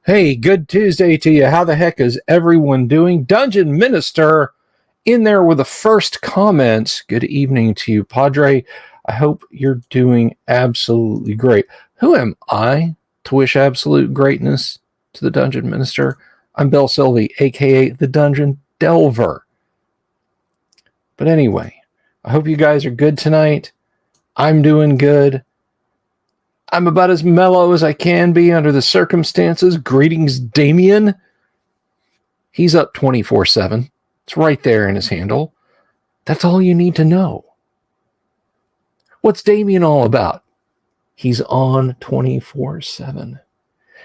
Hey, good Tuesday to you. How the heck is everyone doing? Dungeon Minister in there with the first comments. Good evening to you, Padre. I hope you're doing absolutely great. Who am I to wish absolute greatness to the Dungeon Minister? I'm Bill Sylvie, aka the Dungeon Delver. But anyway, I hope you guys are good tonight. I'm doing good. I'm about as mellow as I can be under the circumstances. Greetings, Damien. He's up 24/7. It's right there in his handle. That's all you need to know. What's Damien all about? He's on 24/7.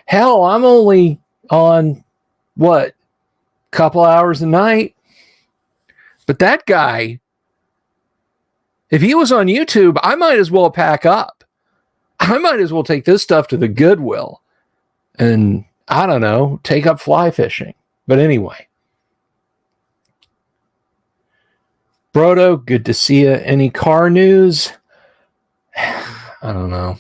Hell, I'm only on, couple hours a night? But that guy, if he was on YouTube, I might as well pack up. I might as well take this stuff to the Goodwill and, I don't know, take up fly fishing. But anyway. Brodo, good to see you. Any car news? I don't know.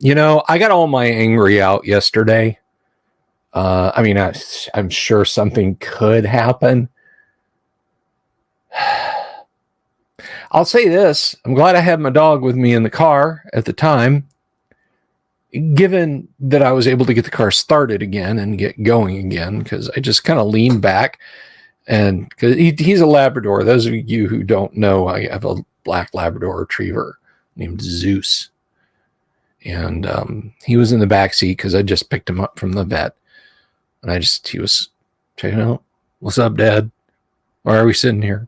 You know, I got all my angry out yesterday. I'm sure something could happen. I'll say this. I'm glad I had my dog with me in the car at the time, given that I was able to get the car started again and get going again, because I just kind of leaned back. And because he's a Labrador. Those of you who don't know, I have a black Labrador retriever named Zeus. And he was in the back seat because I just picked him up from the vet. And he was checking out, "What's up, Dad? Why are we sitting here?"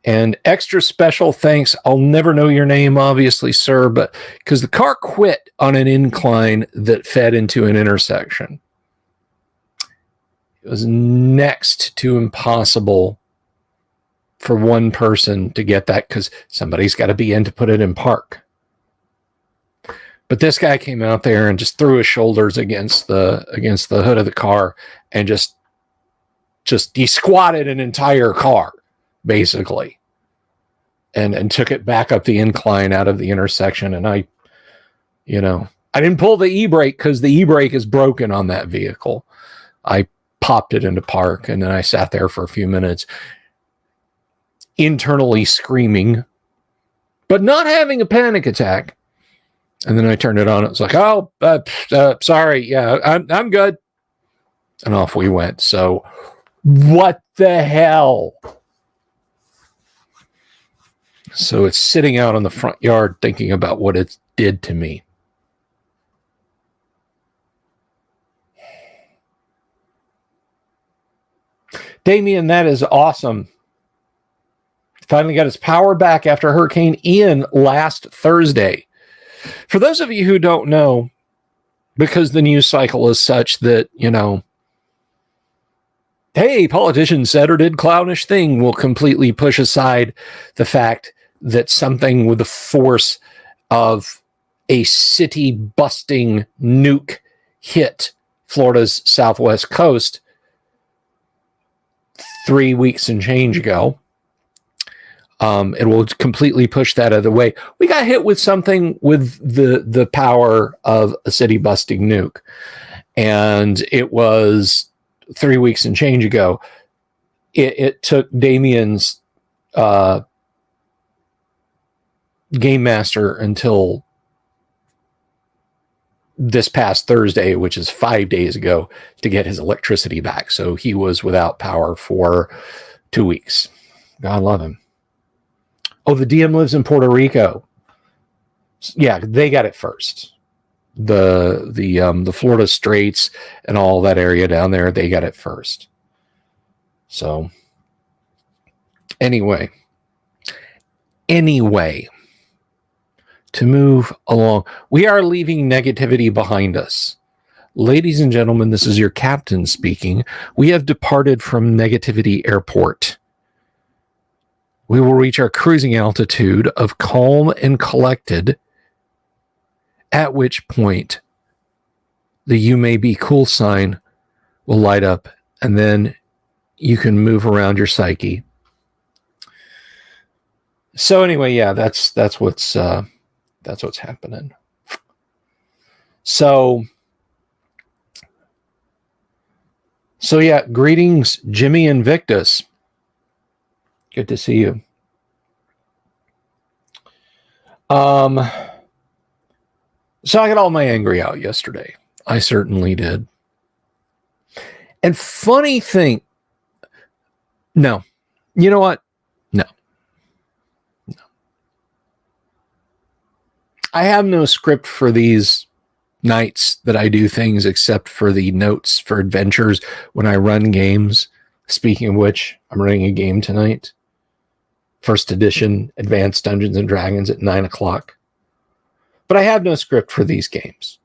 And extra special thanks. I'll never know your name, obviously, sir, but because the car quit on an incline that fed into an intersection. It was next to impossible for one person to get that because somebody's got to be in to put it in park. But this guy came out there and just threw his shoulders against the hood of the car and just he squatted an entire car, basically, and took it back up the incline out of the intersection. And I didn't pull the e-brake because the e-brake is broken on that vehicle. I popped it into park, and then I sat there for a few minutes internally screaming, but not having a panic attack. And then I turned it on. It was like, sorry. Yeah, I'm good. And off we went. So what the hell? So it's sitting out on the front yard thinking about what it did to me. Damien, that is awesome. Finally got his power back after Hurricane Ian last Thursday. For those of you who don't know, because the news cycle is such that, hey, politicians said or did clownish thing, will completely push aside the fact that something with the force of a city-busting nuke hit Florida's southwest coast 3 weeks and change ago. It will completely push that out of the way. We got hit with something with the power of a city-busting nuke. And it was 3 weeks and change ago. It took Damien's game master until this past Thursday, which is 5 days ago, to get his electricity back. So he was without power for 2 weeks. God love him. Oh, the DM lives in Puerto Rico. Yeah, they got it first. The Florida Straits and all that area down there, they got it first. So anyway, to move along, we are leaving negativity behind us. Ladies and gentlemen, this is your captain speaking. We have departed from Negativity Airport. We will reach our cruising altitude of calm and collected, at which point the "you may be cool" sign will light up, and then you can move around your psyche. So anyway, yeah, that's what's happening. So yeah, greetings, Jimmy Invictus. Good to see you. So I got all my angry out yesterday. I certainly did. And funny thing, no. You know what? No. I have no script for these nights that I do things except for the notes for adventures when I run games. Speaking of which, I'm running a game tonight. First edition Advanced Dungeons and Dragons at 9 o'clock. But I have no script for these games.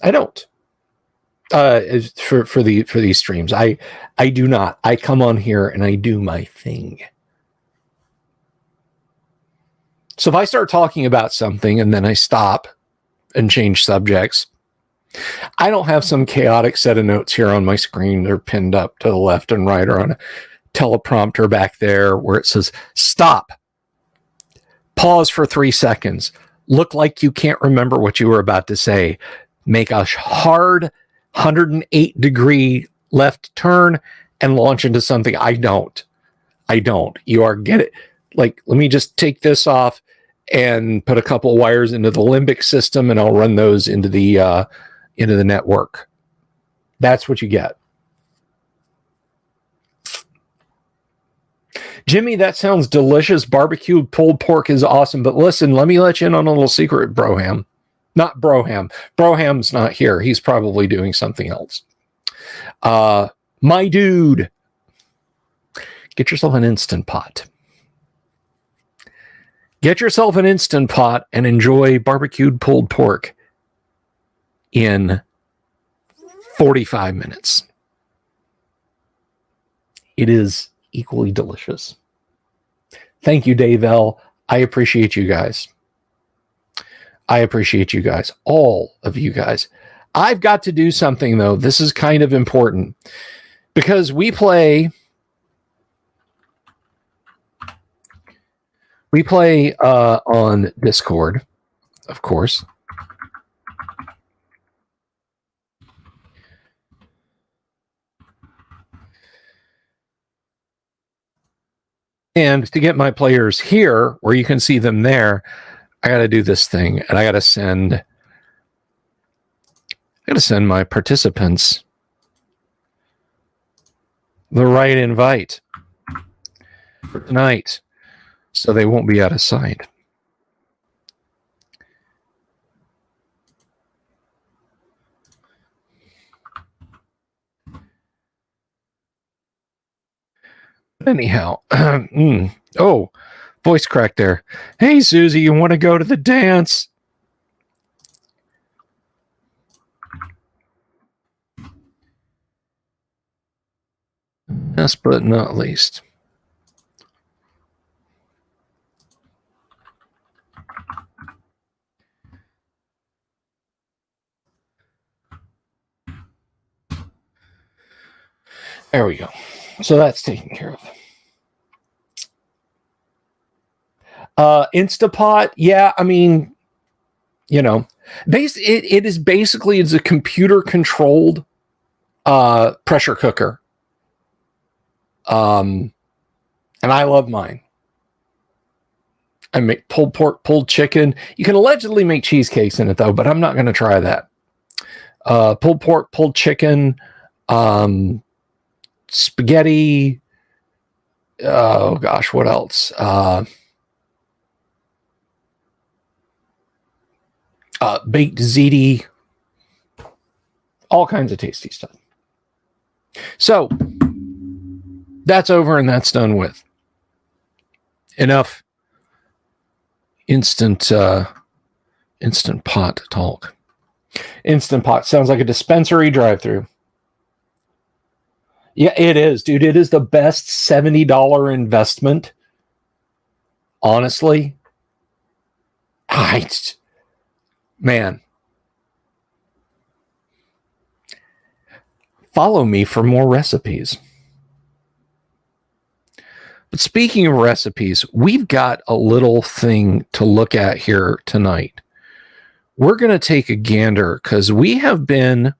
I don't. For these streams. I do not. I come on here and I do my thing. So if I start talking about something and then I stop and change subjects, I don't have some chaotic set of notes here on my screen. They're pinned up to the left and right or on a teleprompter back there where it says, stop, pause for 3 seconds, look like you can't remember what you were about to say, make a hard 108-degree left turn and launch into something. I don't. You are get it. Like, let me just take this off and put a couple wires into the limbic system and I'll run those into the network. That's what you get. Jimmy, that sounds delicious. Barbecued pulled pork is awesome. But listen, let me let you in on a little secret, Broham. Not Broham. Broham's not here. He's probably doing something else. My dude, get yourself an Instant Pot. Get yourself an Instant Pot and enjoy barbecued pulled pork in 45 minutes. It is equally delicious. Thank you, Dave L. I appreciate you guys. I appreciate you guys. All of you guys. I've got to do something, though. This is kind of important because we play on Discord, of course. And to get my players here, where you can see them there, I got to do this thing, and I got to send my participants the right invite for tonight, so they won't be out of sight. Anyhow, oh, voice crack there. Hey, Susie, you want to go to the dance? Last but not least. There we go. So that's taken care of. Instapot, yeah, I mean, you know, it is basically, it's a computer-controlled pressure cooker. And I love mine. I make pulled pork, pulled chicken. You can allegedly make cheesecakes in it, though, but I'm not going to try that. Pulled pork, pulled chicken, spaghetti. Oh gosh, what else? Baked ziti, all kinds of tasty stuff. So that's over and that's done with. Enough instant pot talk. Instant Pot sounds like a dispensary drive-through. Yeah, it is, dude. It is the best $70 investment. Honestly. Man. Follow me for more recipes. But speaking of recipes, we've got a little thing to look at here tonight. we're going to take a gander because we have been. Let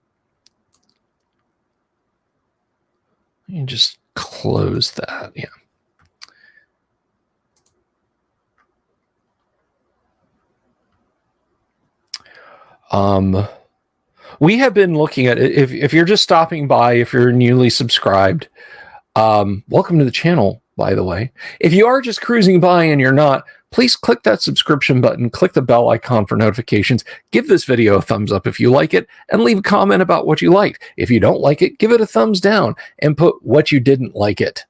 me just close that. Yeah. We have been looking at it. If you're just stopping by, if you're newly subscribed, welcome to the channel, by the way. If you are just cruising by and you're not, please click that subscription button, click the bell icon for notifications, give this video a thumbs up if you like it, and leave a comment about what you liked. If you don't like it, give it a thumbs down and put what you didn't like it,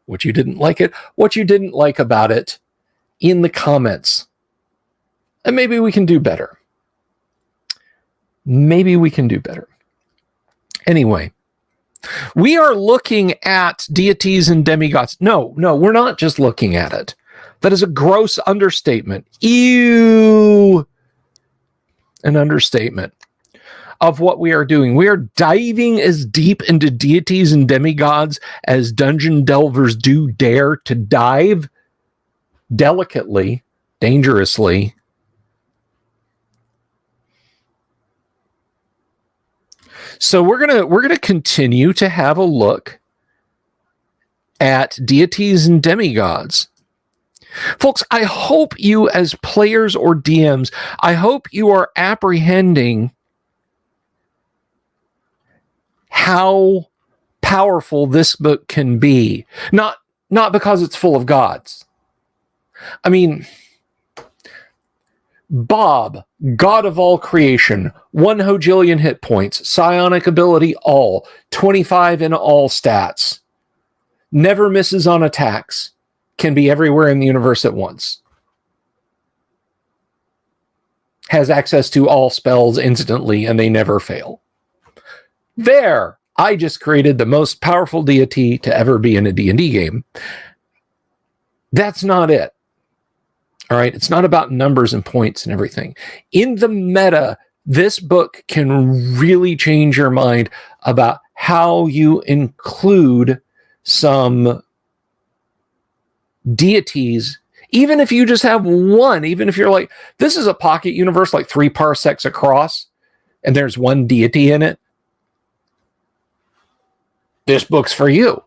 what you didn't like it, what you didn't like about it in the comments. And maybe we can do better. Maybe we can do better. Anyway, we are looking at Deities and Demigods. No, we're not just looking at it. That is a gross understatement. Ew. An understatement of what we are doing. We are diving as deep into Deities and Demigods as dungeon delvers do dare to dive delicately, dangerously. So we're gonna continue to have a look at Deities and Demigods. Folks, I hope you as players or DMs, I hope you are apprehending how powerful this book can be. Not because it's full of gods. I mean, Bob, god of all creation, 1 hojillion hit points, psionic ability all, 25 in all stats, never misses on attacks, can be everywhere in the universe at once, has access to all spells instantly and they never fail. There, I just created the most powerful deity to ever be in a D&D game. That's not it. All right, it's not about numbers and points and everything. In the meta, this book can really change your mind about how you include some deities, even if you just have one, even if you're like, this is a pocket universe like 3 parsecs across, and there's one deity in it. This book's for you.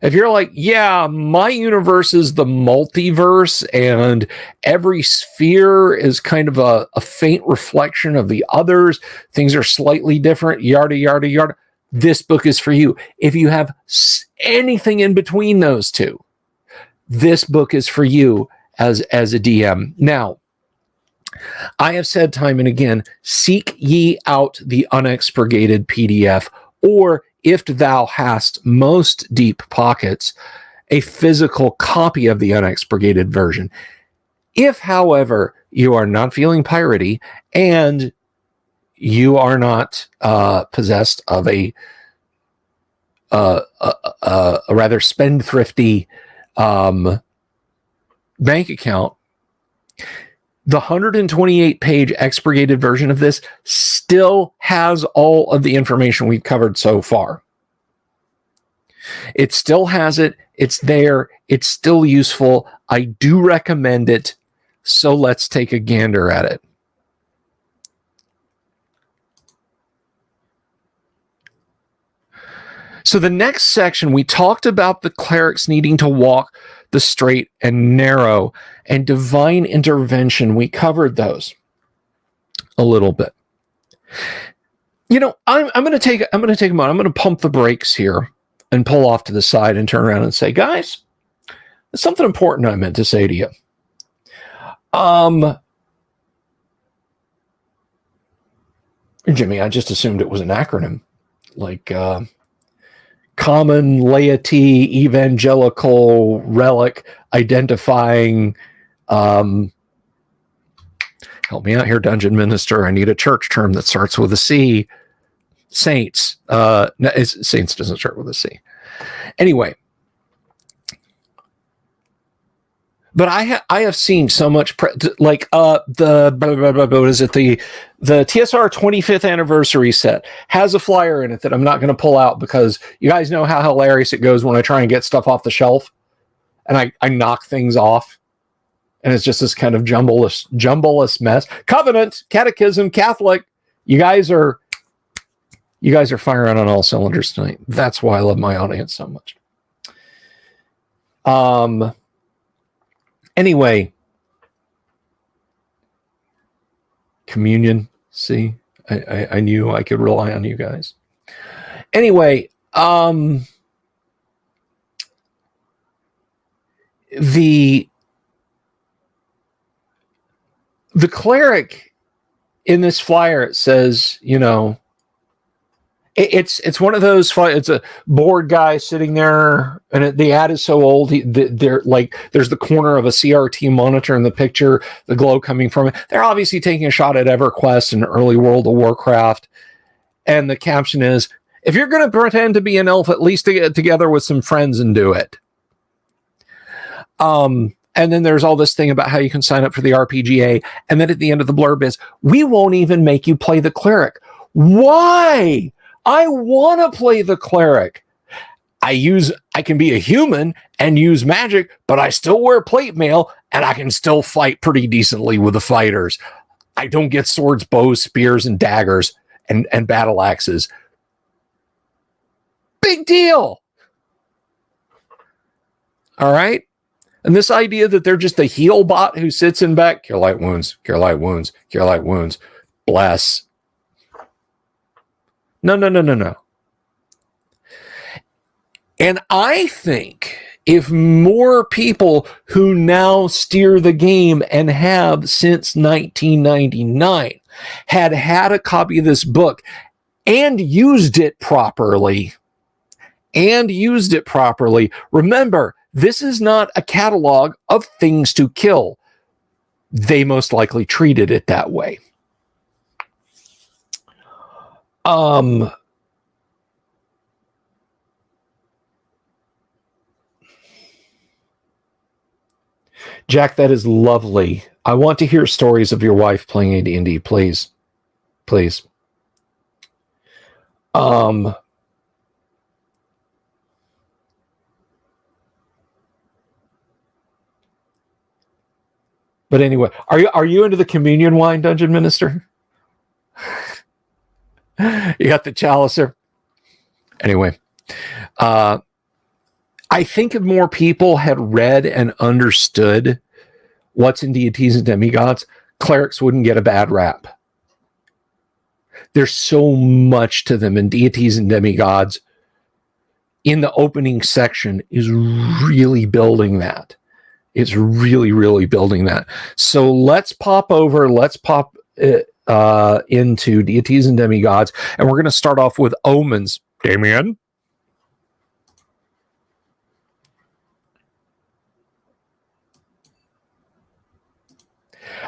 If you're like, yeah, my universe is the multiverse and every sphere is kind of a faint reflection of the others, things are slightly different, yada, yada, yada, this book is for you. If you have anything in between those two, this book is for you as a DM. Now, I have said time and again, seek ye out the unexpurgated PDF, or if thou hast most deep pockets, a physical copy of the unexpurgated version. If, however, you are not feeling piratey and you are not possessed of a rather spendthrifty bank account, the 128-page expurgated version of this still has all of the information we've covered so far. It still has it. It's there. It's still useful. I do recommend it. So let's take a gander at it. So the next section, we talked about the clerics needing to walk the straight and narrow, and divine intervention. We covered those a little bit. You know, I'm going to take a moment. I'm going to pump the brakes here and pull off to the side and turn around and say, guys, there's something important I meant to say to you. Jimmy, I just assumed it was an acronym, like common laity evangelical relic identifying. Help me out here, Dungeon Minister. I need a church term that starts with a C. Saints. No, Saints doesn't start with a C. Anyway. But I have seen so much like the what is it, the TSR 25th anniversary set has a flyer in it that I'm not going to pull out because you guys know how hilarious it goes when I try and get stuff off the shelf and I knock things off. And it's just this kind of jumbleless mess. Covenant, Catechism, Catholic. You guys are firing on all cylinders tonight. That's why I love my audience so much. Anyway, communion. See, I knew I could rely on you guys. Anyway, the cleric in this flyer, it says, you know, it's one of those. It's a bored guy sitting there, and the ad is so old. They're like, there's the corner of a CRT monitor in the picture, the glow coming from it. They're obviously taking a shot at EverQuest and early World of Warcraft. And the caption is, "If you're going to pretend to be an elf, at least get together with some friends and do it." And then there's all this thing about how you can sign up for the RPGA. And then at the end of the blurb is, "We won't even make you play the cleric." Why? I want to play the cleric. I can be a human and use magic, but I still wear plate mail and I can still fight pretty decently with the fighters. I don't get swords, bows, spears, and daggers and battle axes. Big deal. All right. And this idea that they're just a heal bot who sits in back, cure light wounds, cure light wounds, cure light wounds, bless. No. And I think if more people who now steer the game and have since 1999 had a copy of this book and used it properly, remember, this is not a catalog of things to kill. They most likely treated it that way. Jack, that is lovely. I want to hear stories of your wife playing AD&D, please. Please. But anyway, are you into the communion wine, Dungeon Minister? You got the chalicer. Anyway, I think if more people had read and understood what's in Deities and Demigods, clerics wouldn't get a bad rap. There's so much to them, and Deities and Demigods in the opening section is really building that. It's really, really building that. So let's pop into Deities and Demigods, and we're going to start off with Omens. Damien?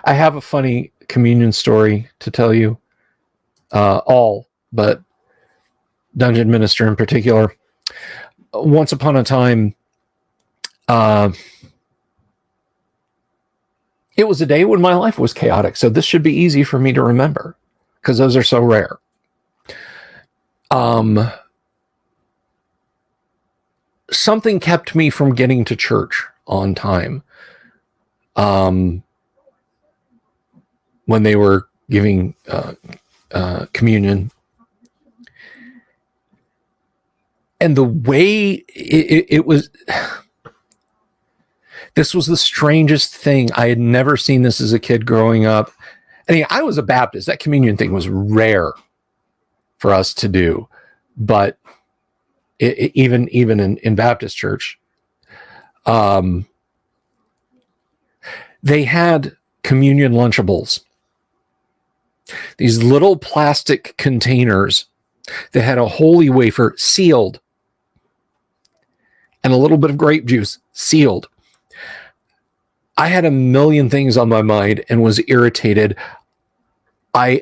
I have a funny communion story to tell you, but Dungeon Minister in particular. Once upon a time, it was a day when my life was chaotic, so this should be easy for me to remember, because those are so rare. Something kept me from getting to church on time. When they were giving communion. And the way it was... This was the strangest thing. I had never seen this as a kid growing up. And I was a Baptist. That communion thing was rare for us to do. But even in Baptist church, they had communion Lunchables. These little plastic containers that had a holy wafer sealed and a little bit of grape juice sealed. I had a million things on my mind and was irritated. I'm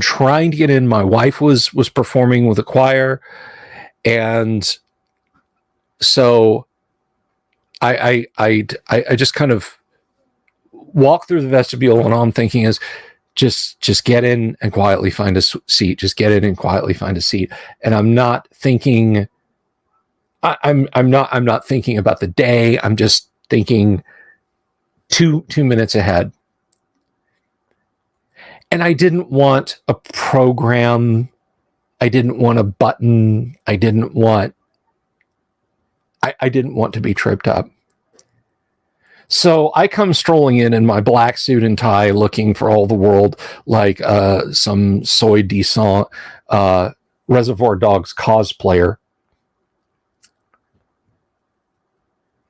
trying to get in. My wife was performing with a choir, and so I just kind of walk through the vestibule, and all I'm thinking is just get in and quietly find a seat. Just get in and quietly find a seat. And I'm not thinking. I'm not thinking about the day. I'm just thinking two minutes ahead. And I didn't want a program. I didn't want a button. I didn't want to be tripped up. So I come strolling in my black suit and tie, looking for all the world like some soy descent Reservoir Dogs cosplayer.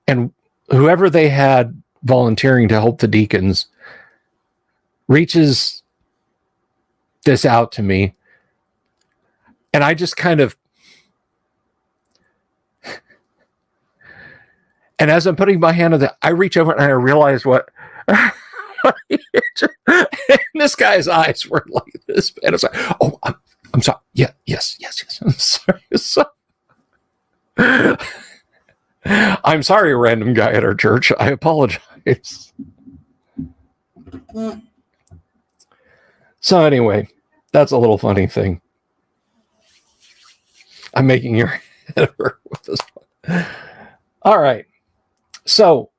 And whoever they had volunteering to help the deacons reaches this out to me. And I just kind of, and as I'm putting my hand on that, I reach over and I realize what, and this guy's eyes were like this. And it's like, oh, I'm sorry. Yeah, yes. I'm sorry. I'm sorry, a random guy at our church. I apologize. So anyway, that's a little funny thing. I'm making your head hurt with this one. All right. So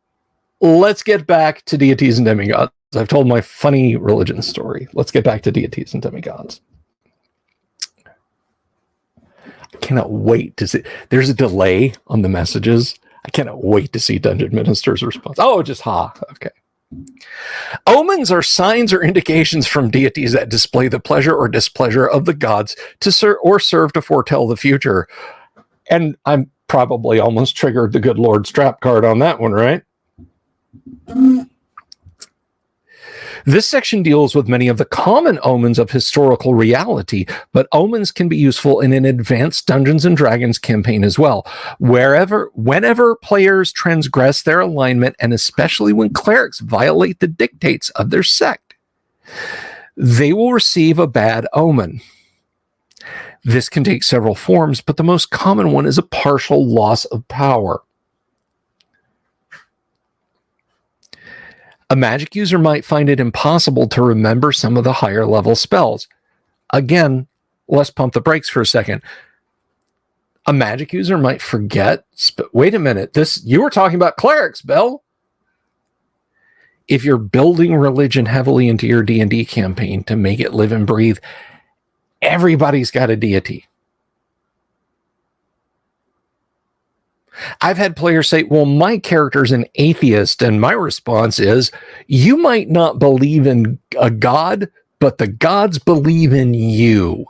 let's get back to Deities and Demigods. I've told my funny religion story. Let's get back to Deities and Demigods. I cannot wait to see. There's a delay on the messages. I cannot wait to see Dungeon Minister's response. Oh, just ha. Okay. Omens are signs or indications from deities that display the pleasure or displeasure of the gods to serve to foretell the future. And I'm probably almost triggered the good Lord strap card on that one, right? This section deals with many of the common omens of historical reality, but omens can be useful in an advanced Dungeons & Dragons campaign as well. Whenever players transgress their alignment, and especially when clerics violate the dictates of their sect, they will receive a bad omen. This can take several forms, but the most common one is a partial loss of power. A magic user might find it impossible to remember some of the higher level spells. Again, let's pump the brakes for a second. A magic user might forget. Wait a minute. You were talking about clerics, Bill. If you're building religion heavily into your D&D campaign to make it live and breathe, everybody's got a deity. I've had players say, well, my character's an atheist, and my response is, you might not believe in a god, but the gods believe in you.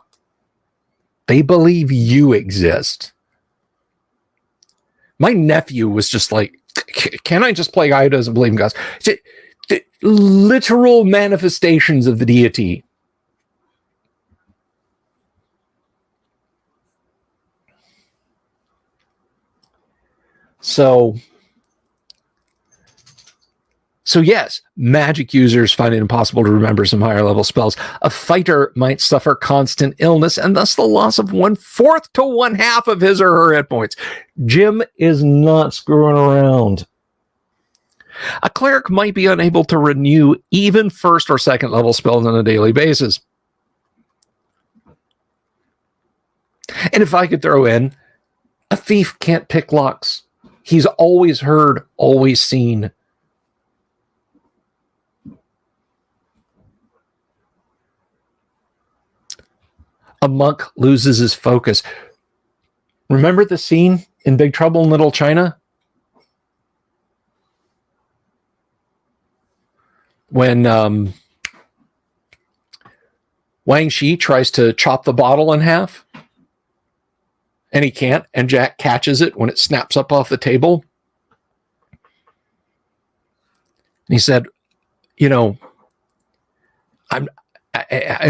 They believe you exist. My nephew was just like, can I just play a guy who doesn't believe in gods? The literal manifestations of the deity. So yes, magic users find it impossible to remember some higher level spells. A fighter might suffer constant illness and thus the loss of 1/4 to 1/2 of his or her hit points. Jim is not screwing around. A cleric might be unable to renew even first or second level spells on a daily basis. And if I could throw in, a thief can't pick locks. He's always heard, always seen. A monk loses his focus. Remember the scene in Big Trouble in Little China? When Wang Shi tries to chop the bottle in half? And he can't, and Jack catches it when it snaps up off the table. And he said, I'm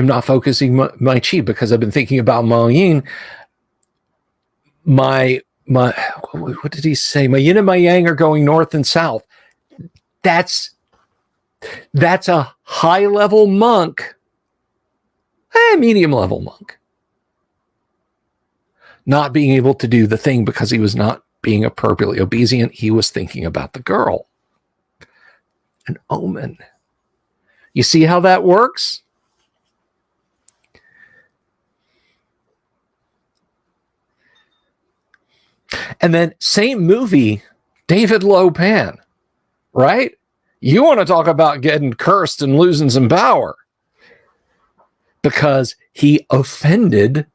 not focusing my chi because I've been thinking about Mao Yin. My what did he say? My yin and my yang are going north and south. That's a high level monk, medium level monk, not being able to do the thing because he was not being appropriately obedient. He was thinking about the girl. An omen. You see how that works? And then same movie, David Lopan, right? You want to talk about getting cursed and losing some power. Because he offended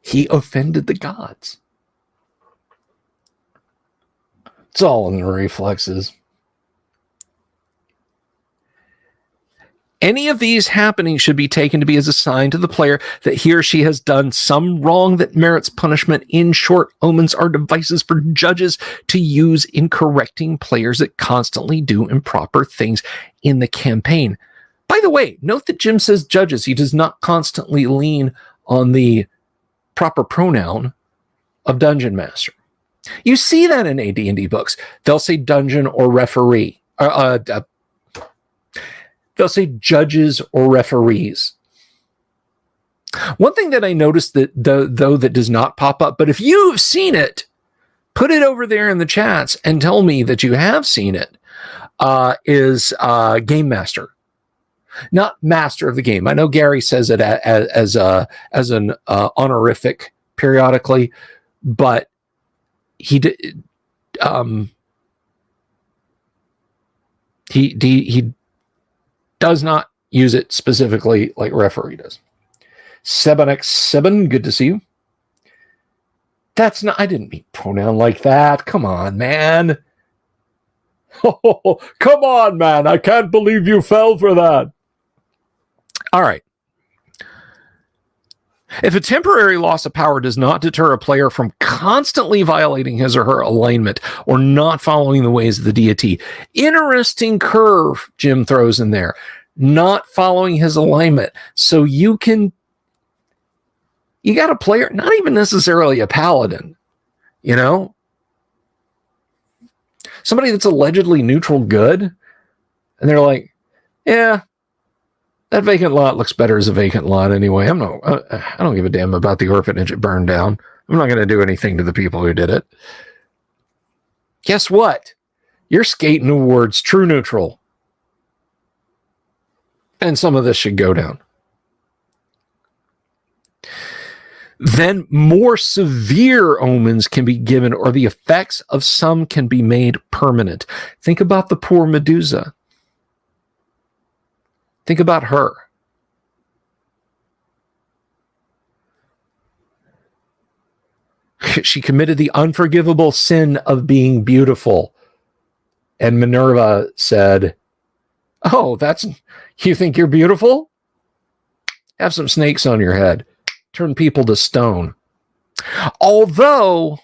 the gods. It's all in the reflexes. Any of these happenings should be taken to be as a sign to the player that he or she has done some wrong that merits punishment. In short, omens are devices for judges to use in correcting players that constantly do improper things in the campaign. By the way, note that Jim says judges. He does not constantly lean on the proper pronoun of dungeon master. You see that in AD&D books. They'll say dungeon or referee. They'll say judges or referees. One thing that I noticed that though that does not pop up, but if you've seen it, put it over there in the chats and tell me that you have seen it, is game master. Not master of the game. I know Gary says it as an honorific periodically, but he does not use it specifically like referee does. Sebanx7, good to see you. That's not, I didn't mean pronoun like that. Come on, man. Oh, come on, man. I can't believe you fell for that. All right. If a temporary loss of power does not deter a player from constantly violating his or her alignment or not following the ways of the deity, interesting curve Jim throws in there, not following his alignment. So you got a player, not even necessarily a paladin, you know, somebody that's allegedly neutral good, and they're like, yeah, that vacant lot looks better as a vacant lot anyway. I don't give a damn about the orphanage it burned down. I'm not going to do anything to the people who did it. Guess what? You're skating towards true neutral. And some of this should go down. Then more severe omens can be given, or the effects of some can be made permanent. Think about the poor Medusa. Think about her. She committed the unforgivable sin of being beautiful. And Minerva said, oh, you think you're beautiful? Have some snakes on your head. Turn people to stone. Although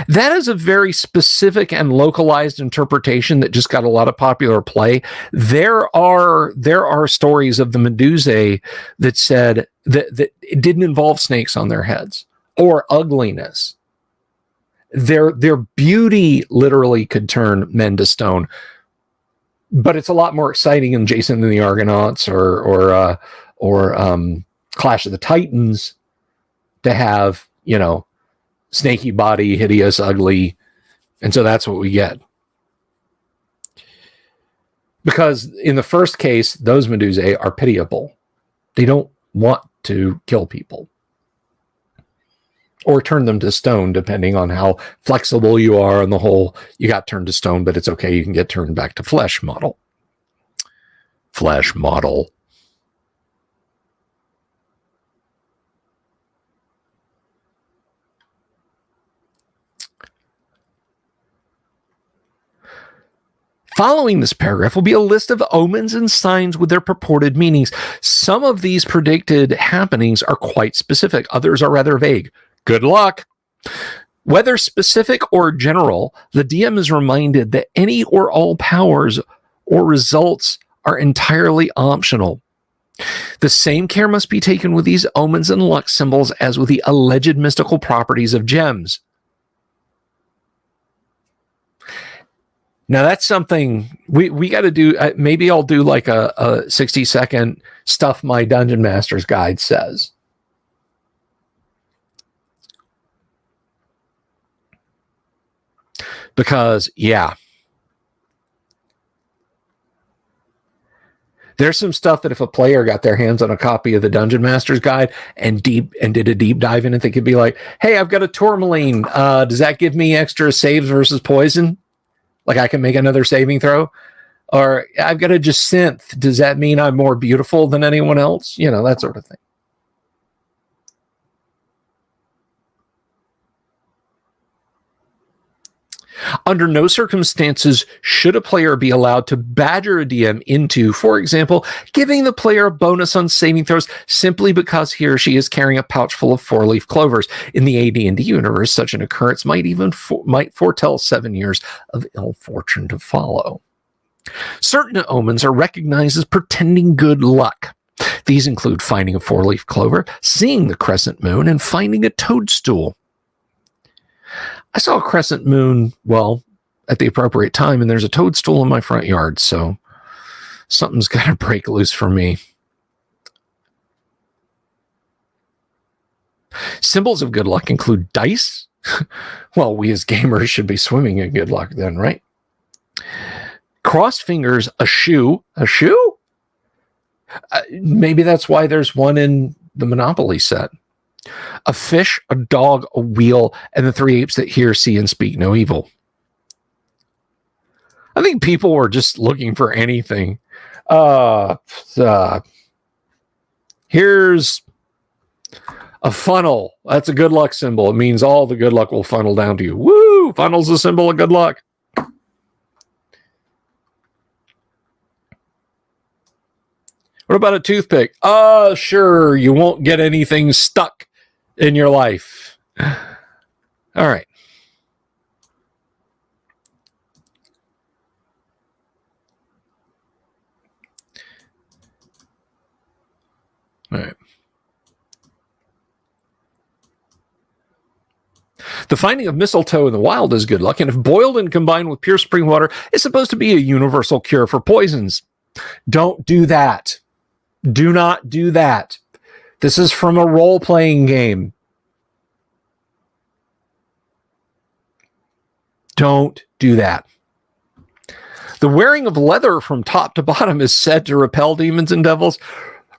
that is a very specific and localized interpretation that just got a lot of popular play. There are stories of the Medusae that said that it didn't involve snakes on their heads or ugliness. Their beauty literally could turn men to stone. But it's a lot more exciting in Jason and the Argonauts or Clash of the Titans to have, you know, snaky body, hideous, ugly. And so that's what we get. Because in the first case, those Medusae are pitiable. They don't want to kill people. Or turn them to stone, depending on how flexible you are on the whole. You got turned to stone, but it's okay. You can get turned back to flesh model. Flesh model. Following this paragraph will be a list of omens and signs with their purported meanings. Some of these predicted happenings are quite specific. Others are rather vague. Good luck. Whether specific or general, the DM is reminded that any or all powers or results are entirely optional. The same care must be taken with these omens and luck symbols as with the alleged mystical properties of gems. Now that's something we got to do. Maybe I'll do like a 60-second stuff my Dungeon Master's Guide says. Because, yeah. There's some stuff that if a player got their hands on a copy of the Dungeon Master's Guide and did a deep dive in it, they could be like, hey, I've got a tourmaline. Does that give me extra saves versus poison? Like I can make another saving throw, or I've got to just synth. Does that mean I'm more beautiful than anyone else? You know, that sort of thing. Under no circumstances should a player be allowed to badger a DM into, for example, giving the player a bonus on saving throws simply because he or she is carrying a pouch full of 4-leaf clovers. In the AD&D universe, such an occurrence might foretell 7 years of ill fortune to follow. Certain omens are recognized as portending good luck. These include finding a 4-leaf clover, seeing the crescent moon, and finding a toadstool. I saw a crescent moon, well, at the appropriate time, and there's a toadstool in my front yard, so something's got to break loose for me. Symbols of good luck include dice. Well, we as gamers should be swimming in good luck then, right? Crossed fingers, a shoe. A shoe? Maybe that's why there's one in the Monopoly set. A fish, a dog, a wheel, and the 3 apes that hear, see, and speak no evil. I think people were just looking for anything. Here's a funnel. That's a good luck symbol. It means all the good luck will funnel down to you. Woo! Funnel's a symbol of good luck. What about a toothpick? Sure, you won't get anything stuck in your life. All right. All right. The finding of mistletoe in the wild is good luck, and if boiled and combined with pure spring water, is supposed to be a universal cure for poisons. Don't do that. Do not do that. This is from a role-playing game. Don't do that. The wearing of leather from top to bottom is said to repel demons and devils.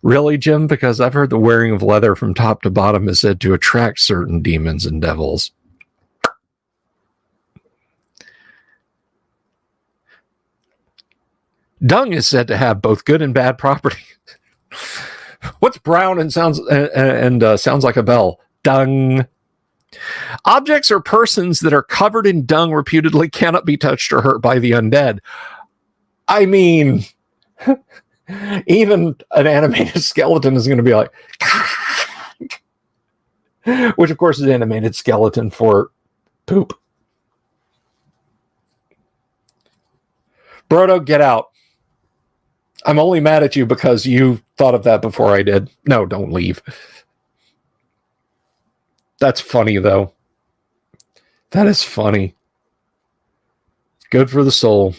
Really, Jim? Because I've heard the wearing of leather from top to bottom is said to attract certain demons and devils. Dung is said to have both good and bad properties. What's brown and sounds like a bell? Dung. Objects or persons that are covered in dung reputedly cannot be touched or hurt by the undead. I mean, even an animated skeleton is going to be like, which of course is animated skeleton for poop. Brodo, get out. I'm only mad at you because you thought of that before I did. No, don't leave. That's funny, though. That is funny. Good for the soul.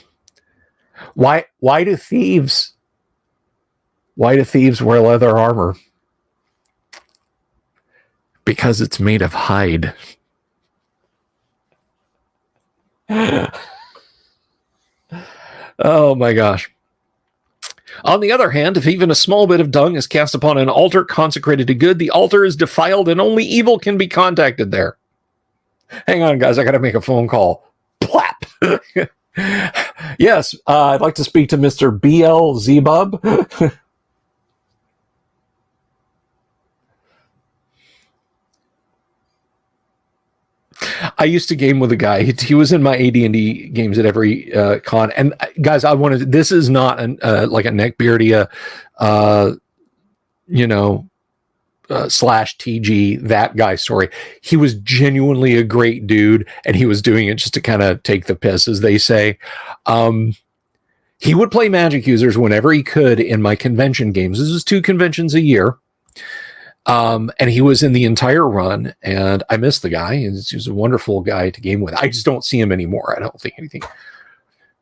Why do thieves wear leather armor? Because it's made of hide. Oh my gosh. On the other hand, if even a small bit of dung is cast upon an altar consecrated to good, the altar is defiled and only evil can be contacted there. Hang on, guys. I got to make a phone call. Plap. Yes, I'd like to speak to Mr. BL Zebub. I used to game with a guy. He was in my AD&D games at every con. And guys, this is not like a neckbeardia, slash TG, that guy story. He was genuinely a great dude, and he was doing it just to kind of take the piss, as they say. He would play magic users whenever he could in my convention games. This is 2 conventions a year. And he was in the entire run, and I miss the guy. He was a wonderful guy to game with. I just don't see him anymore. I don't think anything.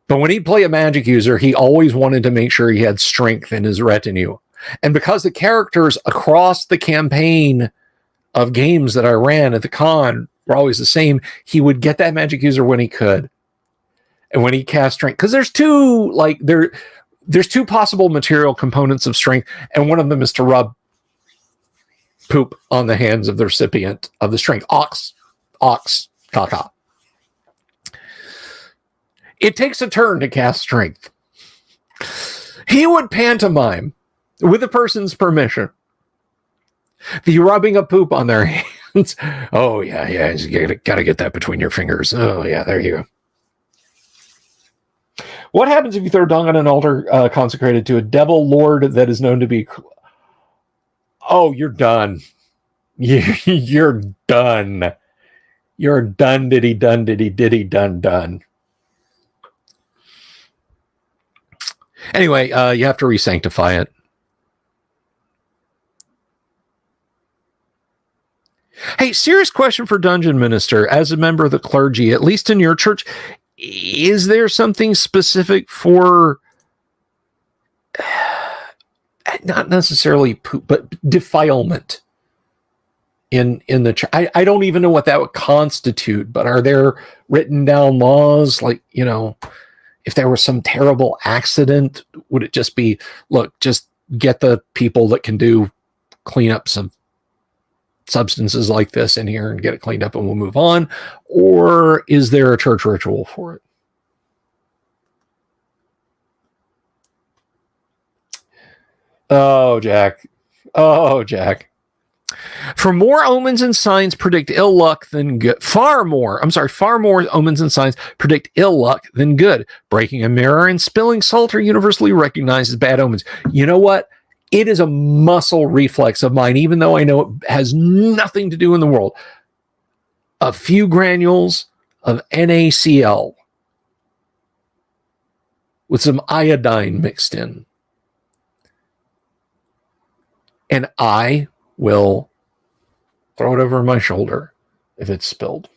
But when he'd play a magic user, he always wanted to make sure he had strength in his retinue. And because the characters across the campaign of games that I ran at the con were always the same, he would get that magic user when he could. And when he cast strength, because there's two possible material components of strength, and one of them is to rub poop on the hands of the recipient of the strength. Ox, caca. It takes a turn to cast strength. He would pantomime, with a person's permission, the rubbing of poop on their hands. Oh, yeah, you gotta get that between your fingers. Oh, yeah, there you go. What happens if you throw dung on an altar consecrated to a devil lord that is known to be... Oh, you're done. You're done. You're done, diddy, done. Anyway, you have to re-sanctify it. Hey, serious question for Dungeon Minister. As a member of the clergy, at least in your church, is there something specific for not necessarily poop, but defilement in the church? I don't even know what that would constitute, but are there written down laws? Like, you know, if there was some terrible accident, would it just be, look, just get the people that can do cleanups of substances like this in here and get it cleaned up and we'll move on? Or is there a church ritual for it? Oh, Jack. For more omens and signs predict ill luck than good. Far more omens and signs predict ill luck than good. Breaking a mirror and spilling salt are universally recognized as bad omens. You know what? It is a muscle reflex of mine, even though I know it has nothing to do in the world. A few granules of NaCl with some iodine mixed in, and I will throw it over my shoulder if it's spilled.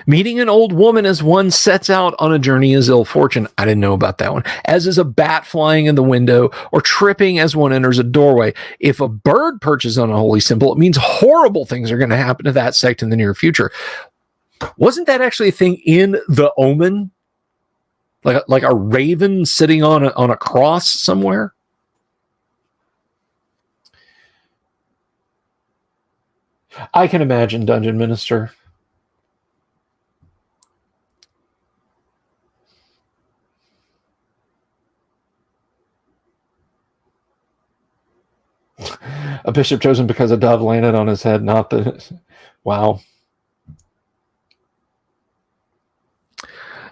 Meeting an old woman as one sets out on a journey is ill fortune. I didn't know about that one. As is a bat flying in the window or tripping as one enters a doorway. If a bird perches on a holy symbol, it means horrible things are going to happen to that sect in the near future. Wasn't that actually a thing in the Omen? Like a raven sitting on a cross somewhere? I can imagine, Dungeon Minister. A bishop chosen because a dove landed on his head, not the... Wow.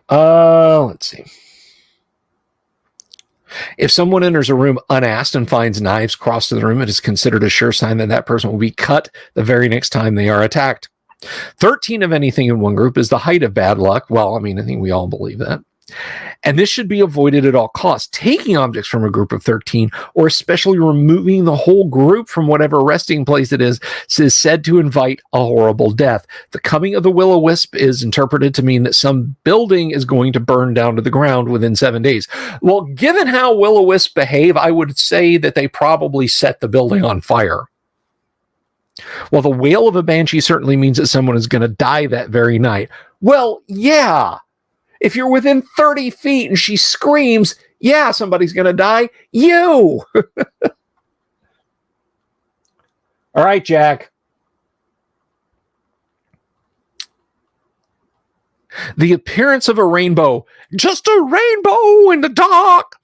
Let's see. If someone enters a room unasked and finds knives crossed to the room, it is considered a sure sign that that person will be cut the very next time they are attacked. 13 of anything in one group is the height of bad luck. Well, I mean, I think we all believe that. And this should be avoided at all costs. Taking objects from a group of 13, or especially removing the whole group from whatever resting place it is said to invite a horrible death. The coming of the will-o-wisp is interpreted to mean that some building is going to burn down to the ground within 7 days. Well, given how will-o-wisps behave, I would say that they probably set the building on fire. Well, the wail of a banshee certainly means that someone is going to die that very night. Well, yeah. If you're within 30 feet and she screams, yeah, somebody's going to die. You! All right, Jack. The appearance of a rainbow, just a rainbow in the dark,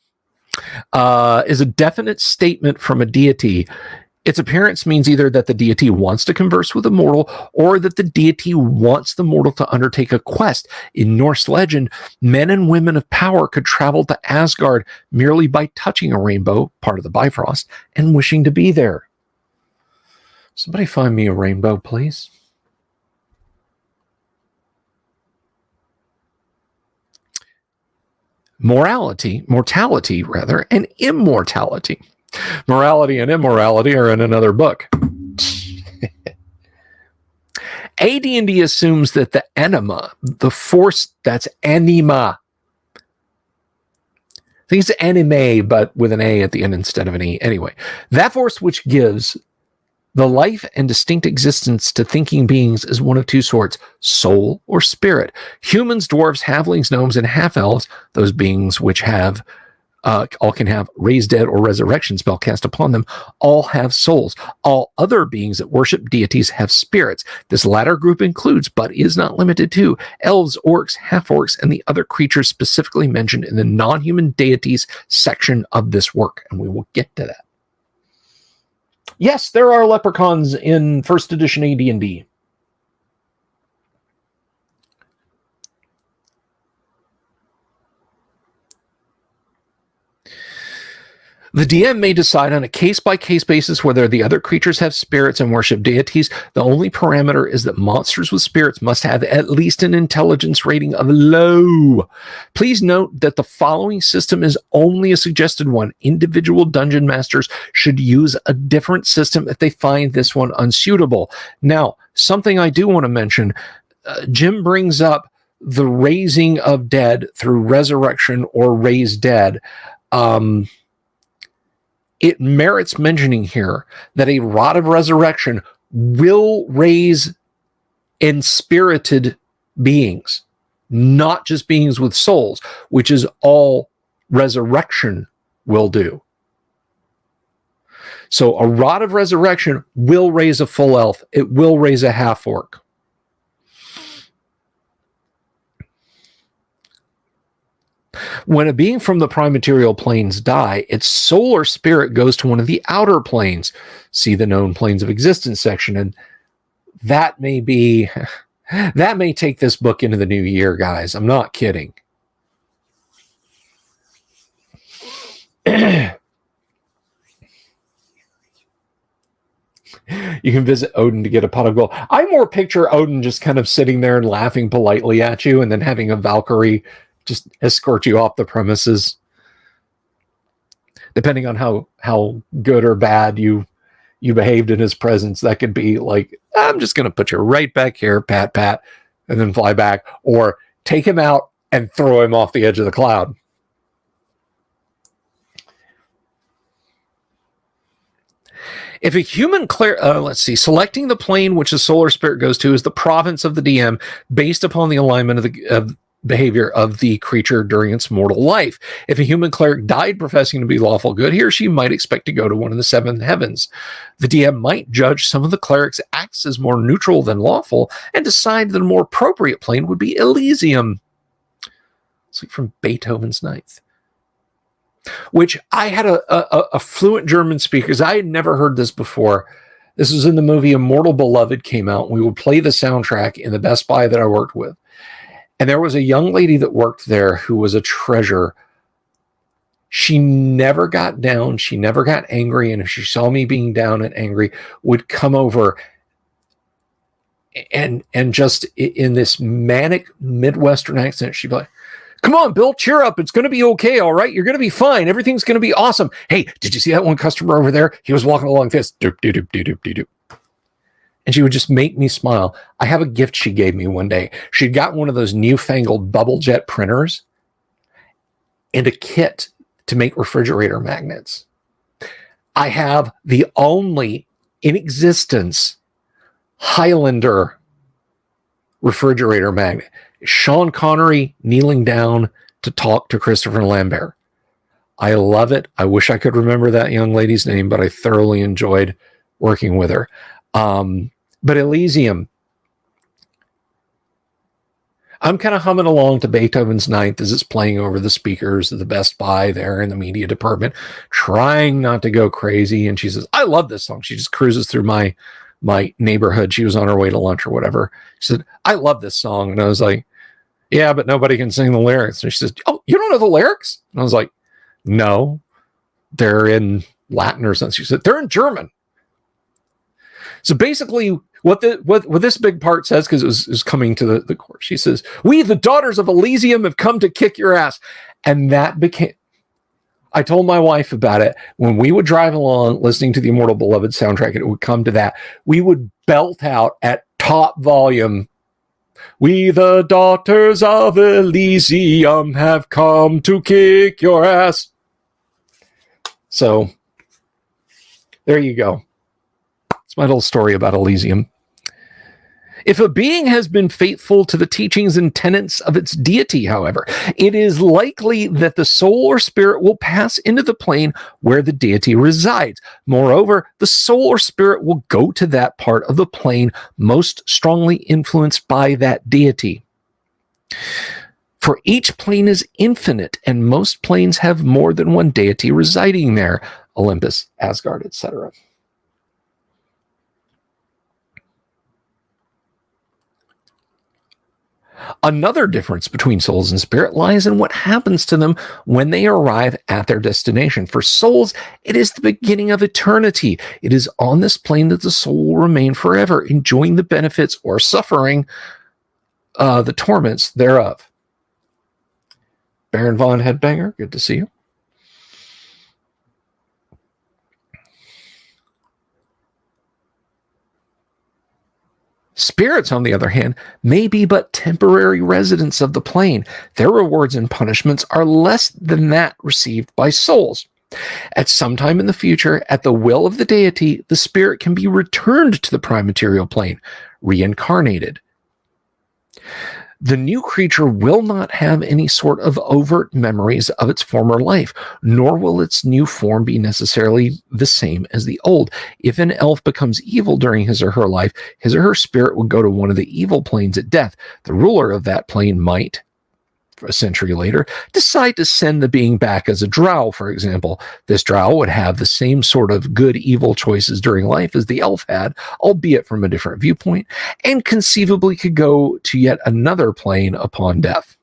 is a definite statement from a deity. Its appearance means either that the deity wants to converse with a mortal or that the deity wants the mortal to undertake a quest. In Norse legend, men and women of power could travel to Asgard merely by touching a rainbow, part of the Bifrost, and wishing to be there. Somebody find me a rainbow, please. Mortality, and immortality. Morality and immorality are in another book. AD&D assumes that the anima, the force that's anima, I think it's anime, but with an A at the end instead of an E. Anyway, that force which gives the life and distinct existence to thinking beings is one of two sorts, soul or spirit. Humans, dwarves, halflings, gnomes, and half-elves, those beings which have all can have raise dead or resurrection spell cast upon them. All have souls. All other beings that worship deities have spirits. This latter group includes, but is not limited to, elves, orcs, half-orcs, and the other creatures specifically mentioned in the non-human deities section of this work, and we will get to that. Yes, there are leprechauns in first edition AD&D. The DM may decide on a case-by-case basis whether the other creatures have spirits and worship deities. The only parameter is that monsters with spirits must have at least an intelligence rating of low. Please note that the following system is only a suggested one. Individual dungeon masters should use a different system if they find this one unsuitable. Now, something I do want to mention, Jim brings up the raising of dead through resurrection or raise dead. It merits mentioning here that a rod of resurrection will raise enspirited beings, not just beings with souls, which is all resurrection will do. So a rod of resurrection will raise a full elf. It will raise a half orc. When a being from the prime material planes die, its soul or spirit goes to one of the outer planes. See the known planes of existence section, and that may take this book into the new year, guys. I'm not kidding. You can visit Odin to get a pot of gold. I more picture Odin just kind of sitting there and laughing politely at you, and then having a Valkyrie just escort you off the premises. Depending on how good or bad you behaved in his presence, that could be like, I'm just going to put you right back here, pat, pat, and then fly back, or take him out and throw him off the edge of the cloud. If a human selecting the plane which the solar spirit goes to is the province of the DM based upon the alignment of behavior of the creature during its mortal life. If a human cleric died professing to be lawful good, he or she might expect to go to one of the seven heavens. The DM might judge some of the cleric's acts as more neutral than lawful and decide that a more appropriate plane would be Elysium. It's like from Beethoven's Ninth. Which I had a fluent German speaker, because I had never heard this before. This was in the movie Immortal Beloved came out. We would play the soundtrack in the Best Buy that I worked with. And there was a young lady that worked there who was a treasure. She never got down. She never got angry. And if she saw me being down and angry, would come over and just in this manic Midwestern accent, she'd be like, come on, Bill, cheer up. It's going to be okay. All right. You're going to be fine. Everything's going to be awesome. Hey, did you see that one customer over there? He was walking along this. Doop, doop, doop, doop, doop, doop. And she would just make me smile. I have a gift she gave me one day. She'd got one of those newfangled bubble jet printers and a kit to make refrigerator magnets. I have the only in existence Highlander refrigerator magnet. Sean Connery kneeling down to talk to Christopher Lambert. I love it. I wish I could remember that young lady's name, but I thoroughly enjoyed working with her. But Elysium, I'm kind of humming along to Beethoven's Ninth as it's playing over the speakers of the Best Buy there in the media department, trying not to go crazy. And she says, I love this song. She just cruises through my neighborhood. She was on her way to lunch or whatever. She said, I love this song. And I was like, yeah, but nobody can sing the lyrics. And she says, oh, you don't know the lyrics? And I was like, no, they're in Latin or something. She said, they're in German. So basically, what this big part says, because it was coming to the court, she says, we, the daughters of Elysium, have come to kick your ass. And that became, I told my wife about it. When we would drive along listening to the Immortal Beloved soundtrack, and it would come to that, we would belt out at top volume, we, the daughters of Elysium, have come to kick your ass. So there you go. It's my little story about Elysium. If a being has been faithful to the teachings and tenets of its deity, however, it is likely that the soul or spirit will pass into the plane where the deity resides. Moreover, the soul or spirit will go to that part of the plane most strongly influenced by that deity. For each plane is infinite, and most planes have more than one deity residing there. Olympus, Asgard, etc. Another difference between souls and spirit lies in what happens to them when they arrive at their destination. For souls, it is the beginning of eternity. It is on this plane that the soul will remain forever, enjoying the benefits or suffering the torments thereof. Baron von Headbanger, good to see you. Spirits, on the other hand, may be but temporary residents of the plane. Their rewards and punishments are less than that received by souls. At some time in the future, at the will of the deity, the spirit can be returned to the prime material plane, reincarnated. The new creature will not have any sort of overt memories of its former life, nor will its new form be necessarily the same as the old. If an elf becomes evil during his or her life, his or her spirit will go to one of the evil planes at death. The ruler of that plane might, a century later, decide to send the being back as a drow, for example. This drow would have the same sort of good-evil choices during life as the elf had, albeit from a different viewpoint, and conceivably could go to yet another plane upon death.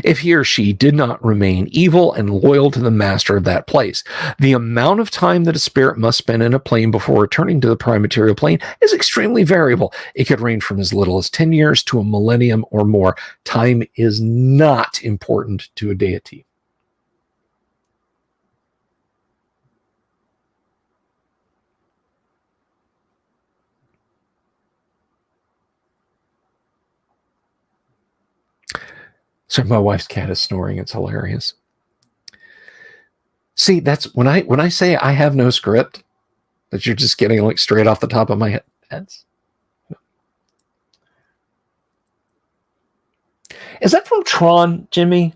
If he or she did not remain evil and loyal to the master of that place. The amount of time that a spirit must spend in a plane before returning to the prime material plane is extremely variable. It could range from as little as 10 years to a millennium or more. Time is not important to a deity. So my wife's cat is snoring. It's hilarious. See, that's when I say I have no script, that you're just getting like straight off the top of my head. Is that from Tron, Jimmy?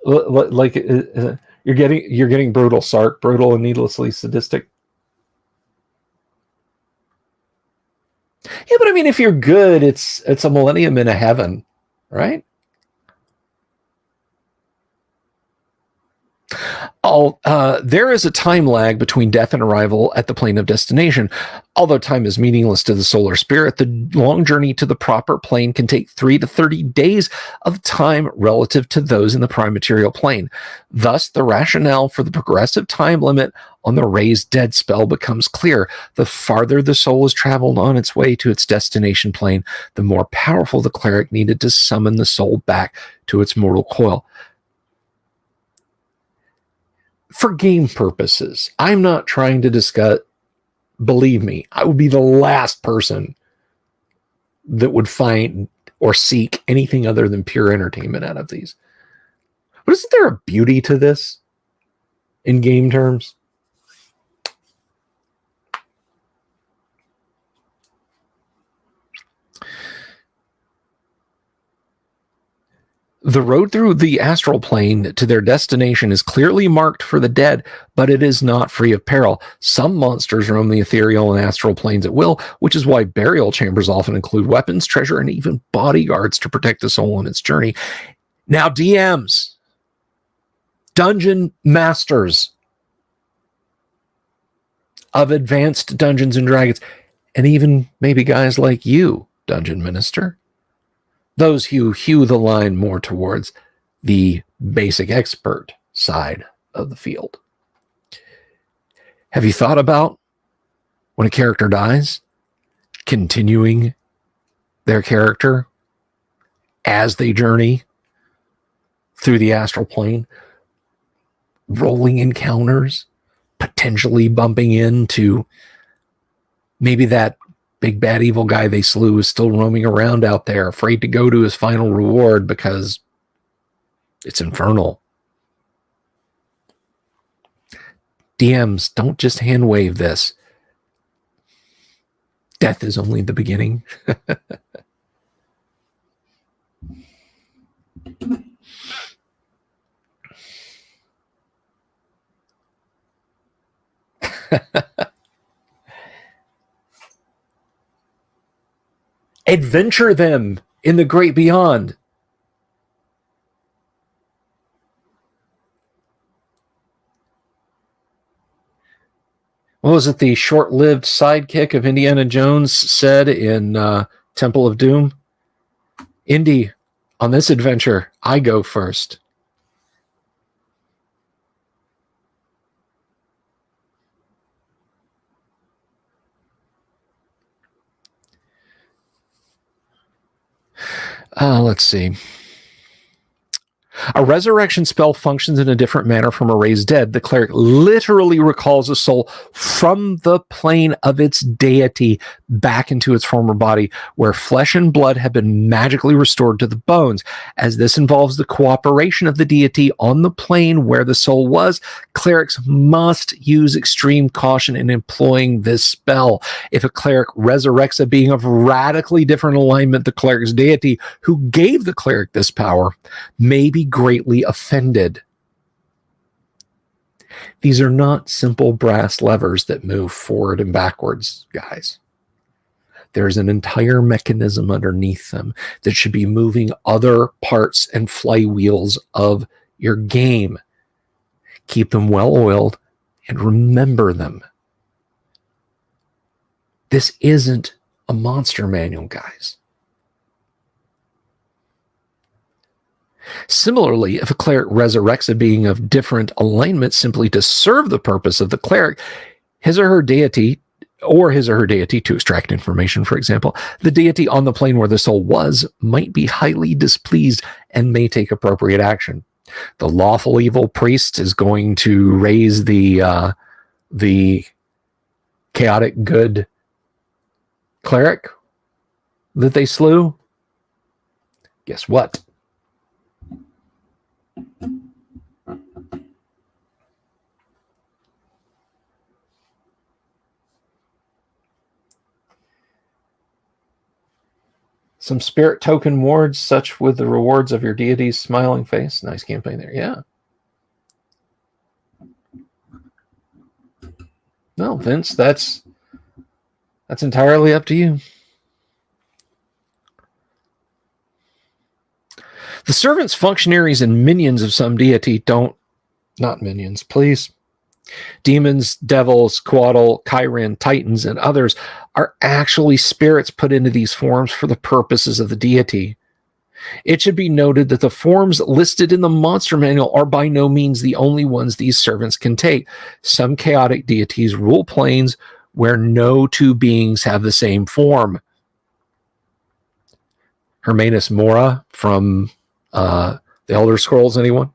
Like you're getting brutal, Sark, brutal and needlessly sadistic. Yeah, but I mean, if you're good, it's a millennium in a heaven, right? There is a time lag between death and arrival at the plane of destination. Although time is meaningless to the solar spirit, the long journey to the proper plane can take 3 to 30 days of time relative to those in the prime material plane. Thus, the rationale for the progressive time limit on the raised dead spell becomes clear. The farther the soul has traveled on its way to its destination plane, the more powerful the cleric needed to summon the soul back to its mortal coil. For game purposes, I'm not trying to discuss, believe me, I would be the last person that would find or seek anything other than pure entertainment out of these. But isn't there a beauty to this in game terms? The road through the astral plane to their destination is clearly marked for the dead, but it is not free of peril. Some monsters roam the ethereal and astral planes at will, which is why burial chambers often include weapons, treasure, and even bodyguards to protect the soul on its journey. Now, DMs, dungeon masters of advanced Dungeons and Dragons, and even maybe guys like you, Dungeon Minister, those who hew the line more towards the basic expert side of the field. Have you thought about when a character dies, continuing their character as they journey through the astral plane, rolling encounters, potentially bumping into maybe that big bad evil guy they slew is still roaming around out there, afraid to go to his final reward because it's infernal. DMs, don't just hand wave this. Death is only the beginning. Adventure them in the great beyond. What was it the short-lived sidekick of Indiana Jones said in Temple of Doom? Indy, on this adventure, I go first. Let's see. A resurrection spell functions in a different manner from a raised dead. The cleric literally recalls a soul from the plane of its deity back into its former body, where flesh and blood have been magically restored to the bones. As this involves the cooperation of the deity on the plane where the soul was, clerics must use extreme caution in employing this spell. If a cleric resurrects a being of radically different alignment, the cleric's deity, who gave the cleric this power, may be greatly offended. These are not simple brass levers that move forward and backwards, guys. There's an entire mechanism underneath them that should be moving other parts and flywheels of your game. Keep them well oiled and remember them. This isn't a monster manual, guys. Similarly, if a cleric resurrects a being of different alignment simply to serve the purpose of the cleric, his or her deity to extract information, for example, the deity on the plane where the soul was might be highly displeased and may take appropriate action. The lawful evil priest is going to raise the chaotic good cleric that they slew. Guess what? Some spirit token wards, such with the rewards of your deity's smiling face. Nice campaign there, yeah. No, Vince, that's entirely up to you. The servants, functionaries, and minions of some deity not minions, please. Demons, devils, Quaddle, Chiron, Titans, and others are actually spirits put into these forms for the purposes of the deity. It should be noted that the forms listed in the monster manual are by no means the only ones these servants can take. Some chaotic deities rule planes where no two beings have the same form. Hermanus Mora from the Elder Scrolls, anyone?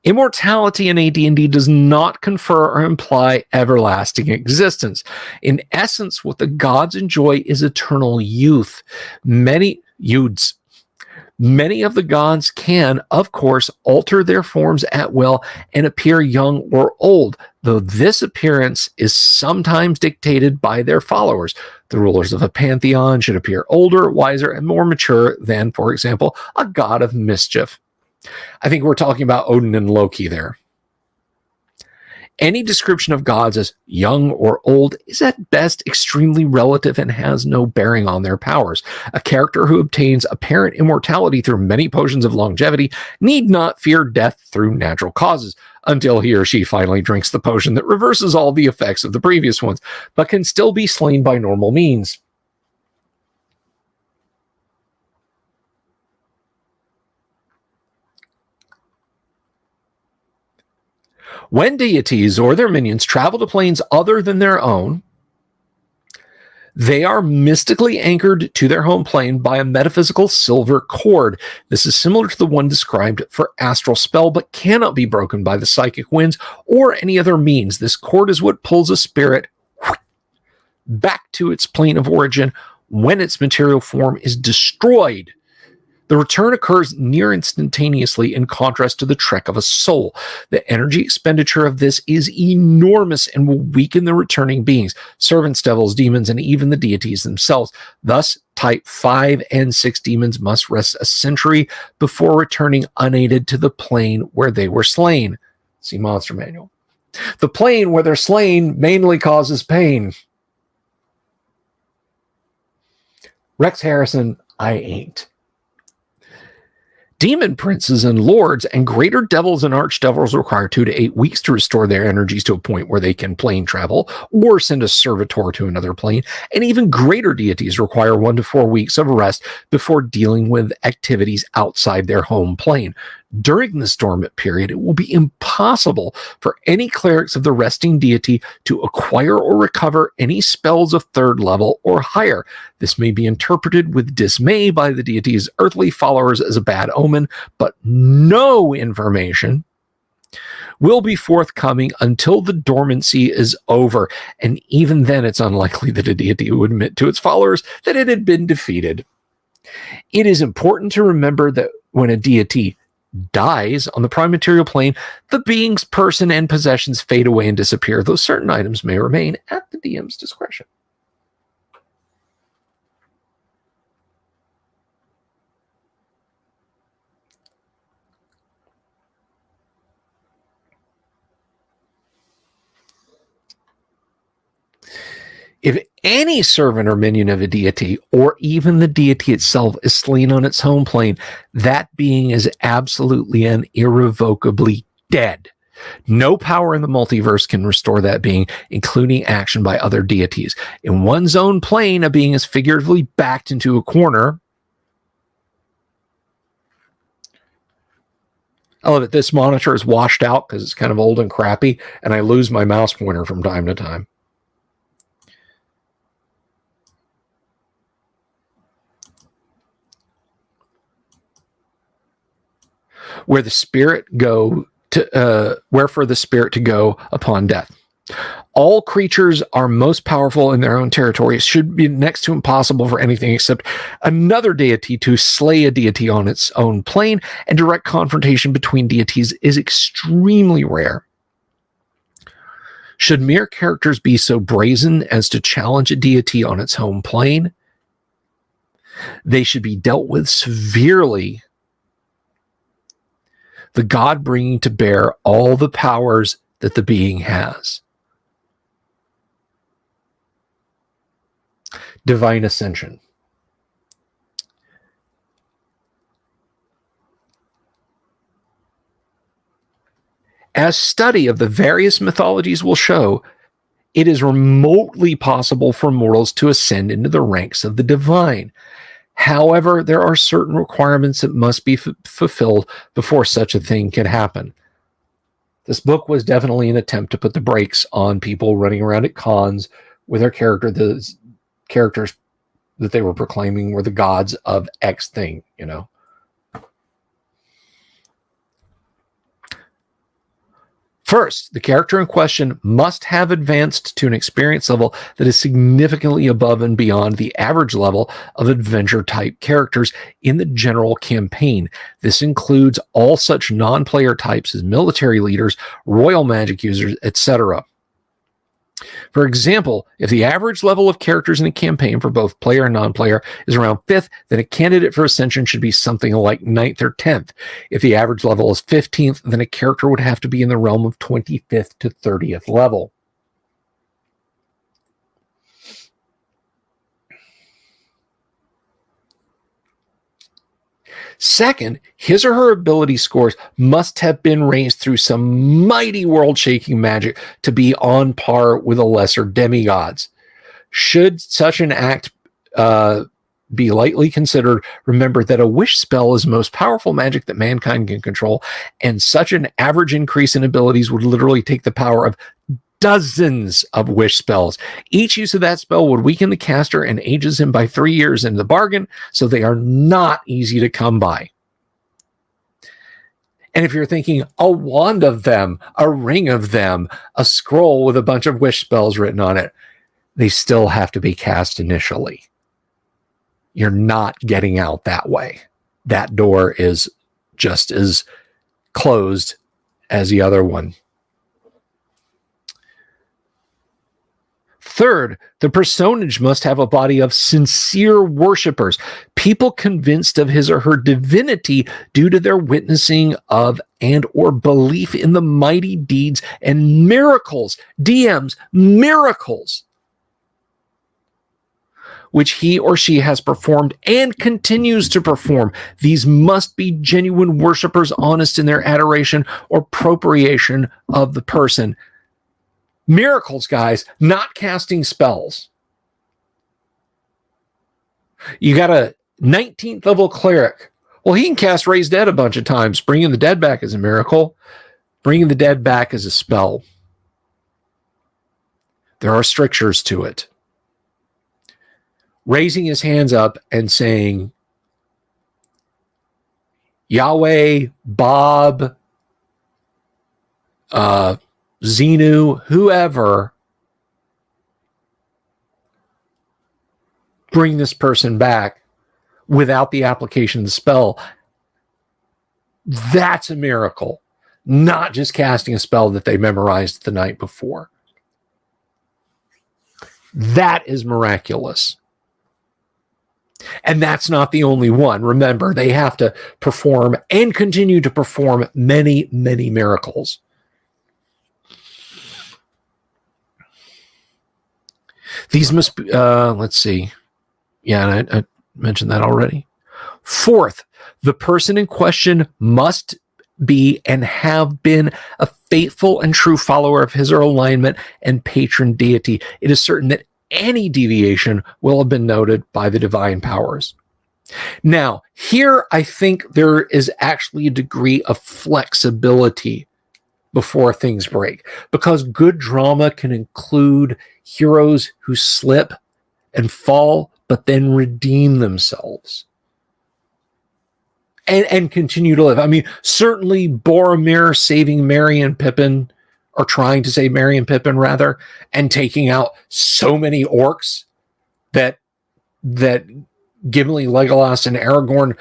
Immortality in AD&D does not confer or imply everlasting existence. In essence, what the gods enjoy is eternal youth. Many of the gods can, of course, alter their forms at will and appear young or old, though this appearance is sometimes dictated by their followers. The rulers of a pantheon should appear older, wiser, and more mature than, for example, a god of mischief. I think we're talking about Odin and Loki there. Any description of gods as young or old is at best extremely relative and has no bearing on their powers. A character who obtains apparent immortality through many potions of longevity need not fear death through natural causes until he or she finally drinks the potion that reverses all the effects of the previous ones, but can still be slain by normal means. When deities or their minions travel to planes other than their own, they are mystically anchored to their home plane by a metaphysical silver cord. This is similar to the one described for astral spell, but cannot be broken by the psychic winds or any other means. This cord is what pulls a spirit back to its plane of origin when its material form is destroyed. The return occurs near instantaneously in contrast to the trek of a soul. The energy expenditure of this is enormous and will weaken the returning beings, servants, devils, demons, and even the deities themselves. Thus, type 5 and 6 demons must rest a century before returning unaided to the plane where they were slain. See Monster Manual. The plane where they're slain mainly causes pain. Rex Harrison, I ain't. Demon princes and lords and greater devils and archdevils require 2 to 8 weeks to restore their energies to a point where they can plane travel or send a servitor to another plane, and even greater deities require 1 to 4 weeks of rest before dealing with activities outside their home plane. During this dormant period, it will be impossible for any clerics of the resting deity to acquire or recover any spells of 3rd level or higher. This may be interpreted with dismay by the deity's earthly followers as a bad omen, but no information will be forthcoming until the dormancy is over, and even then it's unlikely that a deity would admit to its followers that it had been defeated. It is important to remember that when a deity dies on the prime material plane, the being's person and possessions fade away and disappear, though certain items may remain at the DM's discretion. If any servant or minion of a deity, or even the deity itself, is slain on its home plane, that being is absolutely and irrevocably dead. No power in the multiverse can restore that being, including action by other deities. In one's own plane, a being is figuratively backed into a corner. I love it. This monitor is washed out because it's kind of old and crappy, and I lose my mouse pointer from time to time. Where the spirit go to, wherefore the spirit to go upon death. All creatures are most powerful in their own territory. It should be next to impossible for anything except another deity to slay a deity on its own plane, and direct confrontation between deities is extremely rare. Should mere characters be so brazen as to challenge a deity on its home plane, they should be dealt with severely, the god bringing to bear all the powers that the being has. Divine Ascension. As study of the various mythologies will show, it is remotely possible for mortals to ascend into the ranks of the divine. However, there are certain requirements that must be fulfilled before such a thing can happen. This book was definitely an attempt to put the brakes on people running around at cons with their characters that they were proclaiming were the gods of X thing, you know. First, the character in question must have advanced to an experience level that is significantly above and beyond the average level of adventure-type characters in the general campaign. This includes all such non-player types as military leaders, royal magic users, etc. For example, if the average level of characters in a campaign for both player and non-player is around 5th, then a candidate for Ascension should be something like 9th or 10th. If the average level is 15th, then a character would have to be in the realm of 25th to 30th level. Second, his or her ability scores must have been raised through some mighty world-shaking magic to be on par with the lesser demigods. Should such an act be lightly considered, remember that a wish spell is the most powerful magic that mankind can control, and such an average increase in abilities would literally take the power of dozens of wish spells. Each use of that spell would weaken the caster and ages him by 3 years in the bargain, so they are not easy to come by. And if you're thinking a wand of them, a ring of them, a scroll with a bunch of wish spells written on it, they still have to be cast initially. You're not getting out that way. that door is just as closed as the other one. Third, the personage must have a body of sincere worshipers, people convinced of his or her divinity due to their witnessing of and or belief in the mighty deeds and miracles, DMs, miracles, which he or she has performed and continues to perform. These must be genuine worshipers, honest in their adoration or appropriation of the person. Miracles, guys, not casting spells. You got a 19th level cleric. Well, he can cast Raise Dead a bunch of times. Bringing the dead back is a miracle. Bringing the dead back is a spell. There are strictures to it. Raising his hands up and saying, Yahweh, Bob, Xenu, whoever, bring this person back without the application of the spell. That's a miracle, not just casting a spell that they memorized the night before. That is miraculous. And that's not the only one. Remember, they have to perform and continue to perform many, many miracles. These must be, let's see. Yeah, I mentioned that already. Fourth, the person in question must be and have been a faithful and true follower of his or alignment and patron deity. It is certain that any deviation will have been noted by the divine powers. Now, here I think there is actually a degree of flexibility before things break, because good drama can include heroes who slip and fall, but then redeem themselves and continue to live. I mean, certainly Boromir saving Merry and Pippin, or trying to save Merry and Pippin rather, and taking out so many orcs that Gimli, Legolas, and Aragorn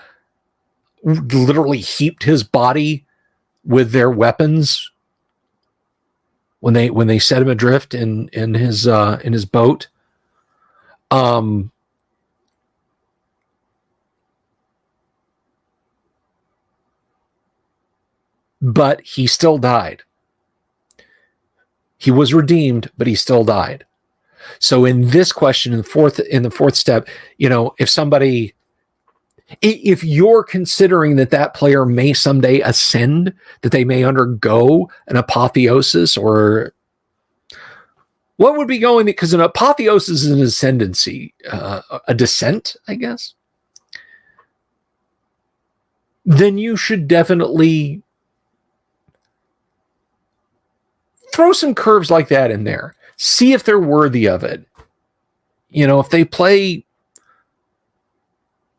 literally heaped his body with their weapons when they set him adrift in his boat. But he still died. He was redeemed, but he still died. So in this question, in the fourth step, if you're considering that player may someday ascend, that they may undergo an apotheosis, or what would be going, because an apotheosis is an ascendancy, a descent, I guess, then you should definitely throw some curves like that in there. See if they're worthy of it. If they play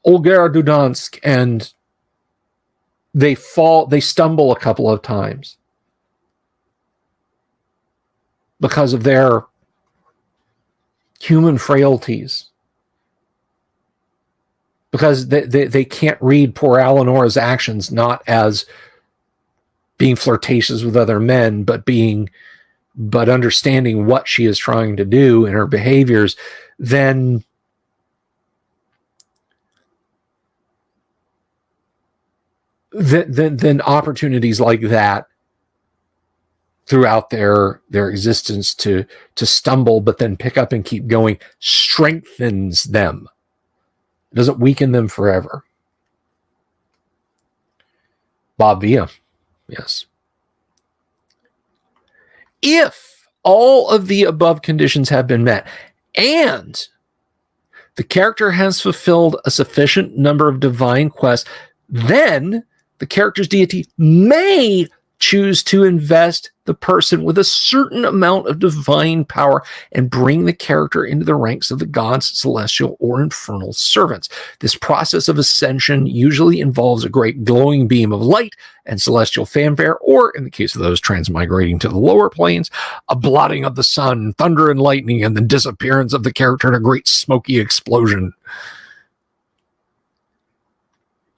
Olger Dudansk and they stumble a couple of times because of their human frailties, because they can't read poor Alenora's actions not as being flirtatious with other men, but understanding what she is trying to do in her behaviors, then opportunities like that throughout their existence to stumble but then pick up and keep going strengthens them. It doesn't weaken them forever. Bob Villa. Yes. If all of the above conditions have been met and the character has fulfilled a sufficient number of divine quests, then the character's deity may choose to invest the person with a certain amount of divine power and bring the character into the ranks of the gods, celestial, or infernal servants. This process of ascension usually involves a great glowing beam of light and celestial fanfare, or in the case of those transmigrating to the lower planes, a blotting of the sun, thunder and lightning, and the disappearance of the character in a great smoky explosion.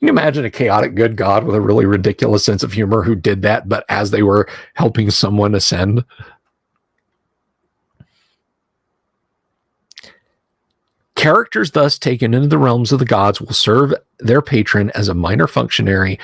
you imagine a chaotic good god with a really ridiculous sense of humor who did that, but as they were helping someone ascend? Characters thus taken into the realms of the gods will serve their patron as a minor functionaries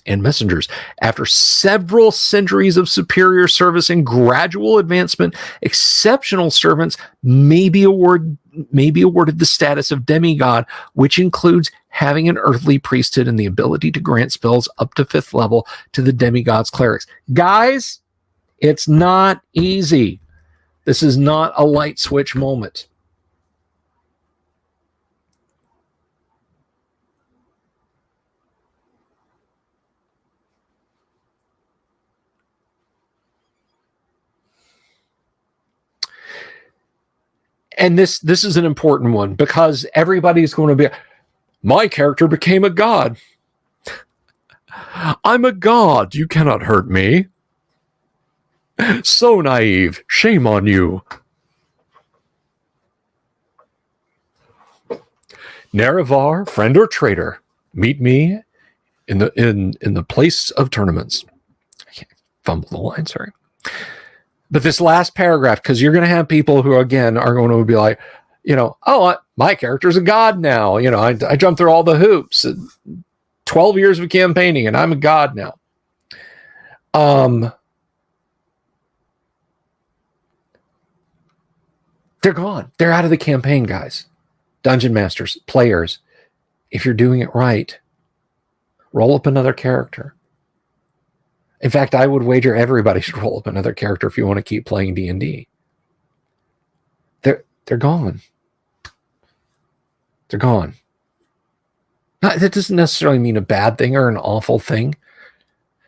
and messengers. After several centuries of superior service and gradual advancement, exceptional servants may be awarded the status of demigod, which includes having an earthly priesthood and the ability to grant spells up to 5th level to the demigods clerics. Guys, it's not easy. This is not a light switch moment. And this is an important one because everybody's going to be, my character became a god. I'm a god. You cannot hurt me. So naive. Shame on you. Nerevar, friend or traitor, meet me in the place of tournaments. I can't fumble the line, sorry. But this last paragraph, because you're going to have people who, again, are going to be like, my character's a god now. I jumped through all the hoops. 12 years of campaigning, and I'm a god now. They're gone. They're out of the campaign, guys. Dungeon masters, players, if you're doing it right, roll up another character. In fact, I would wager everybody should roll up another character if you want to keep playing D&D. They're gone. They're gone. That doesn't necessarily mean a bad thing or an awful thing.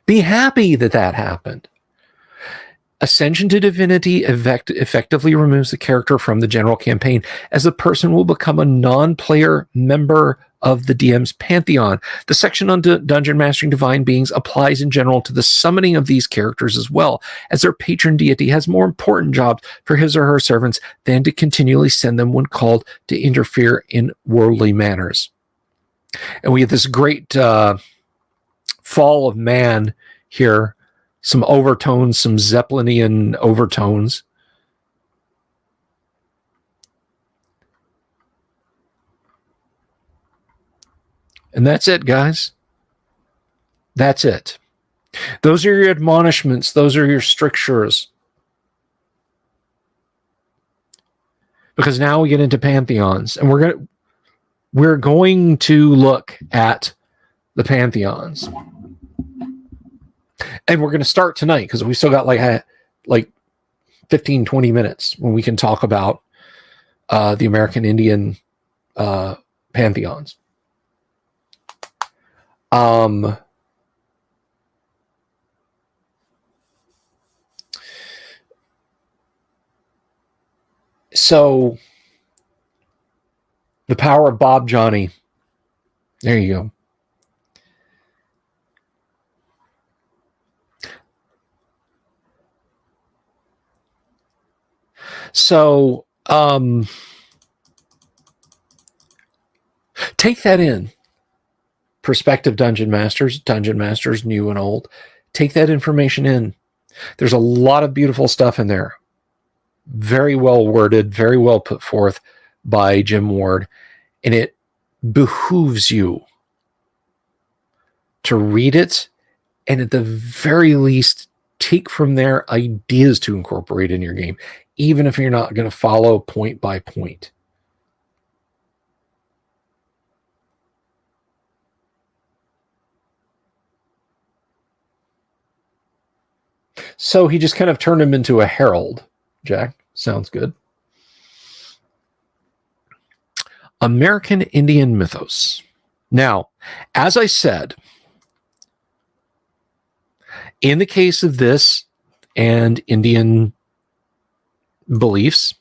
Be happy that happened. Ascension to Divinity effectively removes the character from the general campaign, as the person will become a non-player member of the DM's Pantheon. The section on Dungeon Mastering Divine Beings applies in general to the summoning of these characters as well, as their patron deity has more important jobs for his or her servants than to continually send them when called to interfere in worldly matters. And we have this great fall of man here, some overtones, some Zeppelinian overtones. And that's it, guys. That's it. Those are your admonishments. Those are your strictures. Because now we get into Pantheons, and we're going to look at the Pantheons. And we're going to start tonight because we still got like 15, 20 minutes when we can talk about the American Indian Pantheons. So the power of Bob Johnny. There you go. So take that in. Prospective dungeon masters new and old. Take that information in. There's a lot of beautiful stuff in there. Very well worded, very well put forth by Jim Ward. And it behooves you to read it and at the very least take from there ideas to incorporate in your game, even if you're not going to follow point by point. So he just kind of turned him into a herald. Jack, sounds good. American Indian Mythos. Now, as I said, in the case of this and Indian beliefs,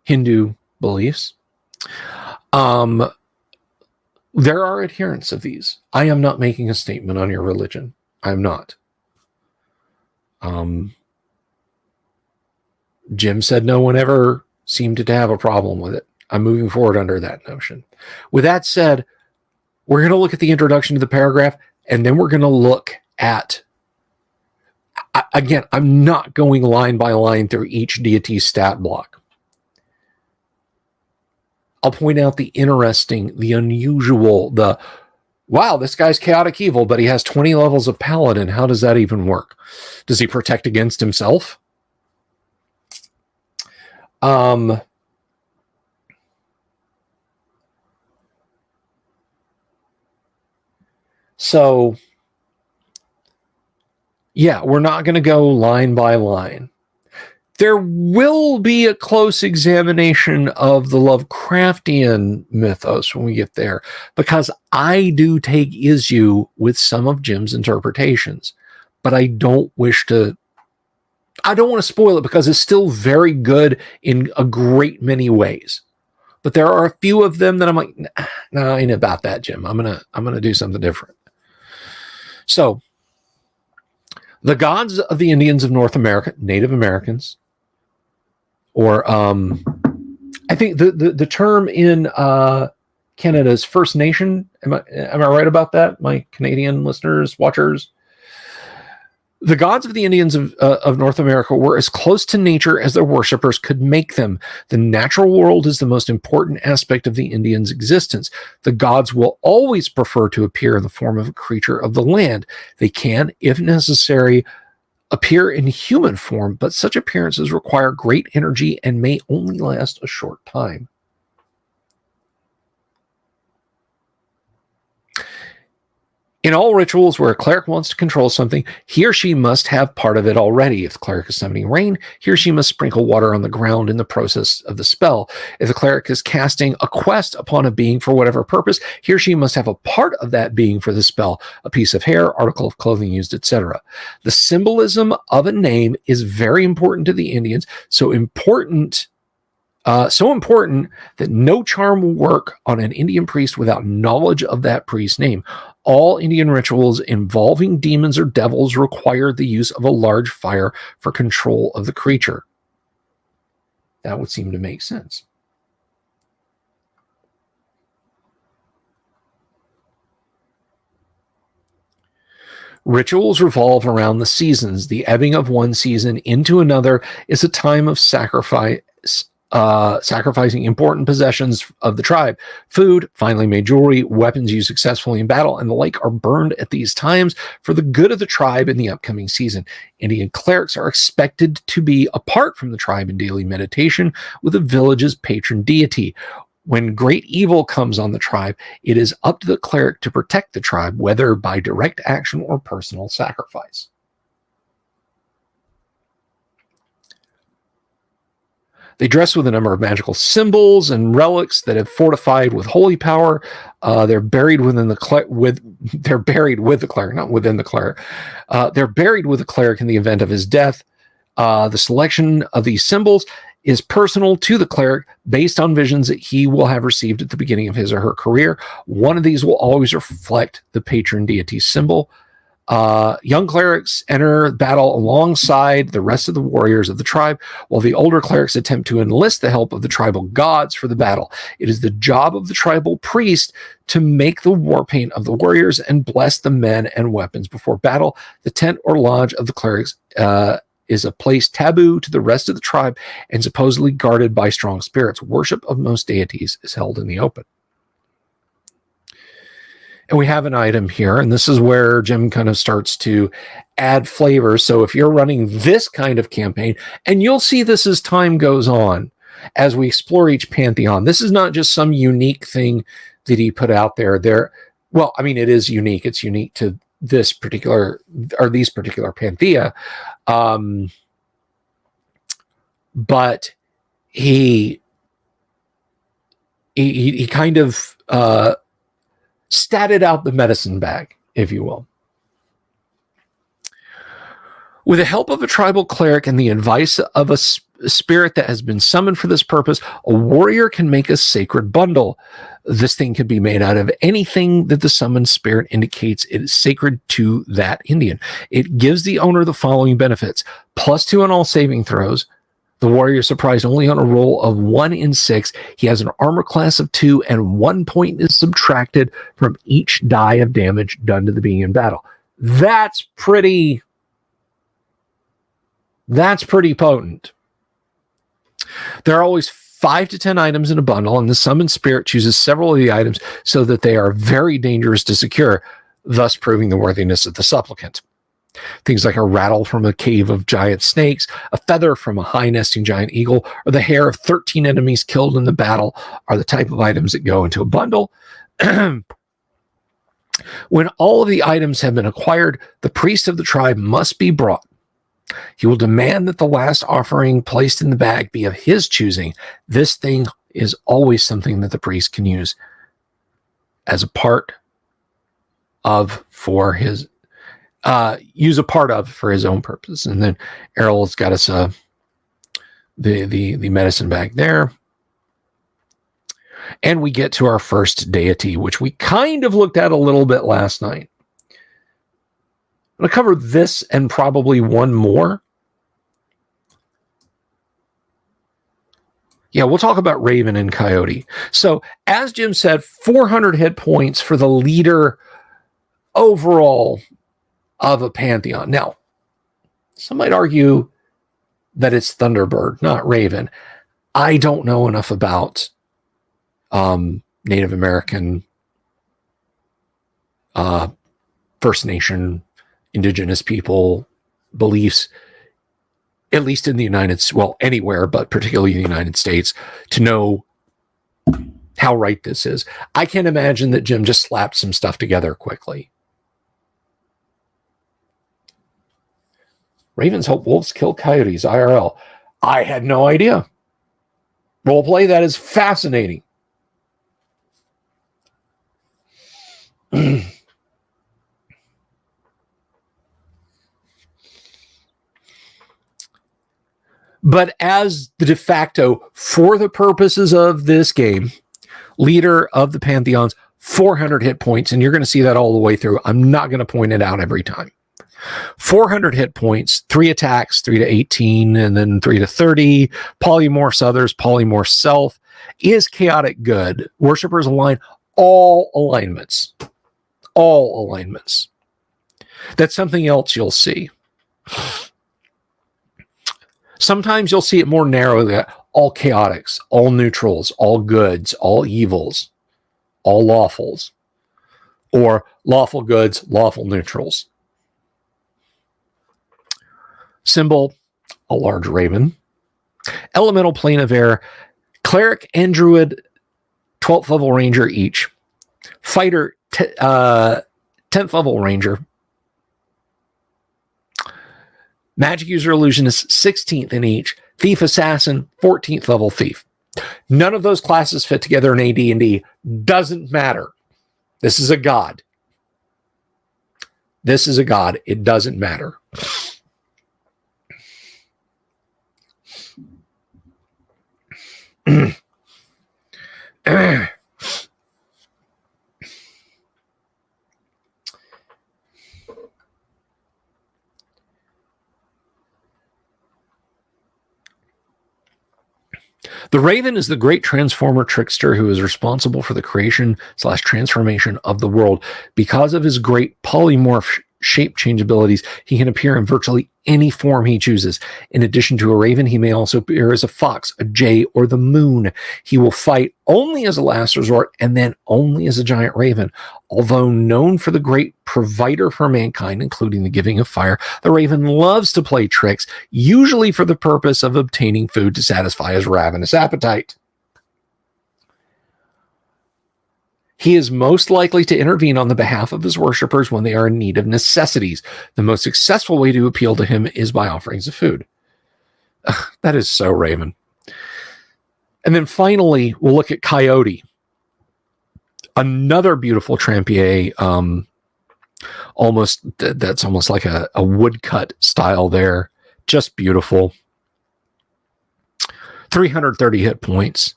Hindu beliefs, there are adherents of these. I am not making a statement on your religion. I'm not. Jim said no one ever seemed to have a problem with it. I'm moving forward under that notion. With that said, we're going to look at the introduction to the paragraph, and then we're going to look at, again, I'm not going line by line through each deity stat block. I'll point out the interesting, the unusual, the, wow, this guy's chaotic evil, but he has 20 levels of paladin. How does that even work? Does he protect against himself? So, yeah, we're not going to go line by line. There will be a close examination of the Lovecraftian mythos when we get there, because I do take issue with some of Jim's interpretations, but I don't want to spoil it because it's still very good in a great many ways. But there are a few of them that I'm like, no, ain't about that, Jim. I'm gonna do something different. So, the gods of the Indians of North America, Native Americans, or I think the term in Canada is First Nation. Am I right about that, my Canadian listeners, watchers? The gods of the Indians of North America were as close to nature as their worshippers could make them. The natural world is the most important aspect of the Indians' existence. The gods will always prefer to appear in the form of a creature of the land. They can, if necessary, appear in human form, but such appearances require great energy and may only last a short time. In all rituals where a cleric wants to control something, he or she must have part of it already. If the cleric is summoning rain, he or she must sprinkle water on the ground in the process of the spell. If the cleric is casting a quest upon a being for whatever purpose, he or she must have a part of that being for the spell, a piece of hair, article of clothing used, etc. The symbolism of a name is very important to the Indians, so important that no charm will work on an Indian priest without knowledge of that priest's name. All Indian rituals involving demons or devils require the use of a large fire for control of the creature. That would seem to make sense. Rituals revolve around the seasons. The ebbing of one season into another is a time of sacrificing important possessions of the tribe. Food, finely made jewelry, weapons used successfully in battle, and the like are burned at these times for the good of the tribe in the upcoming season. Indian clerics are expected to be apart from the tribe in daily meditation with the village's patron deity. When great evil comes on the tribe, it is up to the cleric to protect the tribe, whether by direct action or personal sacrifice. They dress with a number of magical symbols and relics that have fortified with holy power. They're buried with the cleric, not within the cleric. They're buried with the cleric in the event of his death. The selection of these symbols is personal to the cleric based on visions that he will have received at the beginning of his or her career. One of these will always reflect the patron deity symbol. Young clerics enter battle alongside the rest of the warriors of the tribe, while the older clerics attempt to enlist the help of the tribal gods for the battle. It is the job of the tribal priest to make the war paint of the warriors and bless the men and weapons before battle. The tent or lodge of the clerics is a place taboo to the rest of the tribe and supposedly guarded by strong spirits. Worship of most deities is held in the open. And we have an item here, and this is where Jim kind of starts to add flavor. So if you're running this kind of campaign, and you'll see this as time goes on, as we explore each pantheon, this is not just some unique thing that he put out there. Well, I mean, it is unique. It's unique to this particular, or these particular panthea. But he kind of statted out the medicine bag, if you will. With the help of a tribal cleric and the advice of a spirit that has been summoned for this purpose, a warrior can make a sacred bundle. This thing can be made out of anything that the summoned spirit indicates it is sacred to that Indian. It gives the owner the following benefits: +2 on all saving throws, The warrior is surprised only on a roll of 1 in 6. He has an armor class of 2, and 1 point is subtracted from each die of damage done to the being in battle. That's pretty potent. There are always 5 to 10 items in a bundle, and the summoned spirit chooses several of the items so that they are very dangerous to secure, thus proving the worthiness of the supplicant. Things like a rattle from a cave of giant snakes, a feather from a high nesting giant eagle, or the hair of 13 enemies killed in the battle are the type of items that go into a bundle. When all of the items have been acquired, the priest of the tribe must be brought. He will demand that the last offering placed in the bag be of his choosing. This thing is always something that the priest can use as a part of for his for his own purpose. And then Errol's got us the medicine bag there. And we get to our first deity, which we kind of looked at a little bit last night. I'm going to cover this and probably one more. Yeah, we'll talk about Raven and Coyote. So, as Jim said, 400 hit points for the leader overall of a Pantheon. Now, some might argue that it's Thunderbird, not Raven. I don't know enough about Native American, First Nation, Indigenous people beliefs, at least in the United States, well, anywhere, but particularly in the United States, to know how right this is. I can't imagine that Jim just slapped some stuff together quickly. Ravens hope wolves kill coyotes, IRL. I had no idea. Roleplay, that is fascinating. But as the de facto, for the purposes of this game, leader of the Pantheons, 400 hit points, and you're going to see that all the way through. I'm not going to point it out every time. 400 hit points, 3 attacks, 3 to 18, and then 3 to 30. Polymorphs others, polymorph self. Is chaotic good? Worshippers align all alignments. All alignments. That's something else you'll see. Sometimes you'll see it more narrowly. All chaotics, all neutrals, all goods, all evils, all lawfuls, or lawful goods, lawful neutrals. Symbol, a large raven. Elemental plane of air, cleric and druid, 12th level ranger each. Fighter, 10th level ranger. Magic user illusionist, 16th in each. Thief assassin, 14th level thief. None of those classes fit together in AD&D. Doesn't matter. This is a god. This is a god. It doesn't matter. The Raven is the great transformer trickster who is responsible for the creation/transformation of the world. Because of his great polymorph shape change abilities, he can appear in virtually any form he chooses. In addition to a raven, he may also appear as a fox, a jay, or the moon. He will fight only as a last resort and then only as a giant raven. Although known for the great provider for mankind, including the giving of fire, the raven loves to play tricks, usually for the purpose of obtaining food to satisfy his ravenous appetite. He is most likely to intervene on the behalf of his worshippers when they are in need of necessities. The most successful way to appeal to him is by offerings of food. That is so Raven. And then finally, we'll look at Coyote. Another beautiful trampier, that's almost like a woodcut style there. Just beautiful. 330 hit points.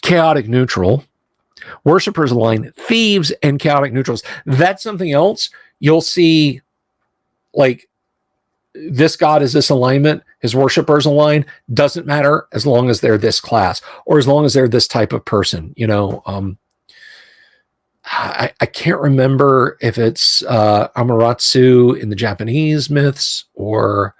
Chaotic neutral. Worshippers align thieves and chaotic neutrals. That's something else. You'll see, like, this god is this alignment. his worshippers align, doesn't matter as long as they're this class or as long as they're this type of person. I can't remember if it's Amaterasu in the Japanese myths or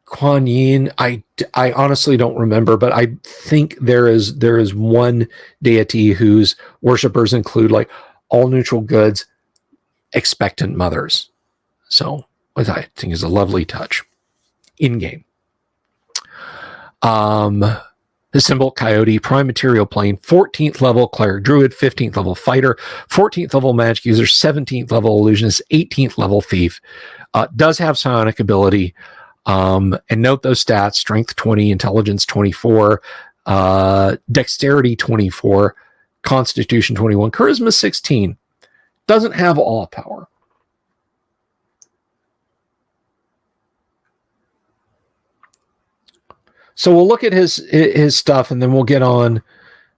Kuan Yin. I honestly don't remember, but I think there is one deity whose worshippers include like all neutral goods, expectant mothers. So, which I think is a lovely touch in game. The symbol Coyote, prime material plane, 14th level Cleric Druid, 15th level Fighter, 14th level Magic User, 17th level Illusionist, 18th level Thief. Does have psionic ability. And note those stats: Strength 20, Intelligence 24, Dexterity 24, Constitution 21, Charisma 16. Doesn't have all power. So we'll look at his stuff, and then we'll get on.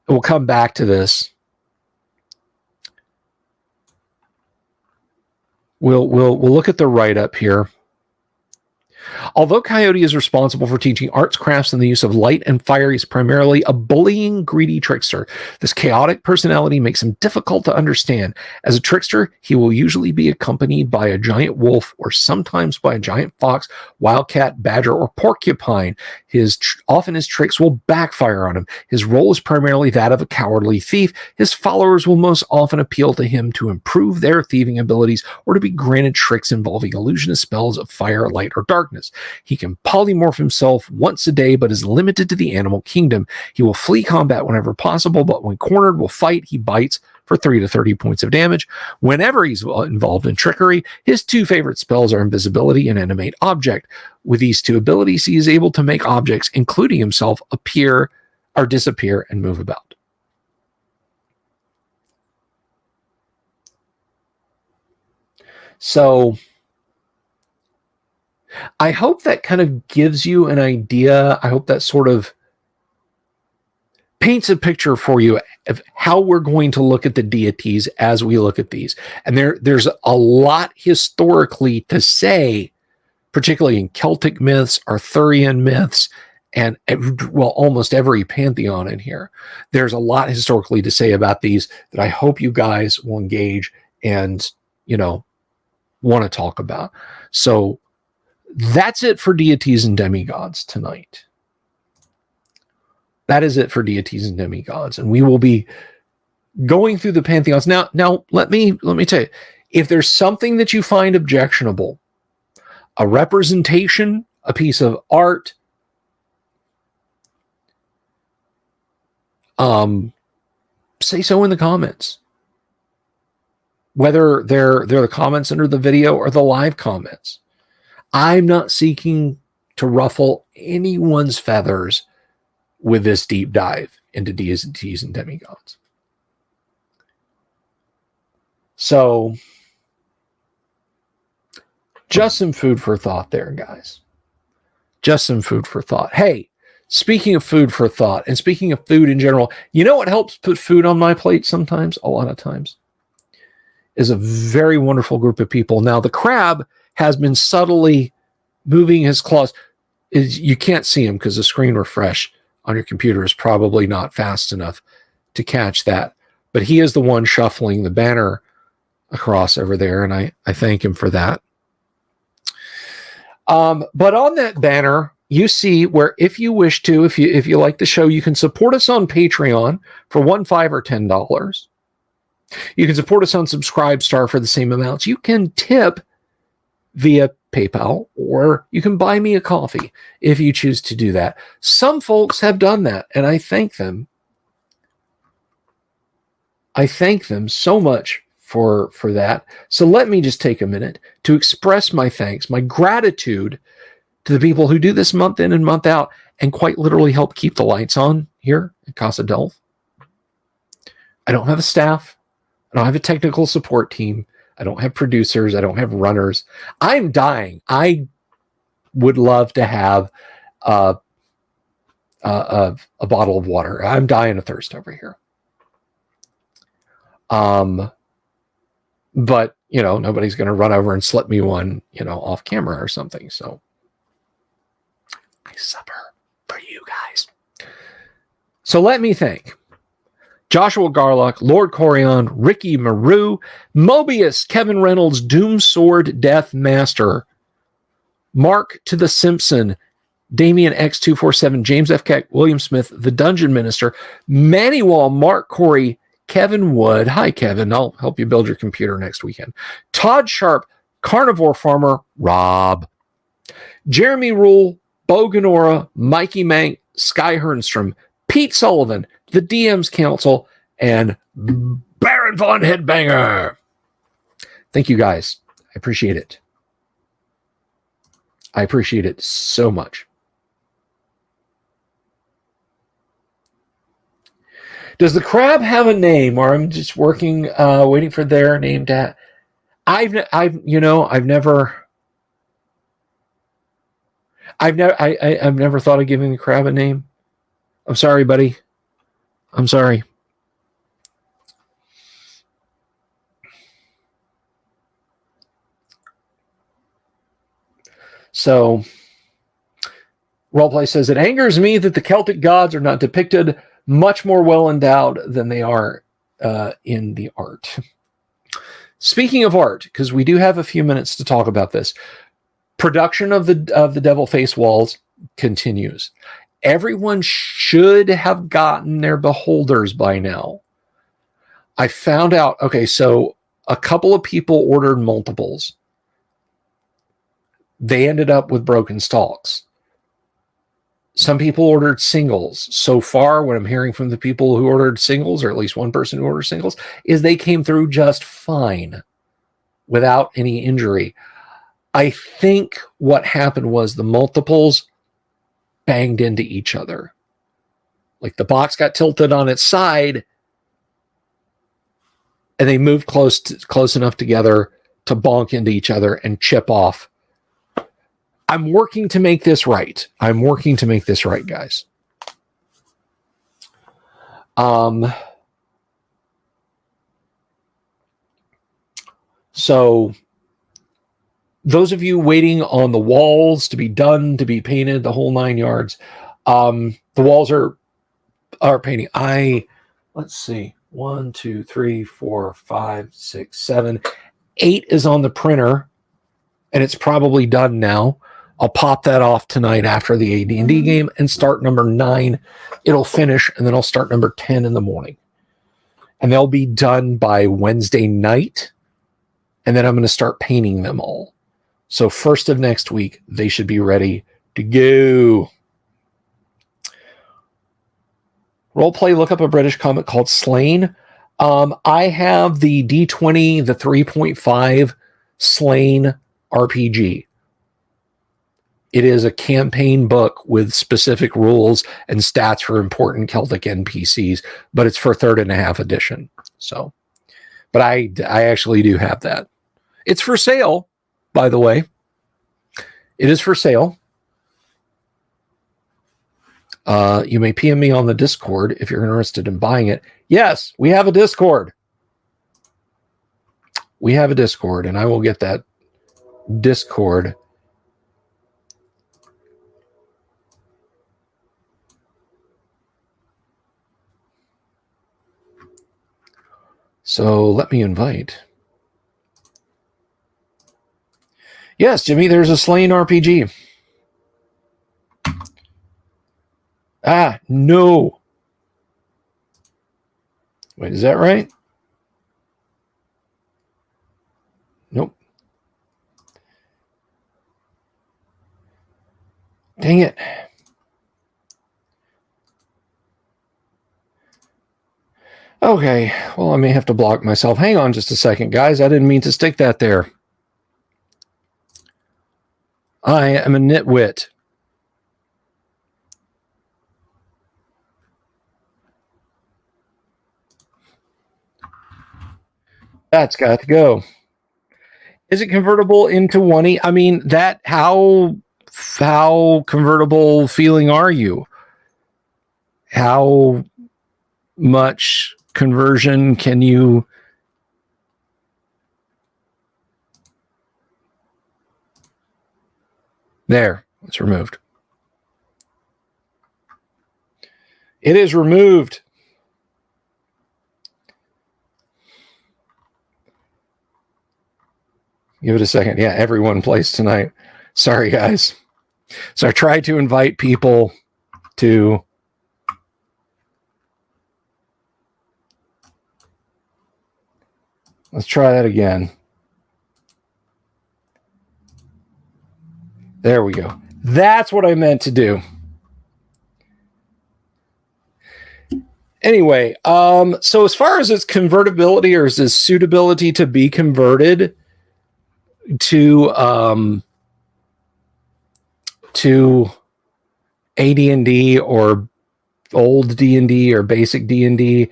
We'll come back to this. We'll look at the write-up here. Although Coyote is responsible for teaching arts, crafts, and the use of light and fire, he's primarily a bullying, greedy trickster. This chaotic personality makes him difficult to understand. As a trickster, he will usually be accompanied by a giant wolf or sometimes by a giant fox, wildcat, badger, or porcupine. Often his tricks will backfire on him. His role is primarily that of a cowardly thief. His followers will most often appeal to him to improve their thieving abilities or to be granted tricks involving illusionist spells of fire, light, or darkness. He can polymorph himself once a day, but is limited to the animal kingdom. He will flee combat whenever possible, but when cornered, will fight. He bites for 3 to 30 points of damage. Whenever he's involved in trickery, his two favorite spells are invisibility and animate object. With these two abilities, he is able to make objects, including himself, appear or disappear and move about. So I hope that kind of gives you an idea. I hope that sort of paints a picture for you of how we're going to look at the deities as we look at these. And there's a lot historically to say, particularly in Celtic myths, Arthurian myths, and almost every pantheon in here. There's a lot historically to say about these that I hope you guys will engage and, want to talk about. So that's it for Deities and Demigods tonight. That is it for Deities and Demigods. And we will be going through the pantheons. Now let me tell you, if there's something that you find objectionable, a representation, a piece of art, say so in the comments. Whether they're the comments under the video or the live comments. I'm not seeking to ruffle anyone's feathers with this deep dive into deities and demigods. So, just some food for thought there, guys. Just some food for thought. Hey, speaking of food for thought, and speaking of food in general, you know what helps put food on my plate sometimes, a lot of times, is a very wonderful group of people. Now, the crab has been subtly moving his claws. You can't see him because the screen refresh on your computer is probably not fast enough to catch that. But he is the one shuffling the banner across over there, and I thank him for that. But on that banner, you see where if you wish to, if you like the show, you can support us on Patreon for $1, $5, or $10. You can support us on Subscribestar for the same amounts. You can tip via PayPal, or you can buy me a coffee if you choose to do that. Some folks have done that, and I thank them. I thank them so much for that. So let me just take a minute to express my thanks, my gratitude to the people who do this month in and month out and quite literally help keep the lights on here at Casa Delve. I don't have a staff. I don't have a technical support team. I don't have producers. I don't have runners. I'm dying. I would love to have a bottle of water. I'm dying of thirst over here. But, nobody's going to run over and slip me one, off camera or something. So nice supper for you guys. So let me think. Joshua Garlock, Lord Corion, Ricky Maru, Mobius, Kevin Reynolds, Doom Sword Death Master, Mark to the Simpson, Damian X247, James F. Keck, William Smith, The Dungeon Minister, Manny Wall, Mark Corey, Kevin Wood. Hi, Kevin. I'll help you build your computer next weekend. Todd Sharp, Carnivore Farmer, Rob, Jeremy Rule, Bo Ganora, Mikey Mank, Sky Hernstrom, Pete Sullivan, the DM's Council, and Baron Von Headbanger. Thank you, guys. I appreciate it. I appreciate it so much. Does the crab have a name, or I'm just waiting for their name to? I've never thought of giving the crab a name. I'm sorry, buddy. I'm sorry. So, Roleplay says, it angers me that the Celtic gods are not depicted much more well endowed than they are in the art. Speaking of art, because we do have a few minutes to talk about this, production of the Devil Face Walls continues. Everyone should have gotten their beholders by now. I found out, okay, so a couple of people ordered multiples. They ended up with broken stalks. Some people ordered singles. So far, what I'm hearing from the people who ordered singles, or at least one person who ordered singles, is they came through just fine without any injury. I think what happened was the multiples banged into each other. Like the box got tilted on its side and they moved close enough together to bonk into each other and chip off. I'm working to make this right. I'm working to make this right, guys. So those of you waiting on the walls to be done, to be painted, the whole 9 yards, the walls are painting. Let's see, 1, 2, 3, 4, 5, 6, 7, 8 is on the printer, and it's probably done now. I'll pop that off tonight after the AD&D game and start number 9. It'll finish, and then I'll start number 10 in the morning. And they'll be done by Wednesday night, and then I'm going to start painting them all. So first of next week, they should be ready to go. Roleplay, look up a British comic called Slain. I have the D20, the 3.5 Slain RPG. It is a campaign book with specific rules and stats for important Celtic NPCs, but it's for 3rd and a half edition. So, but I actually do have that. It's for sale, by the way. It is for sale. You may PM me on the Discord if you're interested in buying it. Yes, we have a Discord. We have a Discord, and I will get that Discord. So let me invite. Yes, Jimmy, there's a Slain RPG. Ah, no. Wait, is that right? Nope. Dang it. Okay, well, I may have to block myself. Hang on just a second, guys. I didn't mean to stick that there. I am a nitwit. That's got to go. Is it convertible into 1E? I mean, that how convertible feeling are you? How much conversion can you There, it's removed. It is removed. Give it a second. Yeah, everyone plays tonight. Sorry, guys. So I tried to invite people to... Let's try that again. There we go. That's what I meant to do. Anyway, so as far as its convertibility or its suitability to be converted to AD&D or old D&D or basic D&D,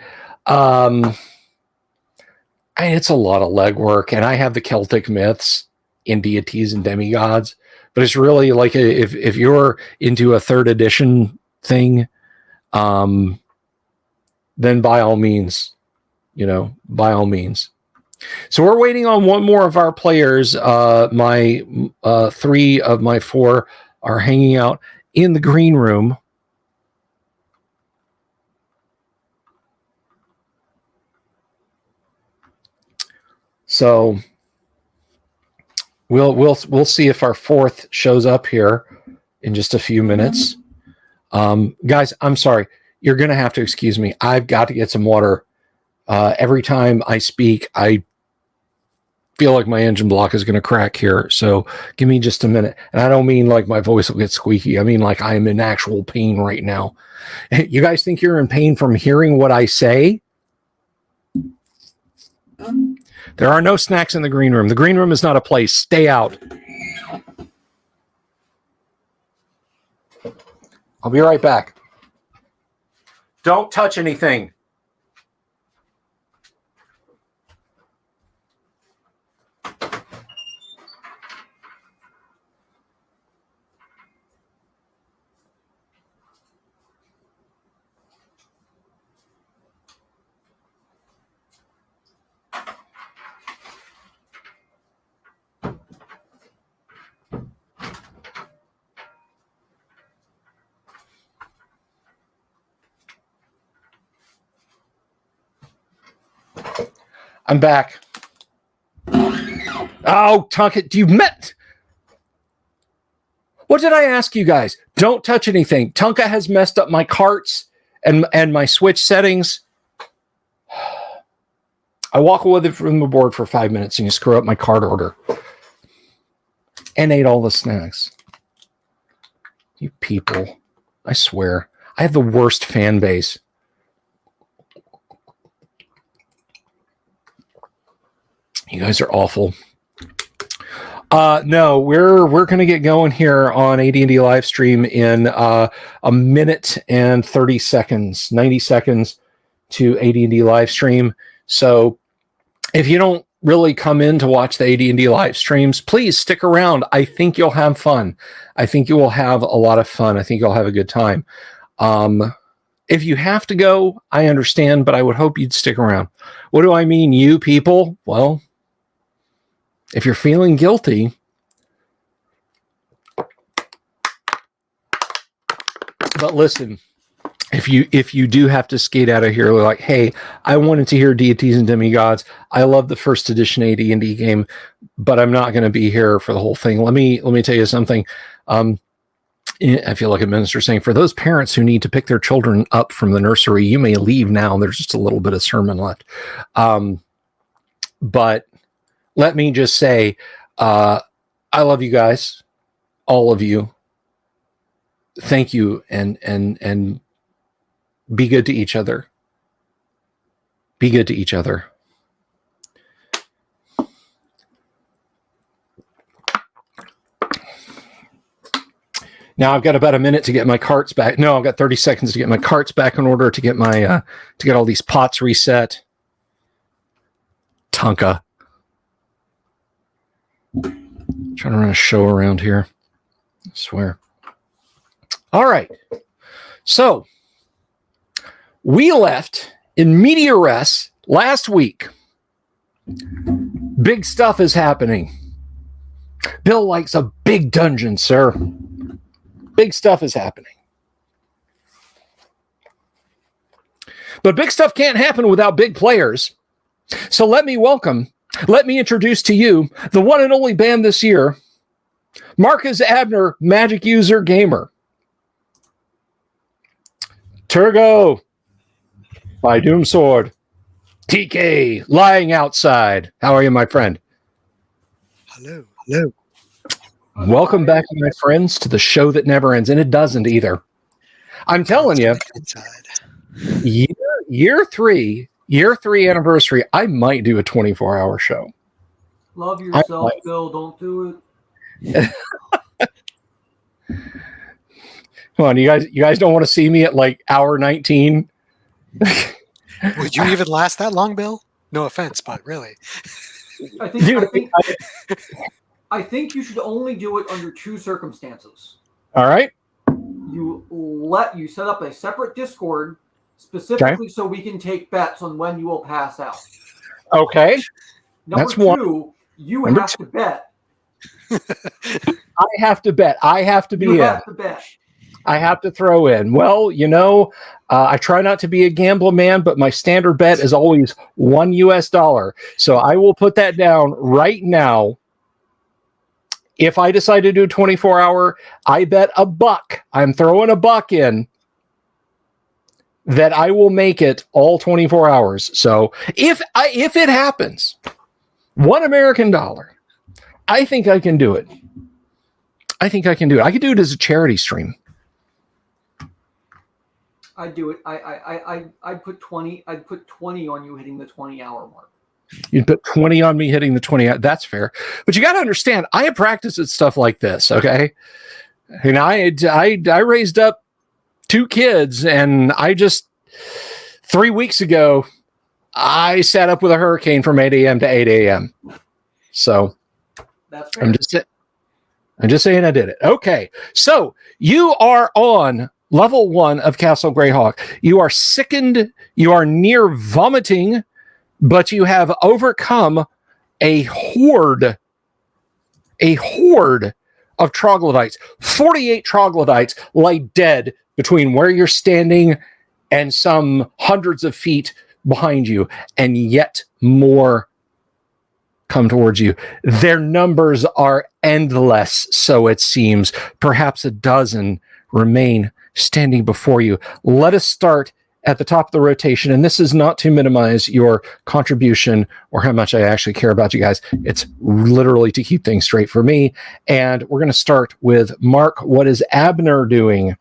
it's a lot of legwork, and I have the Celtic myths in Deities and Demigods, but it's really like if you're into a third edition thing, then by all means, by all means. So we're waiting on one more of our players. My 3 of my 4 are hanging out in the green room. So we'll see if our 4th shows up here in just a few minutes. Guys, I'm sorry. You're going to have to excuse me. I've got to get some water. Every time I speak, I feel like my engine block is going to crack here. So give me just a minute. And I don't mean like my voice will get squeaky. I mean like I'm in actual pain right now. You guys think you're in pain from hearing what I say? There are no snacks in the green room. The green room is not a place. Stay out. I'll be right back. Don't touch anything. I'm back. Oh, Tonka, do you met? What did I ask you guys? Don't touch anything. Tonka has messed up my carts and my Switch settings. I walk away from the board for 5 minutes and you screw up my cart order. And ate all the snacks. You people. I swear. I have the worst fan base. You guys are awful. No, we're going to get going here on AD&D live stream in a minute and 30 seconds, 90 seconds to AD&D live stream. So if you don't really come in to watch the AD&D live streams, please stick around. I think you'll have fun. I think you will have a lot of fun. I think you'll have a good time. If you have to go, I understand, but I would hope you'd stick around. What do I mean, you people? Well, if you're feeling guilty, but listen, if you do have to skate out of here, like, hey, I wanted to hear Deities and Demigods. I love the first edition AD&D game, but I'm not going to be here for the whole thing. Let me tell you something. I feel like a minister saying, for those parents who need to pick their children up from the nursery, you may leave now. There's just a little bit of sermon left. But let me just say, I love you guys, all of you. Thank you, and be good to each other. Be good to each other. Now I've got about a minute to get my carts back. No, I've got 30 seconds to get my carts back in order, to get my to get all these pots reset. Tonka. Trying to run a show around here. I swear. All right. So we left in media res last week. Big stuff is happening. Bill likes a big dungeon, sir. Big stuff is happening. But big stuff can't happen without big players. So let me introduce to you the one and only band this year, Marcus Abner, Magic User Gamer. Turgo by Doomsword. TK, lying outside. How are you, my friend? Hello. Welcome back, my friends, to the show that never ends, and it doesn't either. I'm telling you, year three anniversary, I might do a 24-hour show. Love yourself, Bill. Don't do it. Come on, you guys don't want to see me at like hour 19? Would you even last that long, Bill? No offense, but really. I think you should only do it under two circumstances. All right. You set up a separate Discord specifically so we can take bets on when you will pass out. Okay. Number two, you have to bet. I have to bet. I have to be in. You have to bet. I have to throw in. Well, I try not to be a gambler man, but my standard bet is always $1. So I will put that down right now. If I decide to do a 24-hour, I bet $1. I'm throwing $1 in that I will make it all 24 hours. So if it happens, $1 American, I think I can do it. I could do it as a charity stream. I'd do it. I'd put 20. I'd put 20 on you hitting the 20-hour mark. You'd put 20 on me hitting the 20. That's fair. But you got to understand, I have practiced at stuff like this, okay? And I raised up 2 kids, and 3 weeks ago, I sat up with a hurricane from 8 a.m. to 8 a.m. So that's fair. I'm just saying I did it. Okay. So you are on level 1 of Castle Greyhawk. You are sickened. You are near vomiting, but you have overcome a horde of troglodytes. 48 troglodytes lie dead between where you're standing and some hundreds of feet behind you, and yet more come towards you. Their numbers are endless, so it seems. Perhaps a dozen remain standing before you. Let us start at the top of the rotation, and this is not to minimize your contribution or how much I actually care about you guys. It's literally to keep things straight for me. And we're going to start with Mark. What is Abner doing?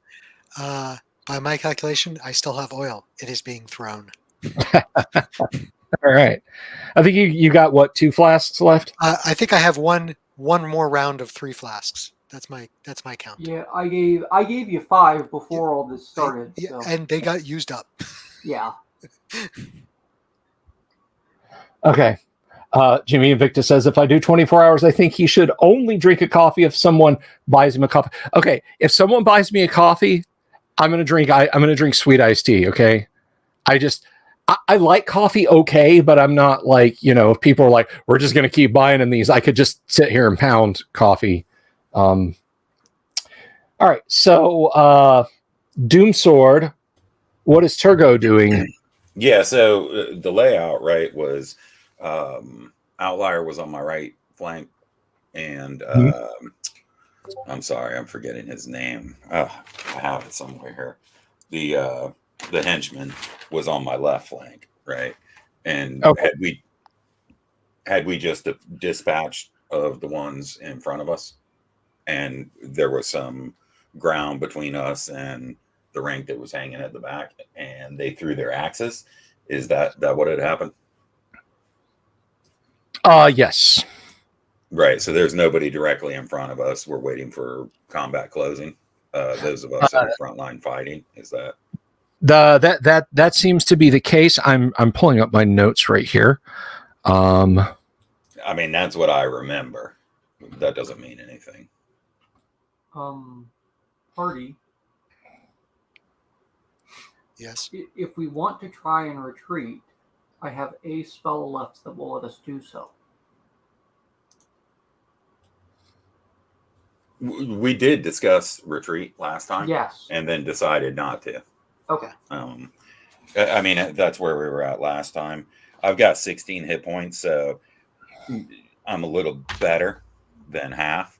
By my calculation, I still have oil. It is being thrown. All right. I think you got, what, 2 flasks left? I think I have one more round of 3 flasks. That's my count. Yeah, I gave you 5 before all this started. Yeah, so. And they got used up. Yeah. Okay. Jimmy Invictus says, if I do 24 hours, I think he should only drink a coffee if someone buys him a coffee. Okay, if someone buys me a coffee, I'm gonna drink sweet iced tea. Okay, I like coffee, okay, but I'm not like, if people are like, we're just gonna keep buying them these, I could just sit here and pound coffee. All right, so Doomsword, what is Turgo doing? Yeah, so the layout, right, was Outlier was on my right flank, and I'm sorry, I'm forgetting his name. Oh, I have it somewhere here. The henchman was on my left flank, right? And okay. had we just dispatched of the ones in front of us, and there was some ground between us and the rank that was hanging at the back, and they threw their axes, is that what had happened? Yes. Right, so there's nobody directly in front of us. We're waiting for combat closing. Those of us in the front line fighting, is that? That seems to be the case. I'm pulling up my notes right here. I mean, that's what I remember. That doesn't mean anything. Party. Yes. If we want to try and retreat, I have a spell left that will let us do so. We did discuss retreat last time. Yes. And then decided not to. Okay. I mean, that's where we were at last time. I've got 16 hit points, so I'm a little better than half.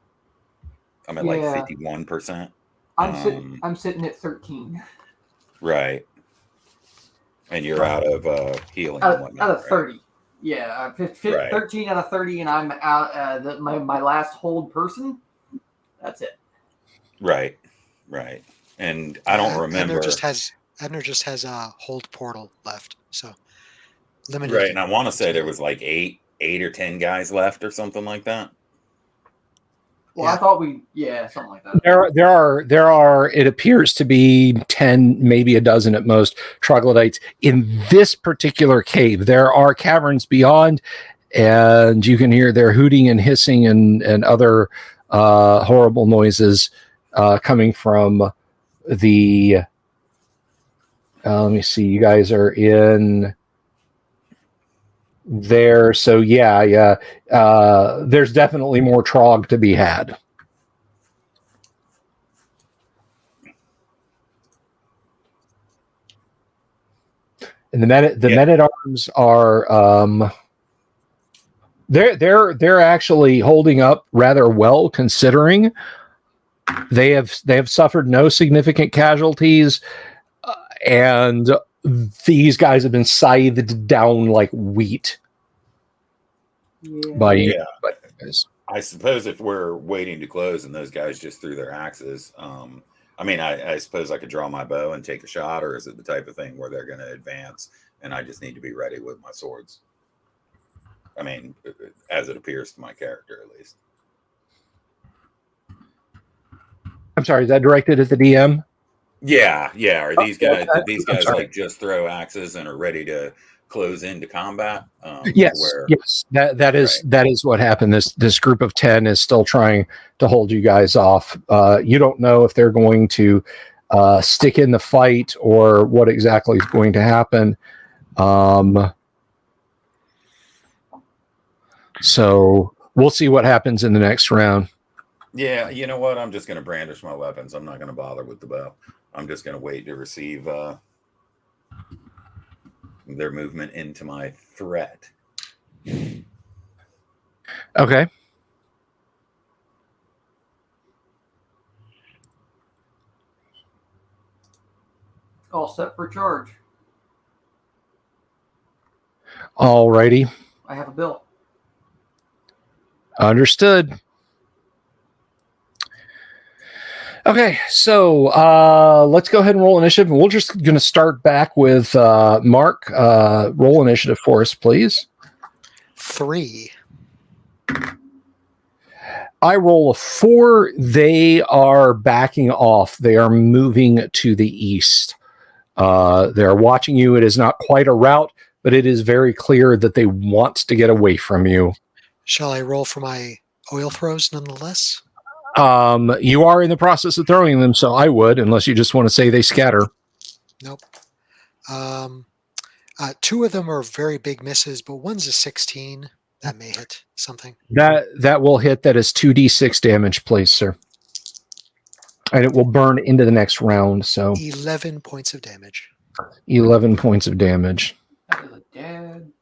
I'm at like 51%. I'm sitting at 13. Right. And you're out of healing. Out of 30. Right? Yeah, 13 out of 30, and I'm out. My last hold person. That's it. Right. And I don't remember. Edner just has a hold portal left, so limited. Right, and I want to say there was like eight or 10 guys left or something like that. Well, I thought something like that. There are. It appears to be 10, maybe a dozen at most, troglodytes in this particular cave. There are caverns beyond, and you can hear their hooting and hissing and other horrible noises coming from the. Let me see. You guys are in there, so yeah. There's definitely more trog to be had. And the men at arms are they're actually holding up rather well, considering they have suffered no significant casualties, and these guys have been scythed down like wheat. I suppose if we're waiting to close and those guys just threw their axes, I mean, I suppose I could draw my bow and take a shot, or is it the type of thing where they're going to advance and I just need to be ready with my swords? I mean, as it appears to my character, at least. I'm sorry, is that directed at the DM? Yeah. Are these guys? Did these guys like just throw axes and are ready to close into combat? Yes. That is what happened. This group of 10 is still trying to hold you guys off. You don't know if they're going to stick in the fight or what exactly is going to happen. So we'll see what happens in the next round. Yeah, you know what? I'm just going to brandish my weapons. I'm not going to bother with the bow. I'm just going to wait to receive their movement into my threat. Okay. All set for charge. All righty. I have a bill. Understood. Okay, so let's go ahead and roll initiative. And we're just going to start back with Mark. Roll initiative for us, please. 3. I roll a 4. They are backing off. They are moving to the east. They're watching you. It is not quite a rout, but it is very clear that they want to get away from you. Shall I roll for my oil throws nonetheless? You are in the process of throwing them, so I would, unless you just want to say they scatter. Nope. 2 of them are very big misses, but one's a 16. That may hit something. That will hit. That is 2d6 damage, please, sir. And it will burn into the next round. So 11 points of damage. 11 points of damage. That is a dead.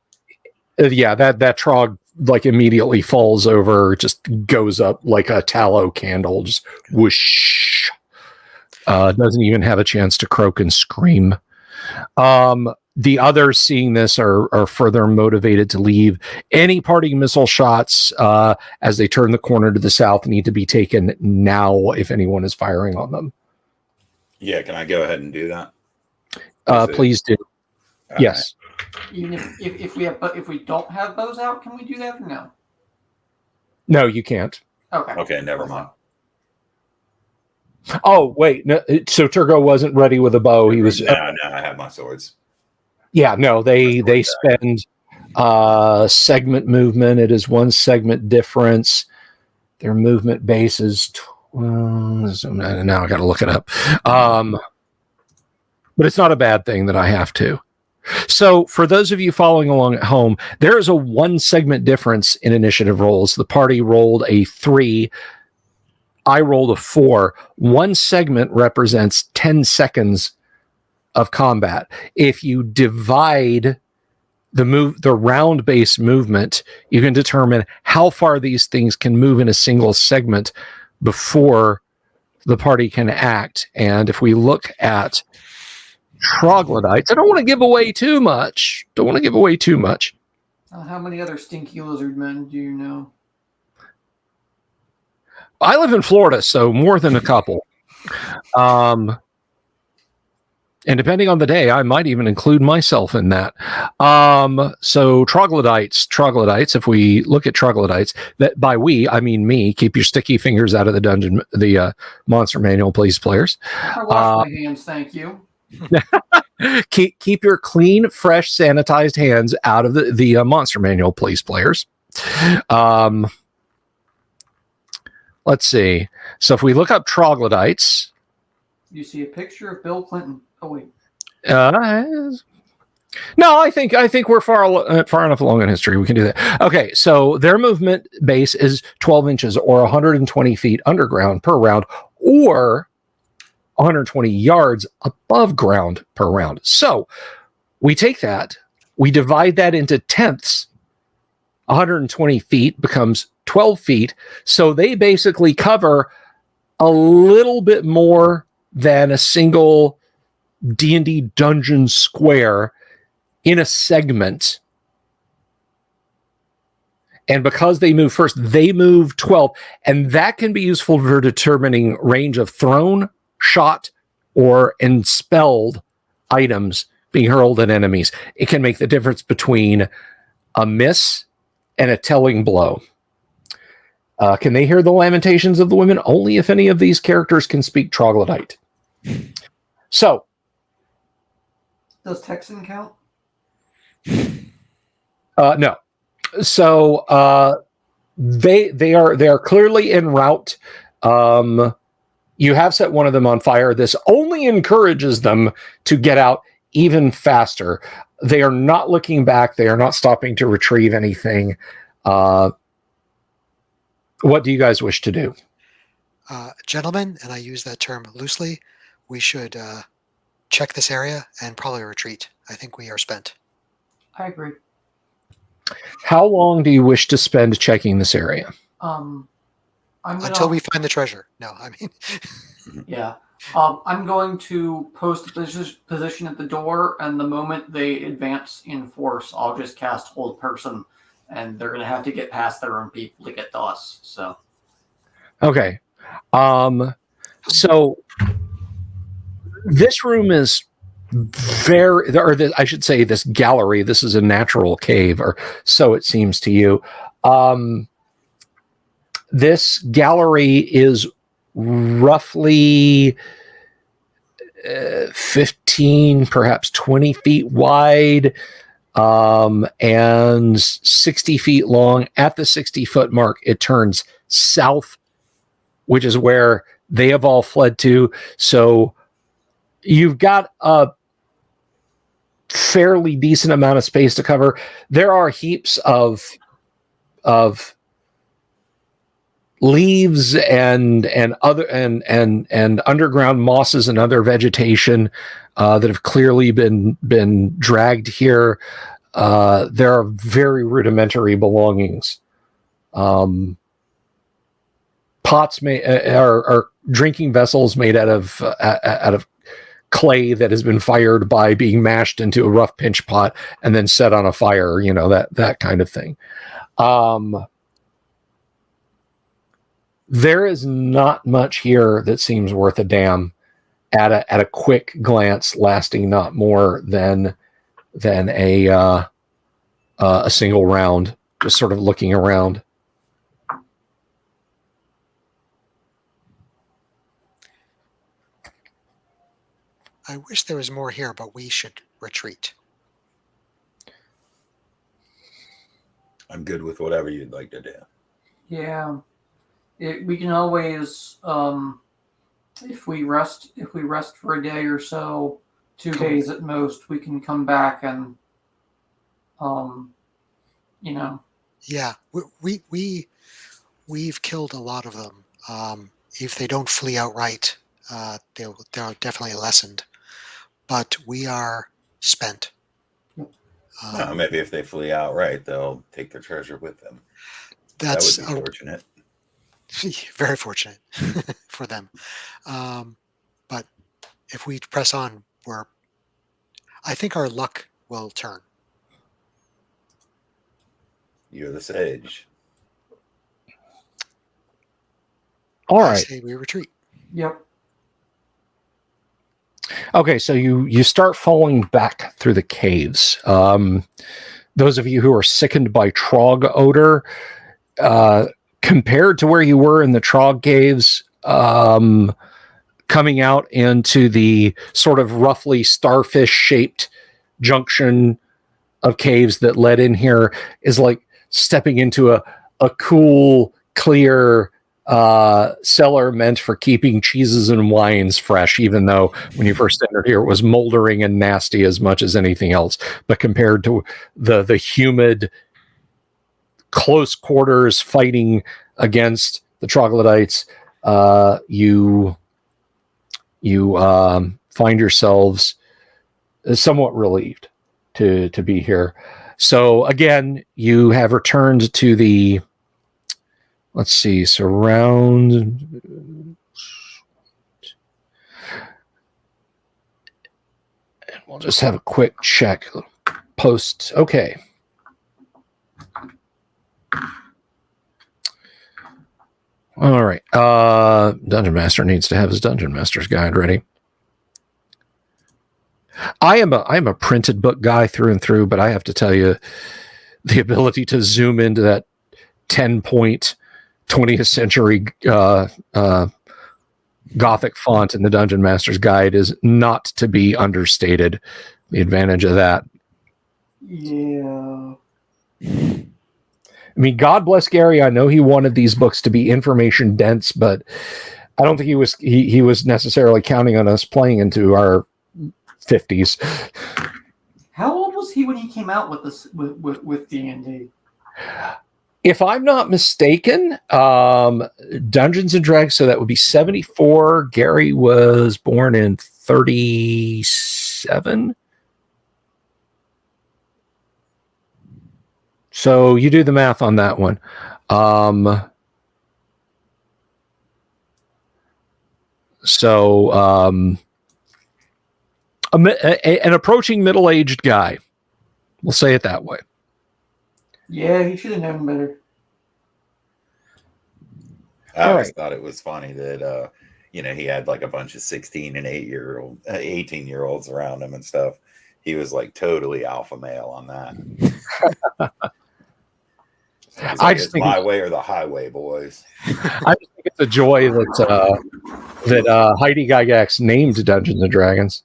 Yeah, that trog like immediately falls over, just goes up like a tallow candle, just whoosh. Doesn't even have a chance to croak and scream. The others seeing this are further motivated to leave. Any parting missile shots as they turn the corner to the south need to be taken now if anyone is firing on them. Yeah, can I go ahead and do that? Please do. Yes. Right. Even if we don't have bows out, can we do that or no? No, you can't. Okay, never mind. Oh wait, no, so Turgo wasn't ready with a bow. He was. No, I have my swords. Yeah, no, they spend segment movement. It is 1 segment difference. Their movement base is 12. Now I got to look it up. But it's not a bad thing that I have to. So for those of you following along at home, there is a 1 segment difference in initiative rolls. The party rolled a 3. I rolled a 4. One segment represents 10 seconds of combat. If you divide the round-based movement, you can determine how far these things can move in a single segment before the party can act. And if we look at troglodytes, I don't want to give away too much. How many other stinky lizard men do you know? I live in Florida, so more than a couple. And depending on the day, I might even include myself in that. So troglodytes, if we look at troglodytes, that by we, I mean me, keep your sticky fingers out of the monster manual, please, players. I wash my hands, thank you. keep your clean, fresh, sanitized hands out of the monster manual, please, players. Let's see. So if we look up troglodytes, you see a picture of Bill Clinton. Oh wait. No, I think we're far enough along in history. We can do that. Okay, so their movement base is 12 inches or 120 feet underground per round, or 120 yards above ground per round. So we take that, we divide that into tenths. 120 feet becomes 12 feet. So they basically cover a little bit more than a single D&D dungeon square in a segment. And because they move first, they move 12. And that can be useful for determining range of thrown, shot, or enspelled items being hurled at enemies. It can make the difference between a miss and a telling blow. Can they hear the lamentations of the women? Only if any of these characters can speak troglodyte. So, does Texan count? No. So they are clearly en route. You have set one of them on fire. This only encourages them to get out even faster. They are not looking back. They are not stopping to retrieve anything. What do you guys wish to do? Gentlemen, and I use that term loosely, we should check this area and probably retreat. I think we are spent. I agree. How long do you wish to spend checking this area? Until we find the treasure. No, I mean... Yeah. I'm going to post a position at the door, and the moment they advance in force, I'll just cast Hold Person, and they're going to have to get past their own people to get to us. So, okay. So this room is I should say this gallery. This is a natural cave, or so it seems to you. This gallery is roughly 15, perhaps 20 feet wide, and 60 feet long. At the 60-foot mark, it turns south, which is where they have all fled to. So you've got a fairly decent amount of space to cover. There are heaps of leaves and underground mosses and other vegetation that have clearly been dragged here. There are very rudimentary belongings. Pots are drinking vessels made out of clay that has been fired by being mashed into a rough pinch pot and then set on a fire. You know, that kind of thing. There is not much here that seems worth a damn at a quick glance, lasting not more than a single round, just sort of looking around. I wish there was more here, but we should retreat. I'm good with whatever you'd like to do. Yeah. We can always, if we rest for a day or so, 2 days at most, we can come back and, Yeah, we've killed a lot of them. if they don't flee outright, they're definitely lessened. But we are spent. Well, maybe if they flee outright, they'll take their treasure with them. That's That would be fortunate. Very fortunate for them. But if we press on, I think our luck will turn. You're the sage. All I right. say we retreat. Yep. Okay, so you start falling back through the caves. Those of you who are sickened by trog odor, compared to where you were in the trog caves, coming out into the sort of roughly starfish-shaped junction of caves that led in here is like stepping into a cool, clear cellar meant for keeping cheeses and wines fresh, even though when you first entered here it was moldering and nasty as much as anything else. But compared to the humid, close quarters fighting against the troglodytes, you find yourselves somewhat relieved to be here. So again, you have returned to the, let's see, surround. And we'll just have a quick check. Post. Okay. All right. Dungeon Master needs to have his Dungeon Master's Guide ready. I am a printed book guy through and through, but I have to tell you, the ability to zoom into that 10-point 20th century Gothic font in the Dungeon Master's Guide is not to be understated. The advantage of that. Yeah. I mean, God bless Gary. I know he wanted these books to be information dense, but I don't think he was necessarily counting on us playing into our 50s. How old was he when he came out with this with D&D? If I'm not mistaken, Dungeons and Dragons, so that would be 74. Gary was born in 37. So you do the math on that one. An approaching middle-aged guy. We'll say it that way. Yeah, he should have known better. I always thought it was funny that he had like a bunch of 16 and 18-year-olds around him and stuff. He was like totally alpha male on that. I just think my way or the highway, boys. I just think it's a joy that Heidi Gygax named Dungeons and Dragons.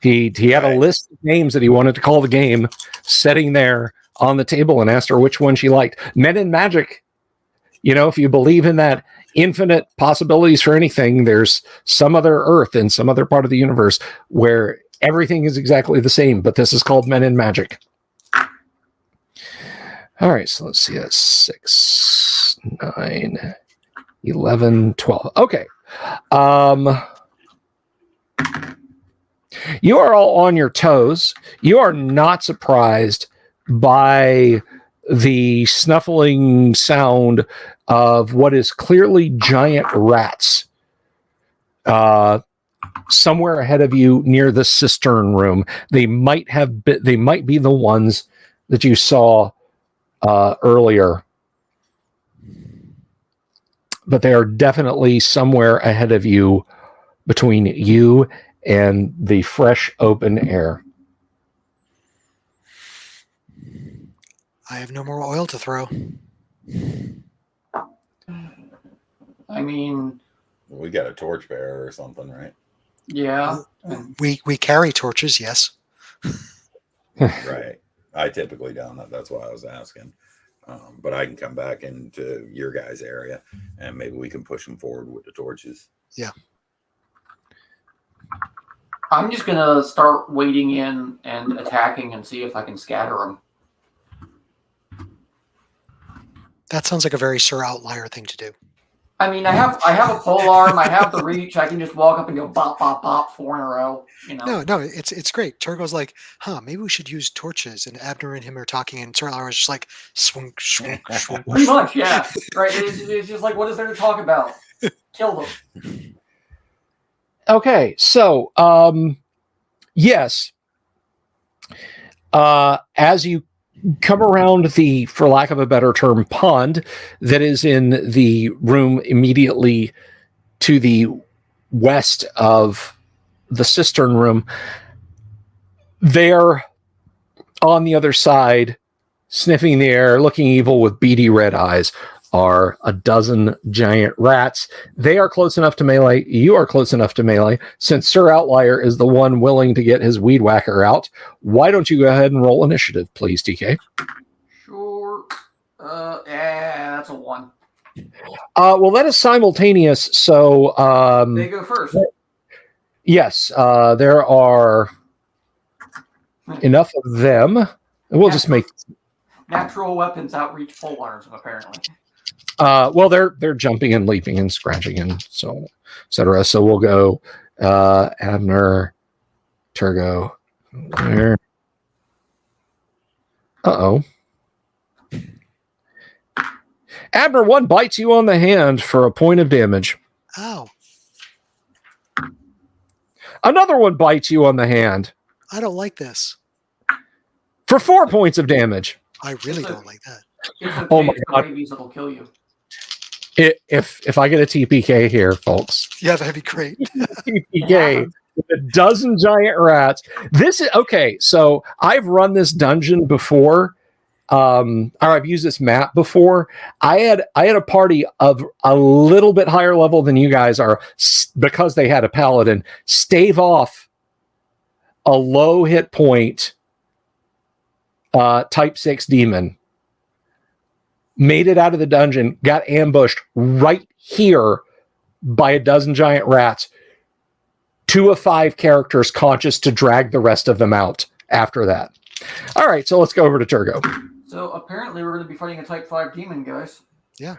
He had a list of names that he wanted to call the game, sitting there on the table, and asked her which one she liked. Men in Magic. If you believe in that infinite possibilities for anything, there's some other Earth in some other part of the universe where everything is exactly the same, but this is called Men in Magic. All right, so let's see. That's 6, 9, 11, 12. Okay. You are all on your toes. You are not surprised by the snuffling sound of what is clearly giant rats somewhere ahead of you near the cistern room. They might be the ones that you saw earlier, but they are definitely somewhere ahead of you, between you and the fresh open air. I have no more oil to throw. I mean, we got a torchbearer or something, right? Yeah. We carry torches, yes. Right. I typically don't. That's why I was asking. But I can come back into your guys' area, and maybe we can push them forward with the torches. Yeah. I'm just gonna start wading in and attacking and see if I can scatter them. That sounds like a very Sir Outlier thing to do. I mean, I have a pole arm. I have the reach. I can just walk up and go bop, bop, bop, 4 in a row. You know. No, it's great. Turgo's like, maybe we should use torches. And Abner and him are talking, and Turlar is just like, swunk, swunk, swunk. Pretty much, yeah. Right. It's just like, what is there to talk about? Kill them. Okay, so yes, as you come around the, for lack of a better term, pond that is in the room immediately to the west of the cistern room, there on the other side, sniffing the air, looking evil with beady red eyes, are a dozen giant rats. They are close enough to melee. You are close enough to melee. Since Sir Outlier is the one willing to get his weed whacker out, why don't you go ahead and roll initiative, please, TK? Sure. Yeah, that's a 1. Well, that is simultaneous, so... They go first. Yes, there are enough of them. We'll just make... Natural weapons outreach pole arms, apparently. Well, they're jumping and leaping and scratching and so on, etc. So we'll go Abner, Turgo. There. Uh-oh. Abner, 1 bites you on the hand for a point of damage. Ow. Another one bites you on the hand I don't like this. for 4 points of damage. I really don't like that. It's okay, Oh my it's the God. rabies that'll kill you. If I get a TPK here, folks, Yeah, that'd be great. TPK with a dozen giant rats. This is okay. So I've run this dungeon before, or I've used this map before. I had a party of a little bit higher level than you guys are, because they had a paladin stave off a low hit point type 6 demon. Made it out of the dungeon, got ambushed right here by a dozen giant rats. 2 of 5 characters conscious to drag the rest of them out after that. All right, so let's go over to Turgo. So apparently we're going to be fighting a type 5 demon, guys. Yeah.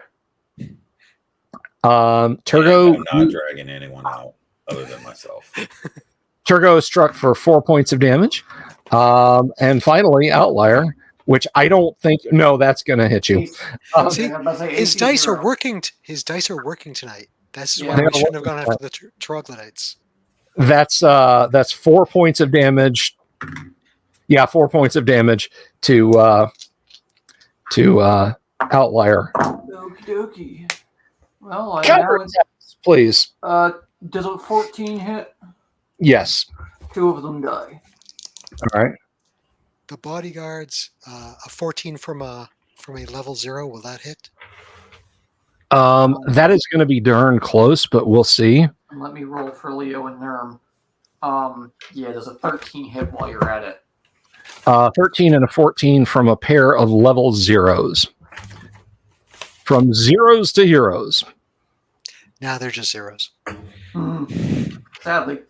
Turgo, I'm not dragging anyone out other than myself. Turgo is struck for 4 points of damage. And finally, Outlier, which I don't think, no, that's going to hit you. See, I'm about to say his 18 dice are zero. working. His dice are working tonight. That's Yeah. why we shouldn't have gone after the troglodytes. That's 4 points of damage. Yeah, 4 points of damage to Outlier. Okie dokie. Well, Counterattacks, please. does a 14 hit? Yes. 2 of them die. All right. The bodyguards, a 14 from a level 0. Will that hit? That is going to be darn close, but we'll see. And let me roll for Leo and Nerm. Yeah, there's a 13 hit while you're at it. 13 and a 14 from a pair of level 0s. From 0s to heroes. Now they're just 0s. Sadly.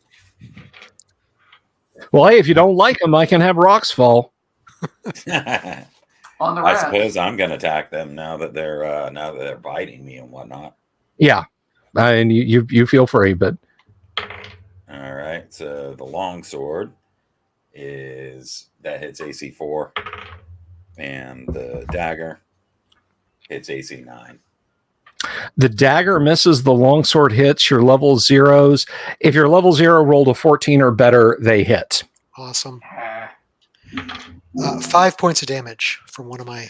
Well, hey, if you don't like them, I can have rocks fall. On the I rat. suppose I'm going to attack them now that they're biting me and whatnot. Yeah, and you feel free, but All right, so the longsword that hits AC 4, and the dagger hits AC 9. the dagger misses, the longsword hits your level 0s. If your level 0 rolled a 14 or better, they hit. Awesome. Ah. 5 points of damage from one of my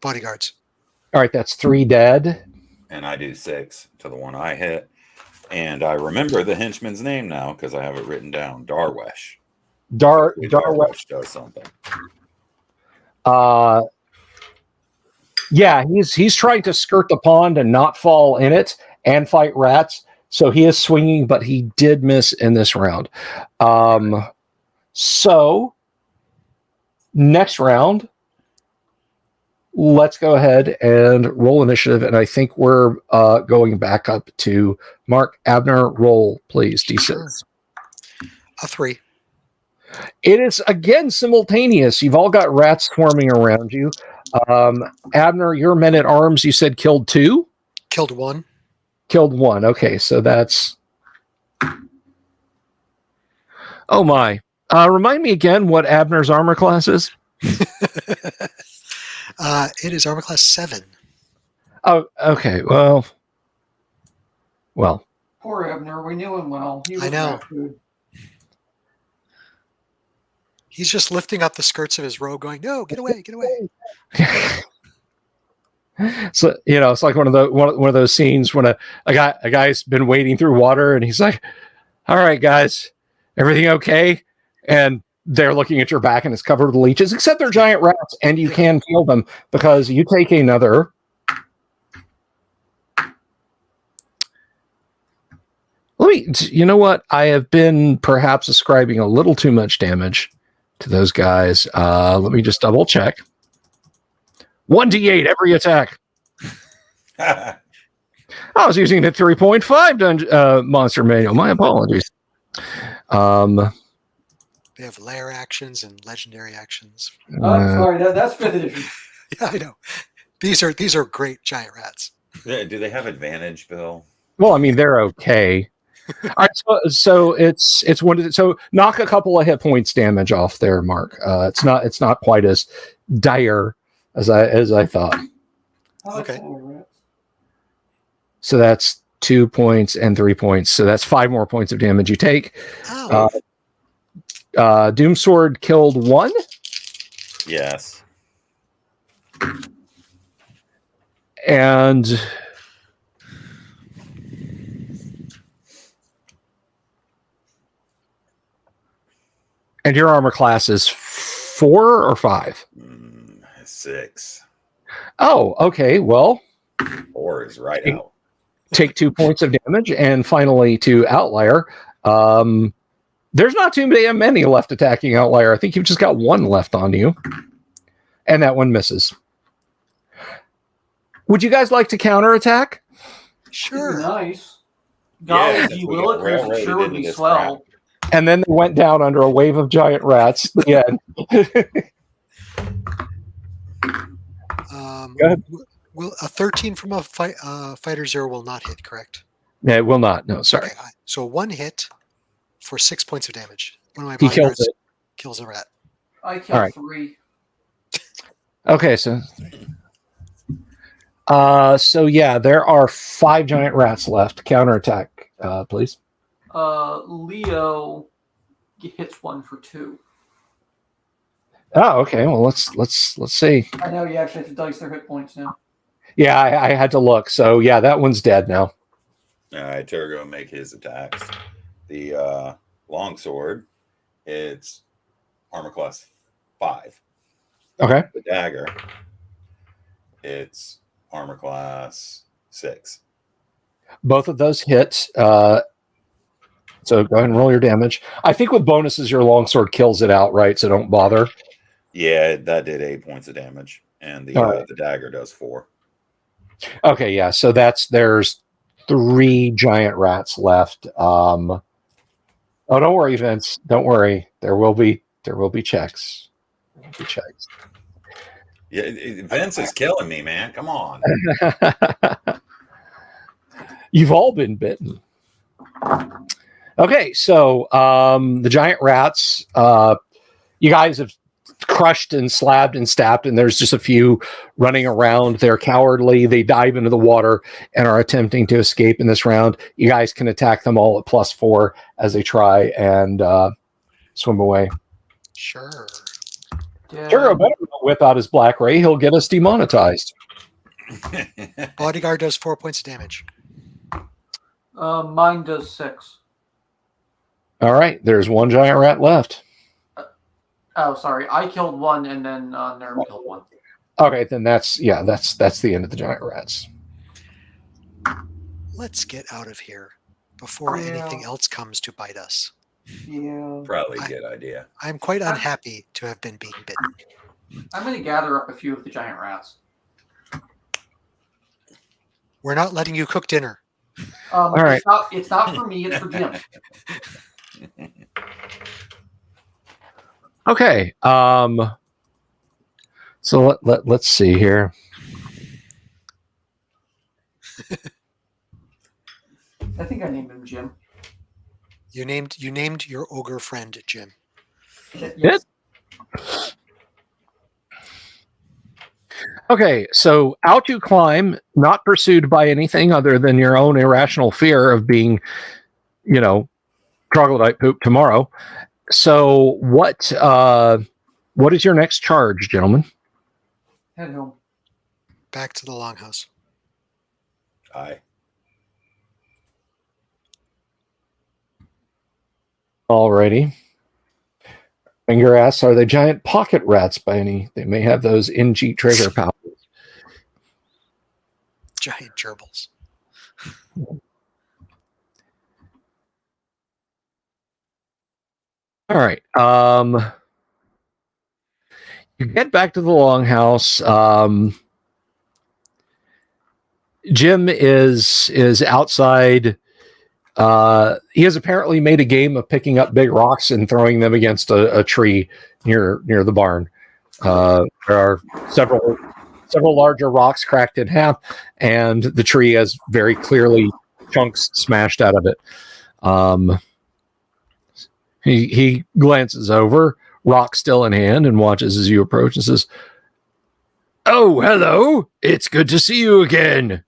bodyguards. All right, that's 3 dead. And I do 6 to the one I hit. And I remember the henchman's name now because I have it written down. Darwesh. Darwesh does something. Yeah, he's trying to skirt the pond and not fall in it and fight rats. So he is swinging, but he did miss in this round. So next round, let's go ahead and roll initiative. And I think we're going back up to Mark. Abner, roll, please. D6. Sure. A 3. It is again simultaneous. You've all got rats swarming around you. Abner, your men at arms, you said killed 2? Killed one. Killed one. Okay, so that's... Oh my. Remind me again what Abner's armor class is. It is armor class 7. Oh, okay. Well. Poor Abner. We knew him well. He was I know. rat food. He's just lifting up the skirts of his robe, going, "No, get away, get away!" So it's like one of those scenes when a guy's been wading through water and he's like, "All right, guys, everything okay?" And they're looking at your back and it's covered with leeches, except they're giant rats, and you can kill them because you take another. You know what? I have been perhaps ascribing a little too much damage to those guys. Let me just double check. 1d8 every attack. I was using the 3.5 monster manual. My apologies. They have lair actions and legendary actions. Sorry, that's 5th edition. Yeah, I know. These are great giant rats. Yeah, do they have advantage, Bill? Well, I mean, they're okay. All right, so it's one. So knock a couple of hit points damage off there, Mark. It's not quite as dire as I thought. Okay. So that's 2 points and 3 points. So that's 5 more points of damage you take. Oh. Doomsword killed 1. Yes. And your armor class is 4 or 5? 6. Oh, okay. Well, 4 is right out. Take 2 points of damage. And finally, to Outlier. There's not too many left attacking Outlier. I think you've just got 1 left on you. And that one misses. Would you guys like to counterattack? Sure. Nice. Golly, Yeah, you we will. got railroaded It sure would into be this swell. And then they went down under a wave of giant rats. Yeah. Go ahead. Will a 13 from a fighter 0 will not hit, correct? Yeah, it will not. No, sorry. Okay, so 1 hit for 6 points of damage. One of my He kills bodyguards it. kills a rat. I killed All right. 3. Okay, so yeah, there are 5 giant rats left. Counterattack, please. Leo hits 1 for 2. Oh, okay. Well, let's see. I know you actually have to dice their hit points now. Yeah, I had to look. So yeah, that one's dead now. All right, Turgo make his attacks. The longsword, it's armor class 5. Okay. The dagger, it's armor class 6. Both of those hit. So go ahead and roll your damage. I think with bonuses, your longsword kills it outright, so don't bother. Yeah, that did 8 points of damage, and the dagger does 4. Okay, yeah. So there's 3 giant rats left. Oh, don't worry, Vince. Don't worry. There will be checks. There will be checks. Yeah, Vince is killing me, man. Come on. You've all been bitten. Okay, so the giant rats, you guys have crushed and slabbed and stabbed, and there's just a few running around. They're cowardly. They dive into the water and are attempting to escape in this round. You guys can attack them all at +4 as they try and swim away. Sure. Turgo better whip out his black ray. He'll get us demonetized. Bodyguard does 4 points of damage. Mine does 6. All right, there's 1 giant rat left. Oh, sorry. I killed 1, and then Nerm killed 1. Okay, then that's the end of the giant rats. Let's get out of here before anything else comes to bite us. Yeah. Probably a good idea. I'm quite unhappy to have been being bitten. I'm going to gather up a few of the giant rats. We're not letting you cook dinner. All right. It's not for me. It's for Jim. Okay. So let's see here. I think I named him Jim. You named your ogre friend Jim. Yes. Okay, so out you climb, not pursued by anything other than your own irrational fear of being, troglodyte poop tomorrow. So what is your next charge, gentlemen? Head home. Back to the longhouse. Aye. Alrighty. Finger asks, are they giant pocket rats by any? They may have those NG trigger powers. Giant gerbils. All right. You get back to the longhouse. Jim is outside. He has apparently made a game of picking up big rocks and throwing them against a tree near the barn. There are several larger rocks cracked in half, and the tree has very clearly chunks smashed out of it. He glances over, rock still in hand, and watches as you approach and says, "Oh, hello! It's good to see you again."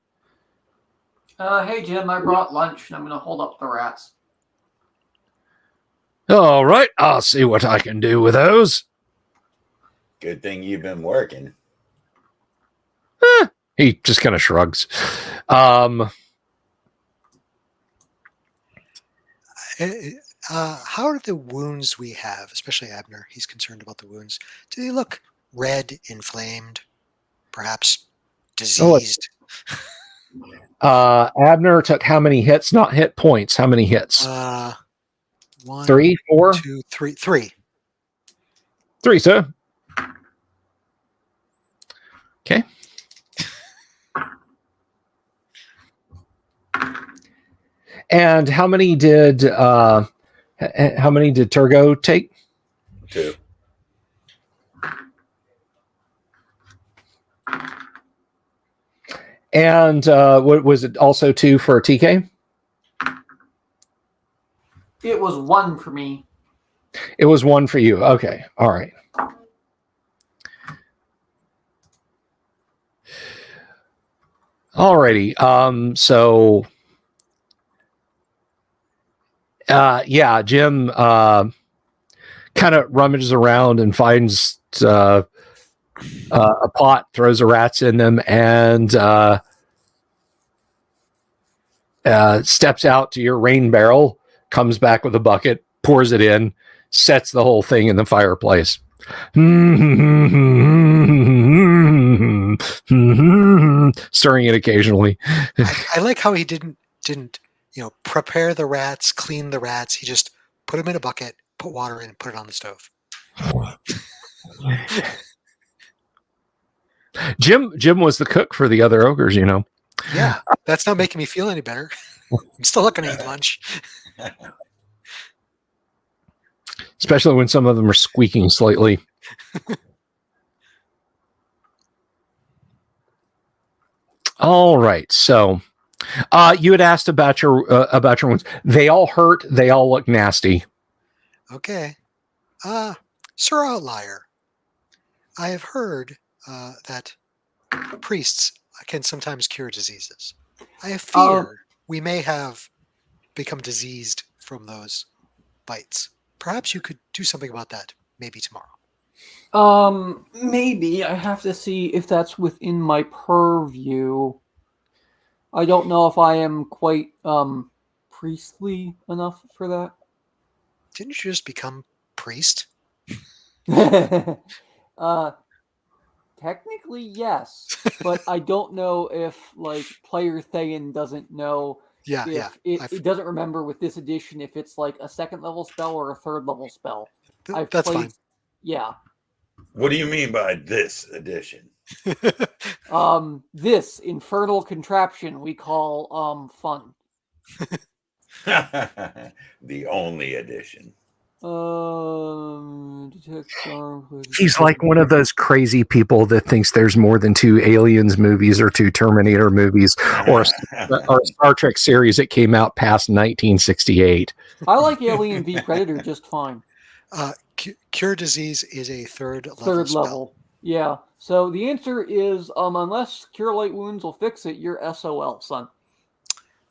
Hey Jim, I brought lunch and I'm gonna hold up the rats. All right, I'll see what I can do with those. Good thing you've been working. He just kind of shrugs. How are the wounds we have, especially Abner? He's concerned about the wounds. Do they look red, inflamed, perhaps diseased? Abner took how many hits? Not hit points. How many hits? 1, 3, 4, 2, 3. 3. 3, sir. Okay. And how many did Turgo take? 2. And what was it? Also 2 for TK? It was 1 for me. It was 1 for you. Okay. All right. Alrighty. So yeah, Jim kind of rummages around and finds a pot, throws the rats in them, and steps out to your rain barrel, comes back with a bucket, pours it in, sets the whole thing in the fireplace. Stirring it occasionally. I like how he didn't prepare the rats, clean the rats. He just put them in a bucket, put water in, put it on the stove. Jim was the cook for the other ogres, Yeah, that's not making me feel any better. I'm still not going to eat lunch. Especially when some of them are squeaking slightly. All right, so you had asked about your wounds. They all hurt. They all look nasty. Okay. Sir Outlier, I have heard that priests can sometimes cure diseases. I have fear we may have become diseased from those bites. Perhaps you could do something about that maybe tomorrow. Maybe. I have to see if that's within my purview. I don't know if I am quite priestly enough for that. Didn't you just become priest? Technically, yes, but I don't know if player Thayan doesn't know. Yeah, It doesn't remember with this edition if it's like a 2nd level spell or a 3rd level spell. That's fine. Yeah. What do you mean by this edition? This infernal contraption we call fun. The only edition. Detect star. He's like one of those crazy people that thinks there's more than 2 Aliens movies or 2 Terminator movies or a Star Trek series that came out past 1968. I like Alien v Predator just fine. Cure disease is a third level Third spell. level. Yeah. So the answer is unless Cure Light Wounds will fix it, you're SOL, son.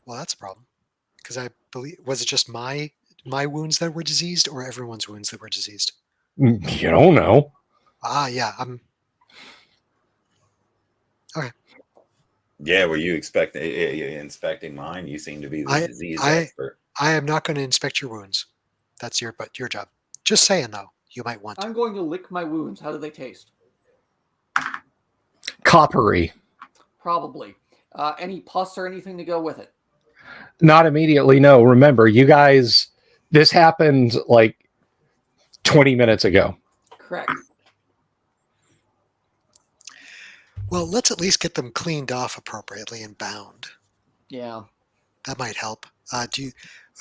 Well, that's a problem. Because I believe, was it just my wounds that were diseased or everyone's wounds that were diseased? You don't know. Yeah. Okay. Yeah, were you inspecting mine? You seem to be the disease expert. I am not going to inspect your wounds. That's your job. Just saying, though, you might want to. I'm going to lick my wounds. How do they taste? Coppery. Probably. Any pus or anything to go with it? Not immediately, no. Remember, you guys, this happened like 20 minutes ago. Correct. Well, let's at least get them cleaned off appropriately and bound. Yeah. That might help.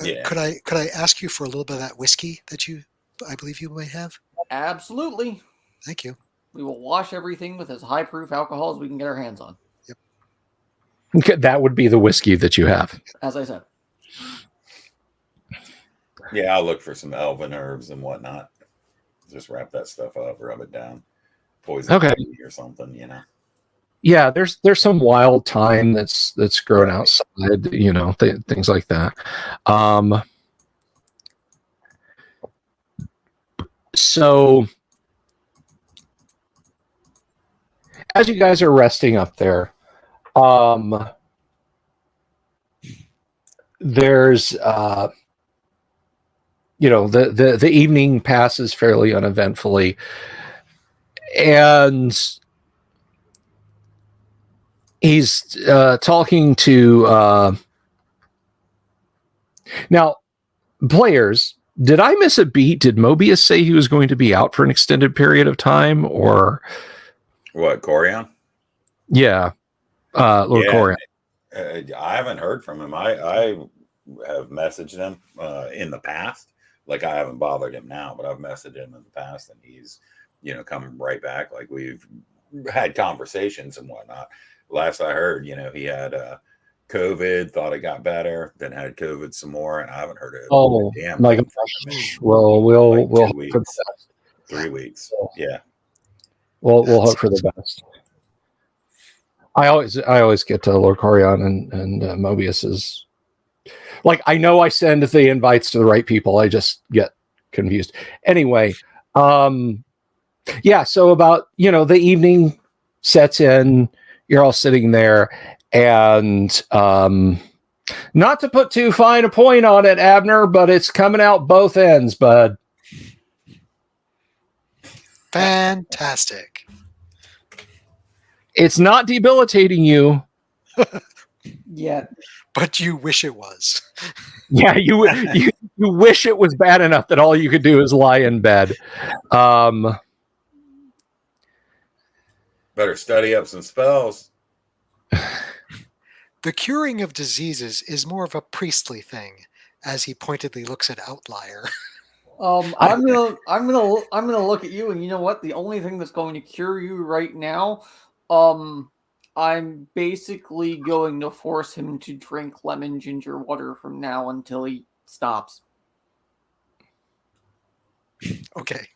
Yeah. Could I ask you for a little bit of that whiskey that I believe you might have? Absolutely. Thank you. We will wash everything with as high proof alcohol as we can get our hands on. Yep. Okay, that would be the whiskey that you have. As I said. Yeah, I'll look for some elven herbs and whatnot. Just wrap that stuff up, rub it down, poison tea or something, you know. Yeah, there's some wild thyme that's grown outside, you know, things like that. So as you guys are resting up there, there's you know, the evening passes fairly uneventfully, and he's talking to now players. Did I miss a beat? Did Mobius say he was going to be out for an extended period of time, or what? Corian? Yeah, Lord Corian. I haven't heard from him. I have messaged him in the past. Like, I haven't bothered him now, but I've messaged him in the past, and he's, you know, coming right back. Like, we've had conversations and whatnot. Last I heard, you know, he had COVID, thought it got better, then had COVID some more, and I haven't heard it. Oh, damn. like, well, we'll like hope for the best. 3 weeks. Yeah. We'll hope for the best. I always get to Lord Corian and Mobius's. Like, I know I send the invites to the right people. I just get confused. Anyway, yeah. So about, you know, the evening sets in. You're all sitting there, and not to put too fine a point on it, Abner, but it's coming out both ends, bud. Fantastic. It's not debilitating you. Yeah. But you wish it was. Yeah, you wish it was bad enough that all you could do is lie in bed. Better study up some spells. The curing of diseases is more of a priestly thing, as he pointedly looks at Outlier. I'm gonna look at you, and you know what? The only thing that's going to cure you right now, I'm basically going to force him to drink lemon ginger water from now until he stops. Okay.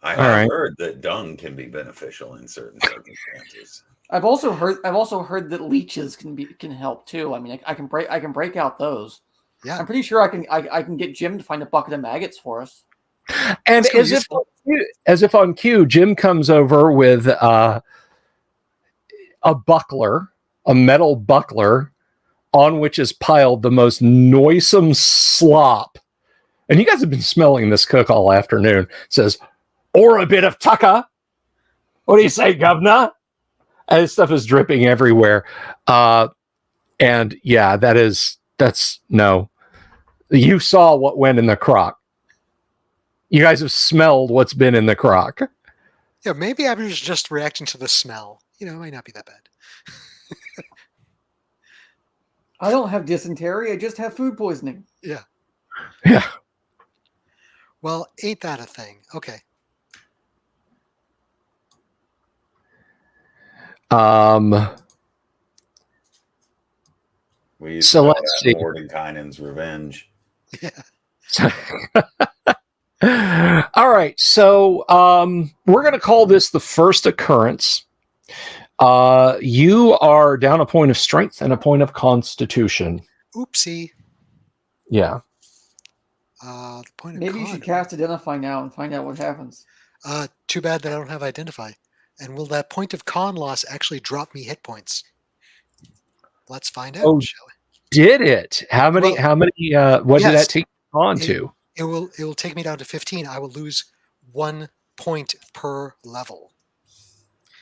I have heard that dung can be beneficial in certain circumstances. I've also heard that leeches can help too. I mean, I can break out those. Yeah. I'm pretty sure I can get Jim to find a bucket of maggots for us. And as if on cue, Jim comes over with a buckler, a metal buckler, on which is piled the most noisome slop. And you guys have been smelling this cook all afternoon. It says, or a bit of tucker. What do you say, governor? And this stuff is dripping everywhere. And yeah, that's no. You saw what went in the crock. You guys have smelled what's been in the crock. Yeah, maybe I was just reacting to the smell. You know, it might not be that bad. I don't have dysentery. I just have food poisoning. Yeah. Yeah. Well, ain't that a thing? Okay. We used So to call let's that see. Mordenkainen's revenge. All right, so we're going to call this the first occurrence. You are down a point of strength and a point of constitution. Oopsie. Yeah. The point of Maybe you should cast Identify now and find out what happens. Too bad that I don't have Identify. And will that point of con loss actually drop me hit points? Let's find out, Oh, shall we? did it? How many? What did yes, that take on to? It will take me down to 15. I will lose 1 point per level.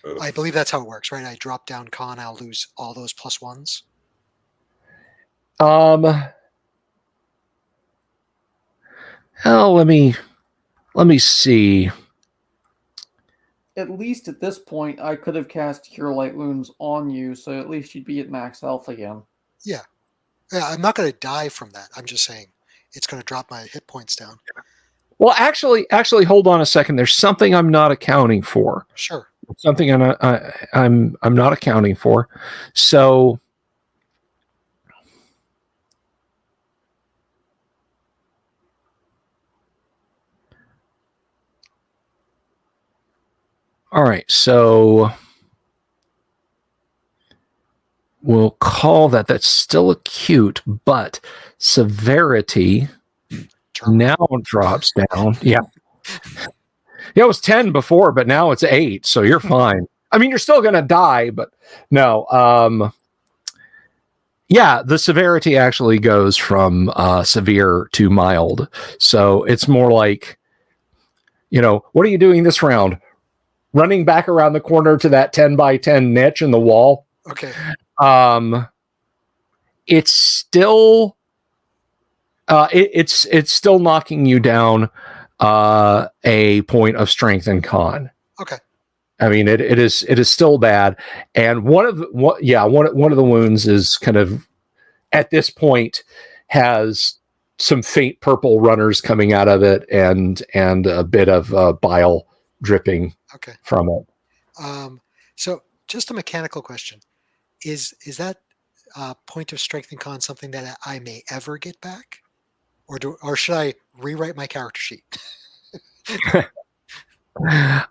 Oof. I believe that's how it works, right? I drop down con, I'll lose all those plus ones. Oh, let me see. At least at this point, I could have cast Cure Light Wounds on you, so at least you'd be at max health again. Yeah, I'm not going to die from that. I'm just saying it's going to drop my hit points down. Well, actually, hold on a second. There's something I'm not accounting for. Sure. Something I'm not accounting for. So, all right. So we'll call that. That's still acute, but severity now drops down. Yeah. Yeah, it was 10 before, but now it's 8, so you're fine. I mean, you're still going to die, but no. Yeah, the severity actually goes from severe to mild. So it's more like, what are you doing this round? Running back around the corner to that 10 by 10 niche in the wall. Okay. It's still it's still knocking you down a point of strength and con. Okay. I mean, it is still bad, and one of the wounds is kind of at this point has some faint purple runners coming out of it, and a bit of bile dripping from it. So, just a mechanical question: is that point of strength and con something that I may ever get back, or should I rewrite my character sheet?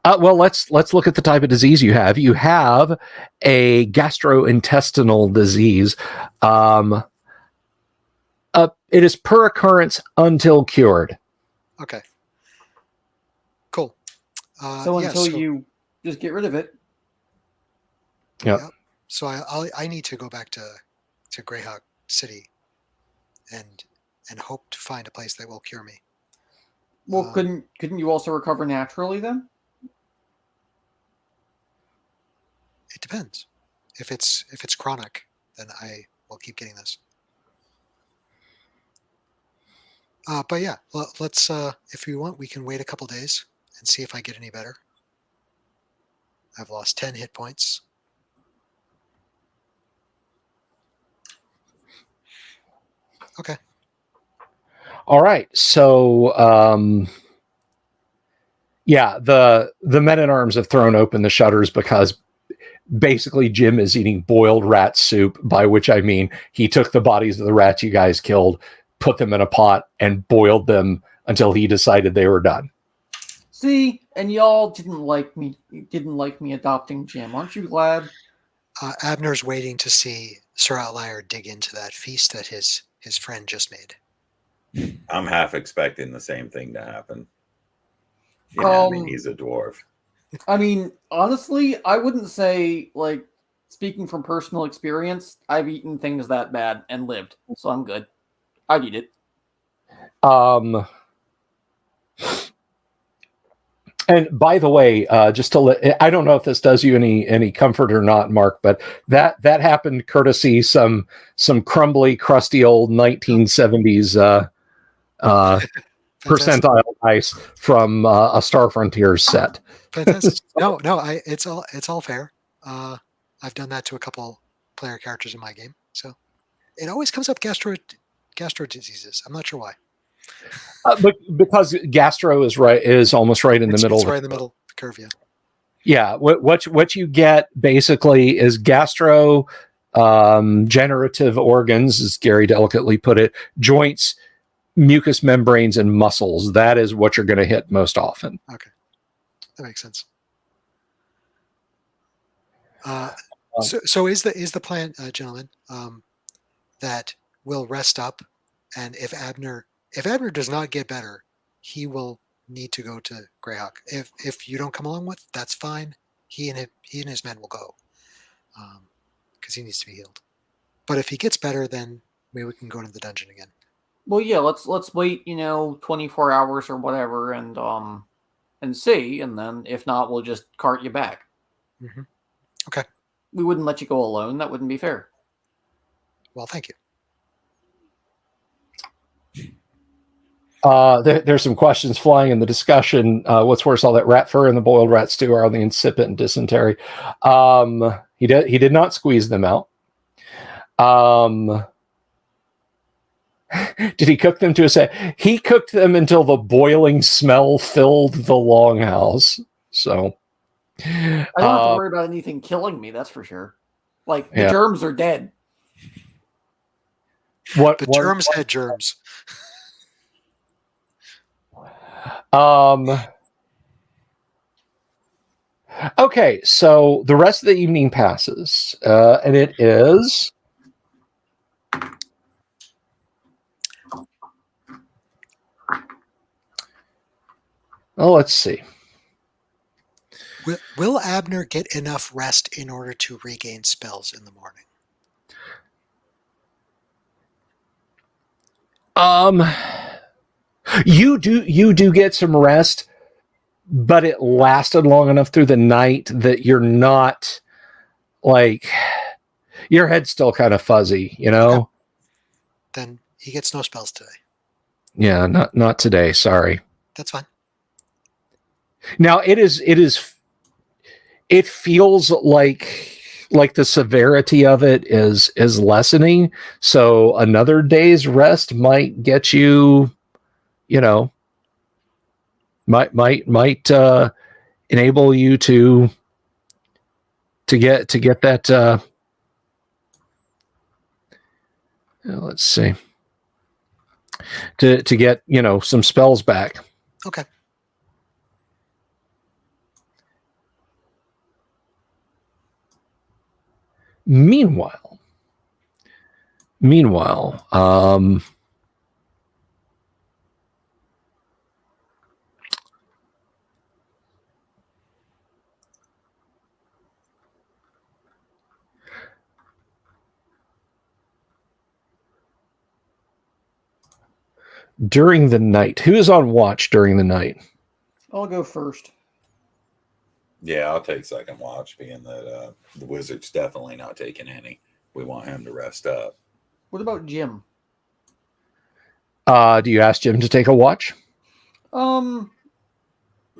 Well, let's look at the type of disease you have. You have a gastrointestinal disease. It is per occurrence until cured. Okay. Cool. So you just get rid of it. Yep. Yeah. So I need to go back to Greyhawk City and hope to find a place that will cure me. Well, couldn't you also recover naturally then? It depends. If it's chronic, then I will keep getting this. But yeah, let's if you want, we can wait a couple days and see if I get any better. I've lost 10 hit points. Okay. All right. So, the men-at-arms have thrown open the shutters because basically Jim is eating boiled rat soup, by which I mean he took the bodies of the rats you guys killed, put them in a pot, and boiled them until he decided they were done. See, and y'all didn't like me adopting Jim. Aren't you glad? Abner's waiting to see Sir Outlier dig into that feast that his friend just made. I'm half expecting the same thing to happen. I mean, he's a dwarf. I mean, honestly, I wouldn't say, speaking from personal experience, I've eaten things that bad and lived, so I'm good. I'd eat it. And by the way, just to I don't know if this does you any comfort or not, Mark, but that happened courtesy some crumbly, crusty old 1970s percentile dice from a Star Frontiers set. Fantastic. No, it's all fair. I've done that to a couple player characters in my game, so it always comes up gastro diseases. I'm not sure why. Because Gastro is almost right in the middle. It's right in the middle of the curve, yeah. Yeah, what you get basically is gastro, generative organs, as Gary delicately put it, joints, mucous membranes, and muscles. That is what you're going to hit most often. Okay, that makes sense. So is the plan, gentlemen, that we'll rest up, and if Abner does not get better, he will need to go to Greyhawk. If you don't come along with, that's fine. He and his men will go, because he needs to be healed. But if he gets better, then maybe we can go into the dungeon again. Well, yeah, let's wait, 24 hours or whatever, and see, and then if not, we'll just cart you back. Mm-hmm. Okay. We wouldn't let you go alone. That wouldn't be fair. Well, thank you. There's some questions flying in the discussion. What's worse, all that rat fur and the boiled rat stew are the insipid and dysentery. He did not squeeze them out. Did he cook them to a set? He cooked them until the boiling smell filled the longhouse. So I don't have to worry about anything killing me. That's for sure. Like the germs are dead. Germs had germs. Okay, so the rest of the evening passes, and it is. Oh, let's see. Will Abner get enough rest in order to regain spells in the morning? You do get some rest, but it lasted long enough through the night that you're not like your head's still kind of fuzzy, Okay. Then he gets no spells today. Yeah, not today. Sorry. That's fine. Now it feels like the severity of it is lessening. So another day's rest might get you, might enable you to get that. Let's see. To get some spells back. Okay. Meanwhile, during the night, who is on watch during the night? I'll go first. Yeah, I'll take second watch, being that the wizard's definitely not taking any. We want him to rest up. What about Jim? Do you ask Jim to take a watch?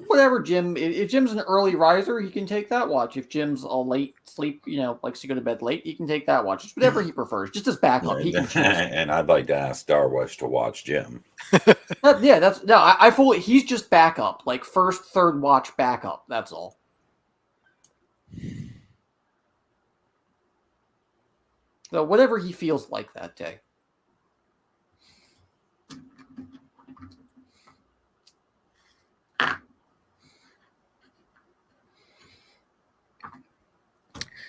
Whatever, Jim. If Jim's an early riser, he can take that watch. If Jim's a late sleep, likes to go to bed late, he can take that watch. Just whatever he prefers. Just as backup, he can choose. And I'd like to ask Darwish to watch Jim. I fully. He's just backup, like first, third watch backup. That's all. So whatever he feels like that day.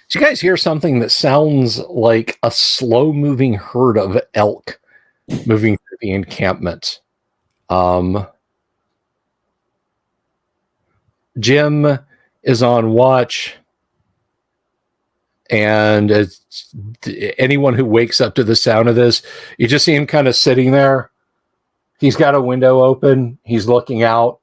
So you guys hear something that sounds like a slow-moving herd of elk moving through the encampment. Jim is on watch, and anyone who wakes up to the sound of this, you just see him kind of sitting there. He's got a window open. He's looking out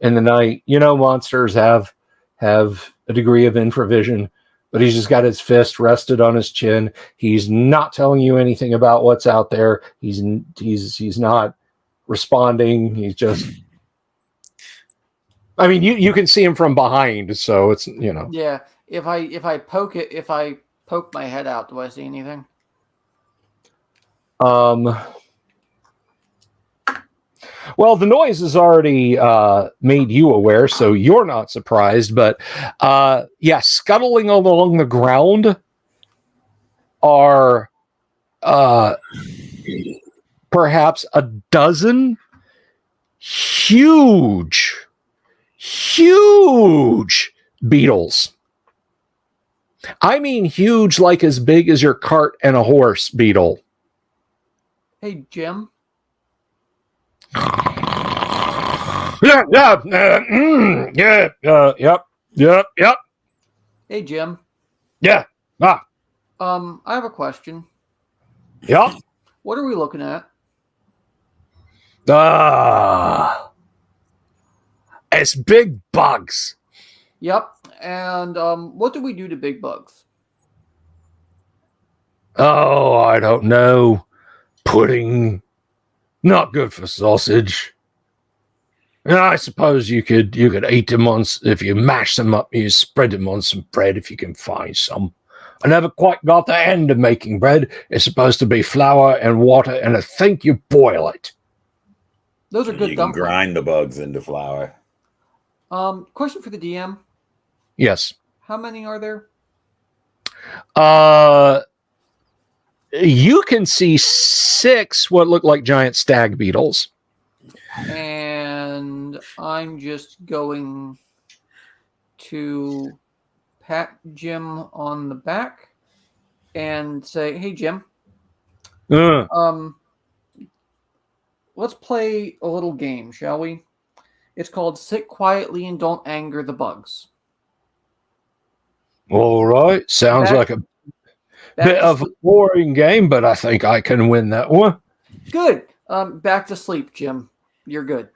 in the night. Monsters have a degree of infravision. But he's just got his fist rested on his chin. He's not telling you anything about what's out there. He's not responding. He's just. I mean, you can see him from behind, so it's Yeah, if I poke my head out, do I see anything? Well, the noise has already made you aware, so you're not surprised. But scuttling along the ground are perhaps a dozen huge beetles. I mean huge, like as big as your cart and a horse beetle. Hey, Jim. Yep. Hey, Jim. Yeah. I have a question. Yep. What are we looking at? It's big bugs. Yep. And what do we do to big bugs? Oh, I don't know. Pudding. Not good for sausage. I suppose you could eat them on, if you mash them up, you spread them on some bread if you can find some. I never quite got the end of making bread. It's supposed to be flour and water, and I think you boil it. Those are good You can dumplings. grind the bugs into flour. Question for the DM. Yes. How many are there? You can see 6 what look like giant stag beetles. And I'm just going to pat Jim on the back and say, "Hey, Jim. Let's play a little game, shall we? It's called Sit Quietly and Don't Anger the Bugs." All right. Sounds like a bit of a boring game, but I think I can win that one. Good. Back to sleep, Jim. You're good.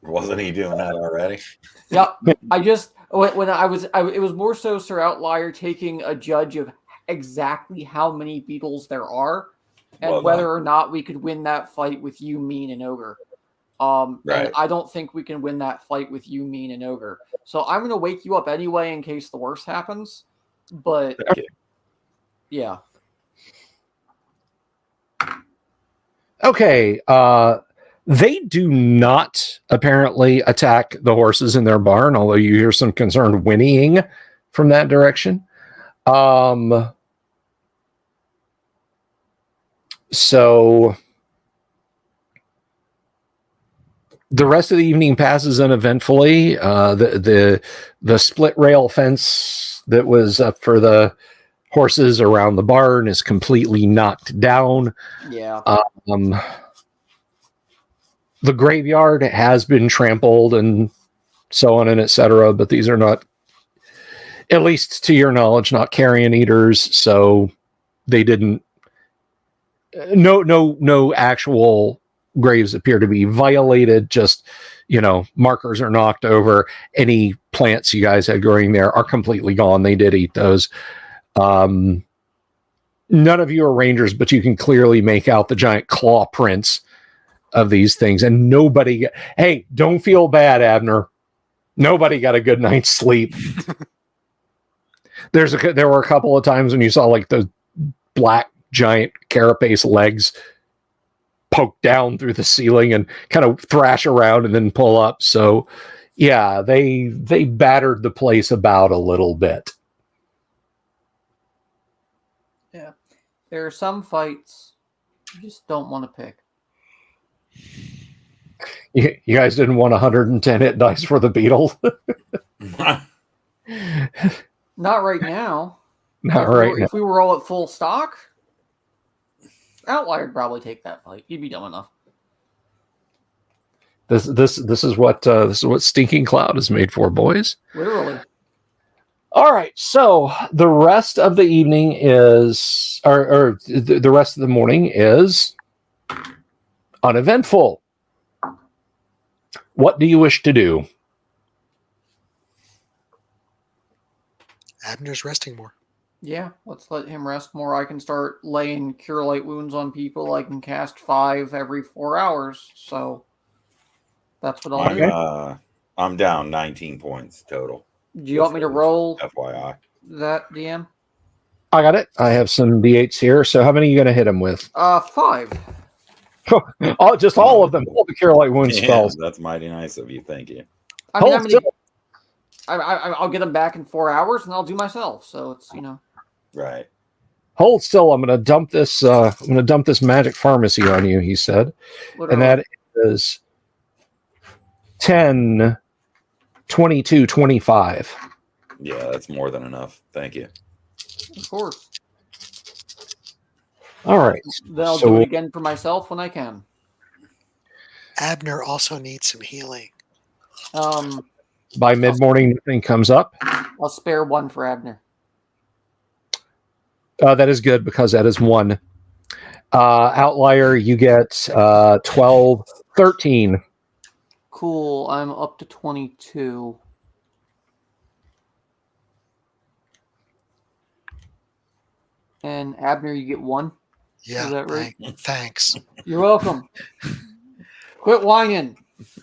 Wasn't he doing that already? Yeah. I just when it was more so Sir Outlier taking a judge of exactly how many beetles there are and whether or not we could win that fight with you, Mean, and Ogre. Right. And I don't think we can win that fight with you, Mean, and Ogre. So I'm going to wake you up anyway in case the worst happens. But yeah. Okay. They do not apparently attack the horses in their barn, although you hear some concerned whinnying from that direction. So the rest of the evening passes uneventfully. The split rail fence that was up for the horses around the barn is completely knocked down. Yeah. The graveyard has been trampled and so on and etc. But these are not, at least to your knowledge, not carrion eaters. So they didn't. No actual graves appear to be violated. Just, markers are knocked over. Any plants you guys had growing there are completely gone. They did eat those. None of you are rangers, but you can clearly make out the giant claw prints of these things, and nobody. Hey, don't feel bad, Abner. Nobody got a good night's sleep. There were a couple of times when you saw like the black giant carapace legs poke down through the ceiling and kind of thrash around and then pull up. So, yeah, they battered the place about a little bit. Yeah, there are some fights you just don't want to pick. You guys didn't want 110 hit dice for the beetle? Not right now. If we were all at full stock, Outlier would probably take that fight. He'd be dumb enough. This is what Stinking Cloud is made for, boys. Literally. All right, so the rest of the evening is, or the rest of the morning is uneventful. What do you wish to do? Abner's resting more. Yeah, let's let him rest more. I can start laying Cure Light Wounds on people. I can cast 5 every 4 hours, so that's what I'll do. I'm down 19 points total. Do you want me to roll FYI that, DM? I got it. I have some D8s here. So how many are you going to hit him with? 5. All of them. All the Cure Light Wound spells. That's mighty nice of you. Thank you. I mean, Hold still. I'll get them back in 4 hours, and I'll do myself. So it's Right. Hold still. I'm going to dump this. I'm going to dump this magic pharmacy on you. He said, literally. and that is 10, 22, 25. Yeah, that's more than enough. Thank you. Of course. All right. Then I'll do it again for myself when I can. Abner also needs some healing. By mid-morning, nothing comes up. I'll spare one for Abner. That is good because that is one. Outlier, you get 12, 13. Cool. I'm up to 22. And Abner, you get one. Yeah, Is that right? Thanks. You're welcome. Quit whining,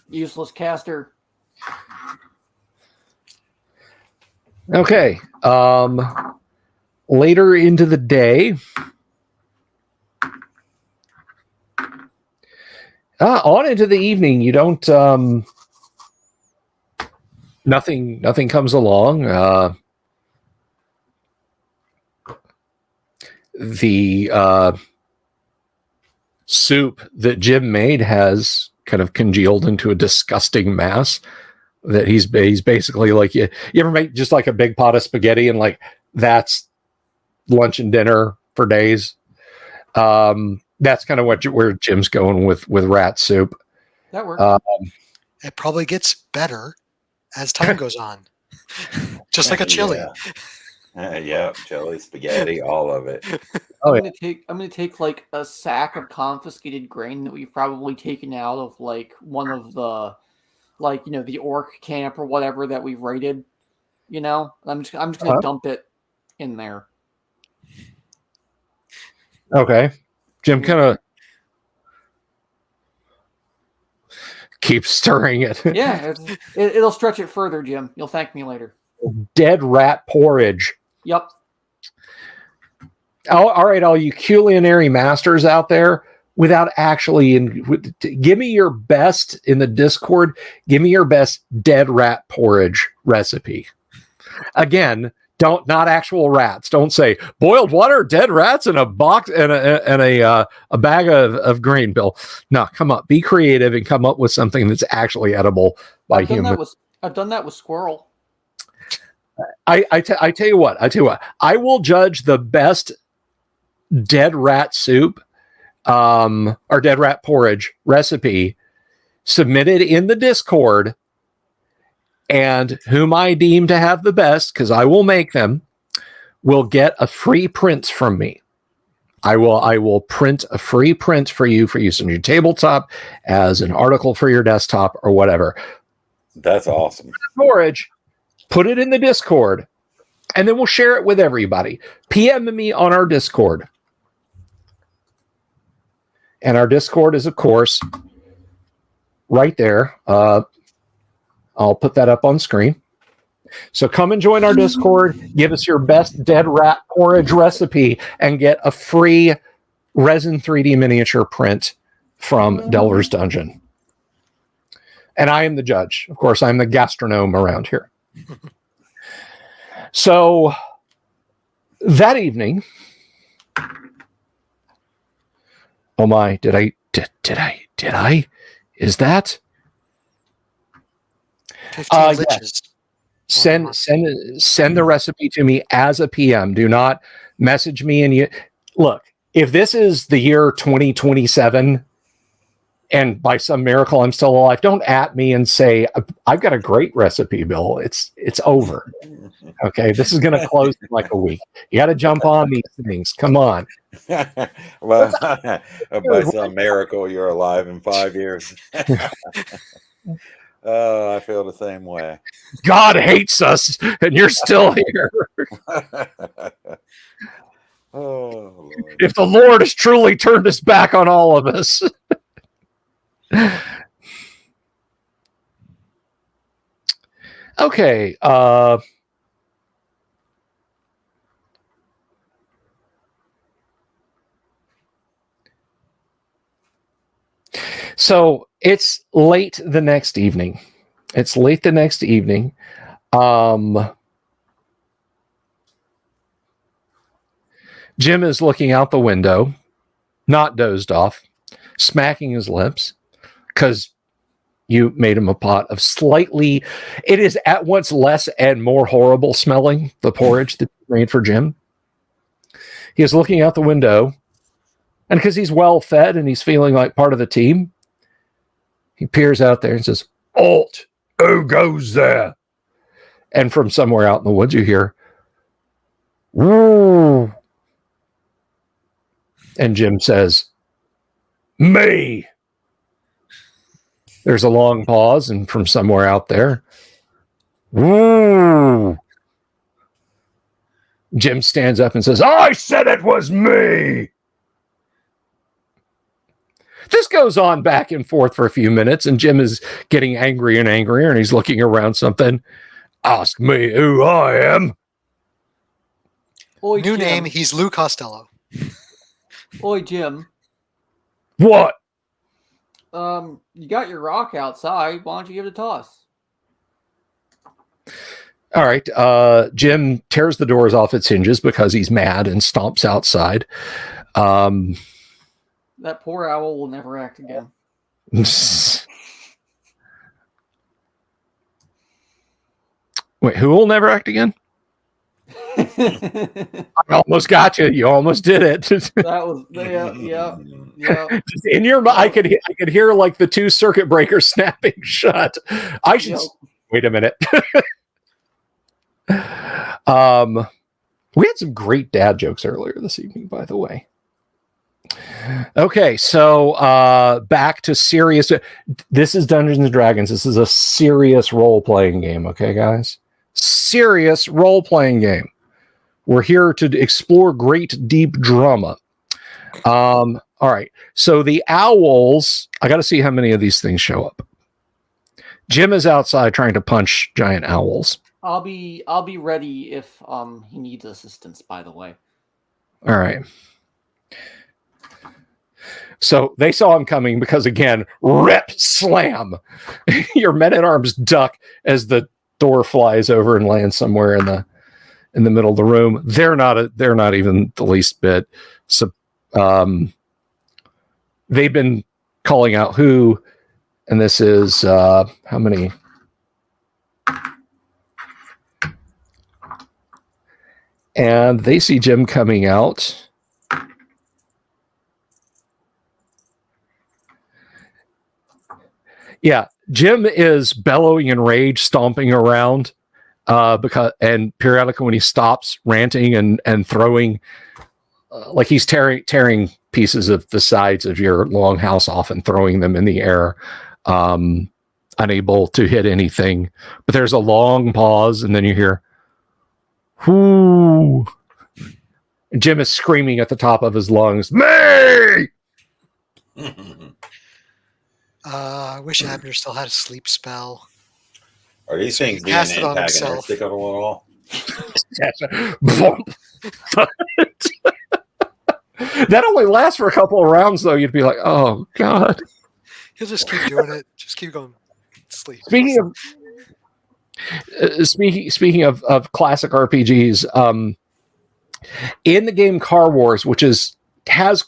useless caster. Okay. Later into the day, on into the evening, you don't. Nothing comes along. The soup that Jim made has kind of congealed into a disgusting mass that he's basically like, you ever make just like a big pot of spaghetti and like that's lunch and dinner for days. That's kind of where Jim's going with rat soup. That works. It probably gets better as time goes on. Just like a chili. Yeah, chili, spaghetti, all of it. I'm gonna take like a sack of confiscated grain that we've probably taken out of like one of the the orc camp or whatever that we've raided. I'm just gonna dump it in there. Okay. Jim kind of keeps stirring it. Yeah, it'll stretch it further, Jim. You'll thank me later. Dead rat porridge. Yep. All right, all you culinary masters out there, without actually, give me your best in the Discord. Give me your best dead rat porridge recipe. Again, not actual rats. Don't say boiled water, dead rats, and a box and a bag of grain, Bill. No, come up, be creative and come up with something that's actually edible by humans. I've done that with squirrel. I tell you what. I will judge the best dead rat soup or dead rat porridge recipe submitted in the Discord, and whom I deem to have the best, because I will make them, will get a free print from me. I will print a free print for you for use on your tabletop, as an article for your desktop, or whatever. That's awesome. Porridge. Put it in the Discord, and then we'll share it with everybody. PM me on our Discord. And our Discord is, of course, right there. I'll put that up on screen. So come and join our Discord. Give us your best dead rat porridge recipe and get a free resin 3D miniature print from Delver's Dungeon. And I am the judge. Of course, I'm the gastronome around here. So that evening, oh my, did I? Is that? 15 liches. Yes. Send the recipe to me as a PM. Do not message me. And you look, if this is the year 2027, and by some miracle I'm still alive, don't at me and say I've got a great recipe, Bill. It's over. Okay, this is going to close in like a week. You got to jump on these things. Come on. Well, by some miracle, you're alive in 5 years. I feel the same way. God hates us, and you're still here. Oh, Lord. If the Lord has truly turned his back on all of us. Okay. So it's late the next evening. Jim is looking out the window, not dozed off, smacking his lips because you made him a pot of slightly, it is at once less and more horrible smelling, the porridge that you made for Jim. He is looking out the window, and because he's well fed and he's feeling like part of the team, he peers out there and says, "Alt, who goes there?" And from somewhere out in the woods, you hear, "Woo." And Jim says, "Me." There's a long pause, and from somewhere out there, "Woo." Jim stands up and says, "I said it was me." This goes on back and forth for a few minutes, and Jim is getting angrier and angrier, and he's looking around something. "Ask me who I am." Oi, New Jim. name, he's Lou Costello. Oi, Jim. What? You got your rock outside. Why don't you give it a toss? All right. Jim tears the doors off its hinges because he's mad and stomps outside. That poor owl will never act again. Wait, who will never act again? I almost got you. You almost did it. That was yeah. Just in your mind, I could hear like the two circuit breakers snapping shut. I should wait a minute. We had some great dad jokes earlier this evening, by the way. Okay, so back to serious. This is Dungeons and Dragons. This is a serious role-playing game, okay, guys? Serious role-playing game. We're here to explore great deep drama. All right. So the owls, I got to see how many of these things show up. Jim is outside trying to punch giant owls. I'll be ready if he needs assistance, by the way. All right. So they saw him coming because, again, rip, slam. Your men-at-arms duck as the door flies over and lands somewhere in the middle of the room. They're not even the least bit. So they've been calling out who, and this is how many? And they see Jim coming out. Yeah, Jim is bellowing in rage, stomping around, and periodically when he stops, ranting and throwing, like he's tearing pieces of the sides of your longhouse off and throwing them in the air, unable to hit anything. But there's a long pause, and then you hear, "Whoo!" And Jim is screaming at the top of his lungs, "Me!" I wish Abner still had a sleep spell. Are these things being Cast it on himself. antagonistic of all? That only lasts for a couple of rounds, though. You'd be like, "Oh God!" He'll just keep doing it. Just keep going. Sleep. Speaking of classic RPGs, in the game Car Wars, which has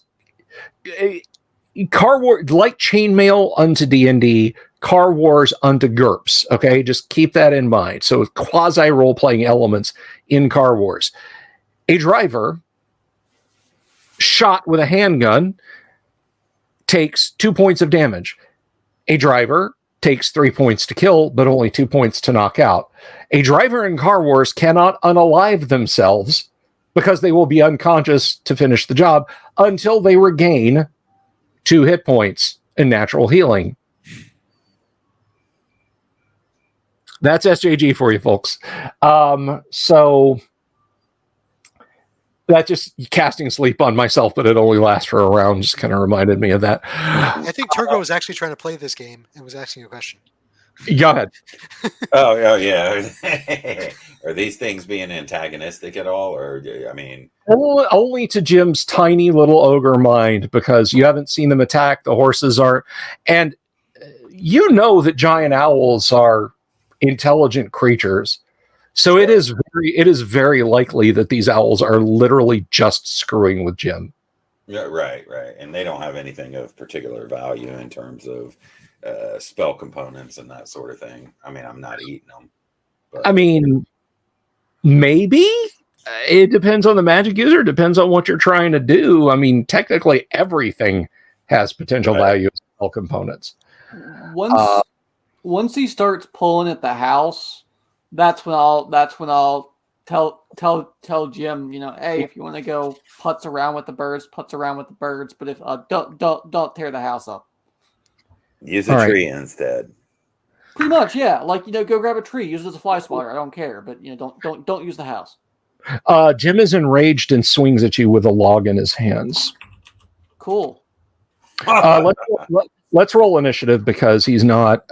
Car Wars like chainmail unto D&D, Car Wars unto GURPS. Okay, just keep that in mind. So quasi role playing elements in Car Wars. A driver shot with a handgun takes 2 points of damage. A driver takes 3 points to kill, but only 2 points to knock out. A driver in Car Wars cannot unalive themselves because they will be unconscious to finish the job until they regain 2 hit points in natural healing. That's SJG for you folks. So that just casting sleep on myself, but it only lasts for a round, just kind of reminded me of that. I think Turgo was actually trying to play this game and was asking a question. Go ahead. Oh, yeah. Are these things being antagonistic at all? Or, I mean... Only to Jim's tiny little ogre mind, because you haven't seen them attack. The horses aren't. And you know that giant owls are intelligent creatures. So Sure. it is very likely that these owls are literally just screwing with Jim. Yeah, right. And they don't have anything of particular value in terms of spell components and that sort of thing. I mean, I'm not eating them. But... I mean, maybe. It depends on the magic user. It depends on what you're trying to do. I mean, technically everything has potential value as spell components. Once he starts pulling at the house, that's when I'll tell Jim, hey, if you want to go putz around with the birds, but if don't tear the house up. Use a tree instead. Pretty much, yeah. Go grab a tree, use it as a fly swatter. I don't care, but don't use the house. Jim is enraged and swings at you with a log in his hands. Cool. Let's roll initiative, because he's not.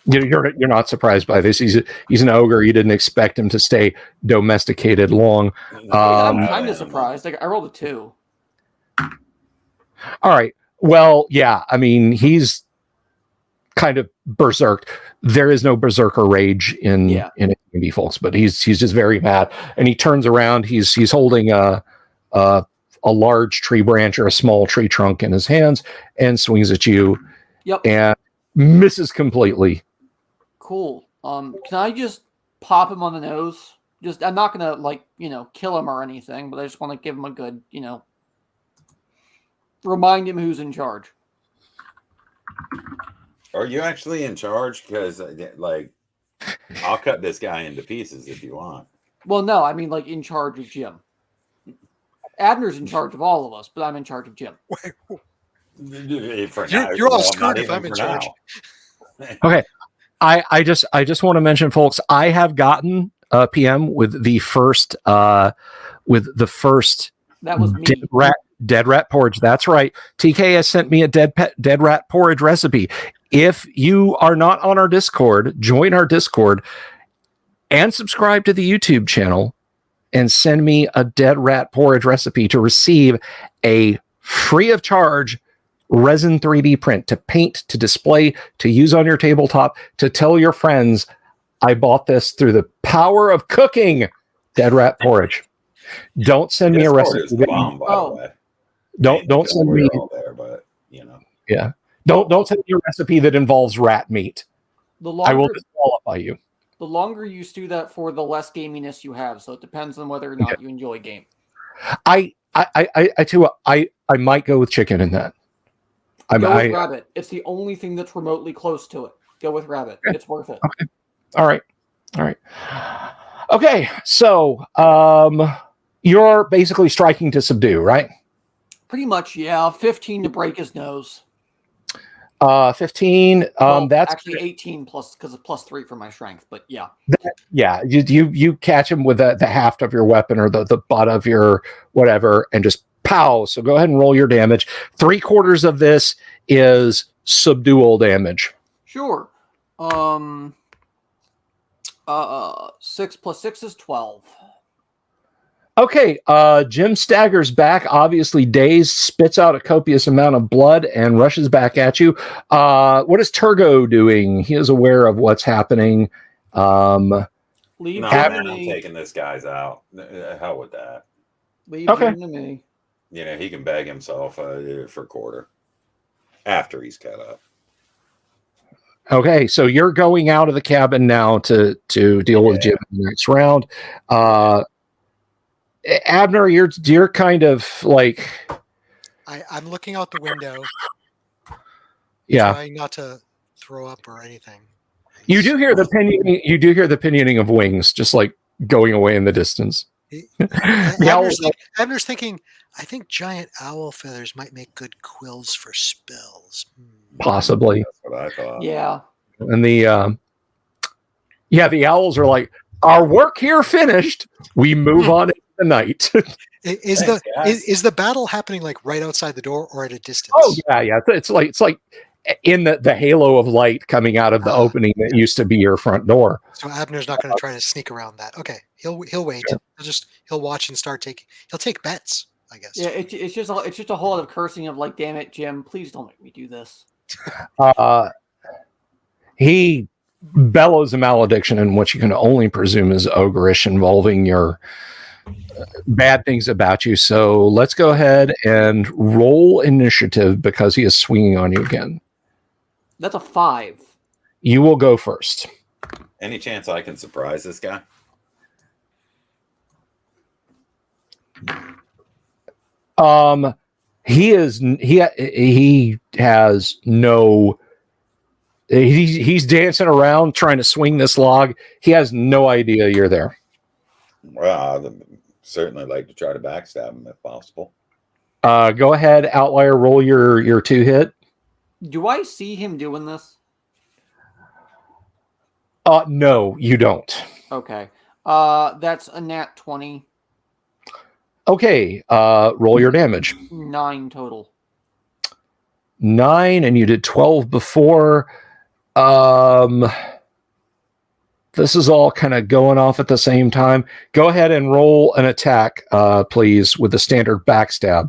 You're not surprised by this. He's an ogre. You didn't expect him to stay domesticated long. I'm kind of surprised. I rolled a 2. All right. Well, yeah. I mean, he's kind of berserked. There is no berserker rage in AD&D, folks, but he's just very mad, and he turns around. He's holding a large tree branch or a small tree trunk in his hands and swings at you. Yep. And misses completely. Cool. Can I just pop him on the nose? I'm not gonna kill him or anything, but I just want to give him a good, remind him who's in charge. Are you actually in charge? Because I'll cut this guy into pieces if you want. Well, no, I mean in charge of Jim. Abner's in charge of all of us, but I'm in charge of Jim. You're all screwed if I'm in charge. Okay. I just want to mention, folks, I have gotten a PM with the first that was me. Dead rat porridge. That's right. TK has sent me a dead rat porridge recipe. If you are not on our Discord, join our Discord and subscribe to the YouTube channel and send me a dead rat porridge recipe to receive a free of charge resin 3D print to paint, to display, to use on your tabletop, to tell your friends, I bought this through the power of cooking. Dead rat porridge. Don't send me a recipe. Bomb, by the way. Don't send me. There, but Yeah. Don't send me a recipe that involves rat meat. I will disqualify you. The longer you stew that for, the less gaminess you have. So it depends on whether or not you enjoy game. I tell you what, I might go with chicken in that. Go with rabbit. It's the only thing that's remotely close to it. Go with rabbit. Okay. It's worth it. Okay. All right. Okay. So you're basically striking to subdue, right? Pretty much, yeah. 15 to break his nose. 15. That's actually 18 plus, because it's +3 for my strength. But yeah. You catch him with the haft of your weapon or the butt of your whatever, and just pow. So go ahead and roll your damage. 3/4 of this is subdual damage. Sure. 6 + 6 is 12. Okay, Jim staggers back, obviously dazed, spits out a copious amount of blood, and rushes back at you. What is Turgo doing? He is aware of what's happening. I'm taking this guy's out. Hell with that. Leave him to me. He can bag himself for quarter after he's cut up. Okay, so you're going out of the cabin now to deal with Jim in the next round. Abner, you're kind of like... I'm looking out the window. Yeah. Trying not to throw up or anything. You do hear the pinioning. You do hear the pinioning of wings, just like going away in the distance. Abner's thinking, I think giant owl feathers might make good quills for spells. Possibly. That's what I thought. Yeah. And the owls are like, our work here finished. We move on into the night. Is the battle happening like right outside the door or at a distance? Oh yeah. It's like in the halo of light coming out of the opening that used to be your front door. So Abner's not going to try to sneak around that. Okay, he'll wait. Sure. He'll watch and he'll take bets, I guess. Yeah, it's just a whole lot of cursing of like, damn it, Jim, please don't make me do this. He bellows a malediction in what you can only presume is ogreish, involving your bad things about you. So let's go ahead and roll initiative because he is swinging on you again. That's a 5. You will go first. Any chance I can surprise this guy? He has no. He's dancing around trying to swing this log. He has no idea you're there. Well, I'd certainly like to try to backstab him if possible. Go ahead, Outlier. Roll your 2-hit. Do I see him doing this? No, you don't. Okay. That's a nat 20. Okay. Roll your damage. 9 total. 9, and you did 12 before. This is all kind of going off at the same time. Go ahead and roll an attack, please, with the standard backstab.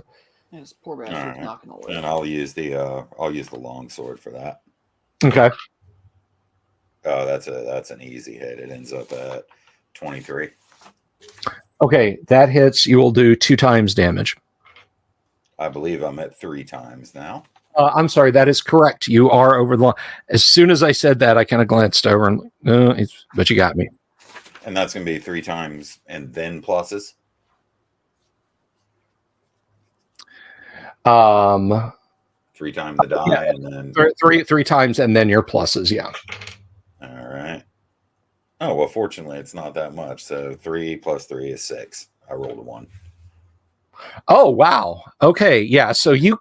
This poor bastard's not going to live. And I'll use the long sword for that. Okay. Oh, that's an easy hit. It ends up at 23. Okay, that hits. You will do 2 times damage. I believe I'm at 3 times now. I'm sorry, that is correct. You are over the line. As soon as I said that, I kind of glanced over and, but you got me. And that's going to be 3 times and then pluses. 3 times the die, yeah, and then three times, and then your pluses. Yeah. All right. Oh well, fortunately, it's not that much. So 3 plus 3 is 6. I rolled a 1. Oh wow. Okay. Yeah. So you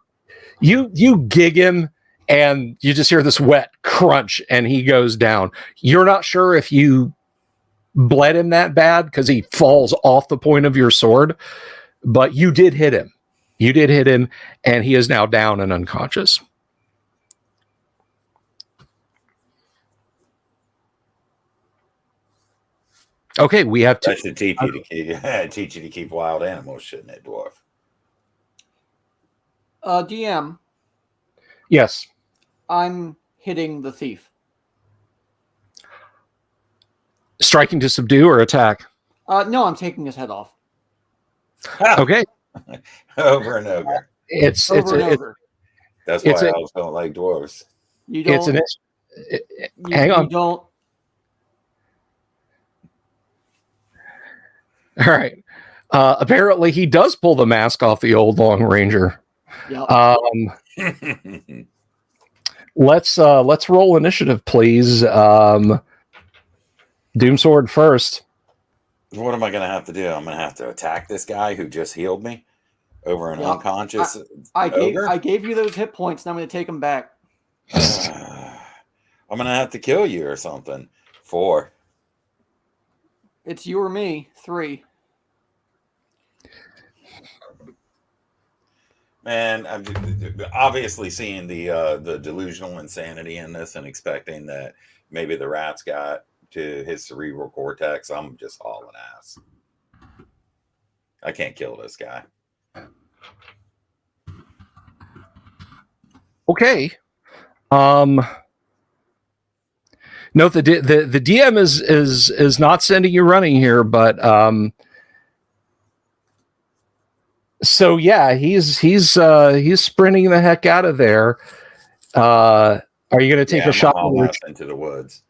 gig him, and you just hear this wet crunch, and he goes down. You're not sure if you bled him that bad because he falls off the point of your sword, but you did hit him. You did hit him, and he is now down and unconscious. Okay, we have I should teach you to keep wild animals, shouldn't it, dwarf? DM, Yes. I'm hitting the thief. Striking to subdue or attack? No, I'm taking his head off. Okay. Over and over. It's Over. That's why elves don't like dwarves. You don't. Hang on. You don't. All right. Apparently, he does pull the mask off the old Long Ranger. Yep. Let's roll initiative, please. Doomsword first. What am I going to have to do? I'm going to have to attack this guy who just healed me over an unconscious. I gave you those hit points, and I'm going to take them back. I'm going to have to kill you or something. 4. It's you or me. 3. Man, I'm obviously seeing the delusional insanity in this and expecting that maybe the rat's got to his cerebral cortex. I'm just hauling ass. I can't kill this guy. Okay. Note the DM is not sending you running here, but so yeah, he's sprinting the heck out of there. Are you going to take a shot into the woods?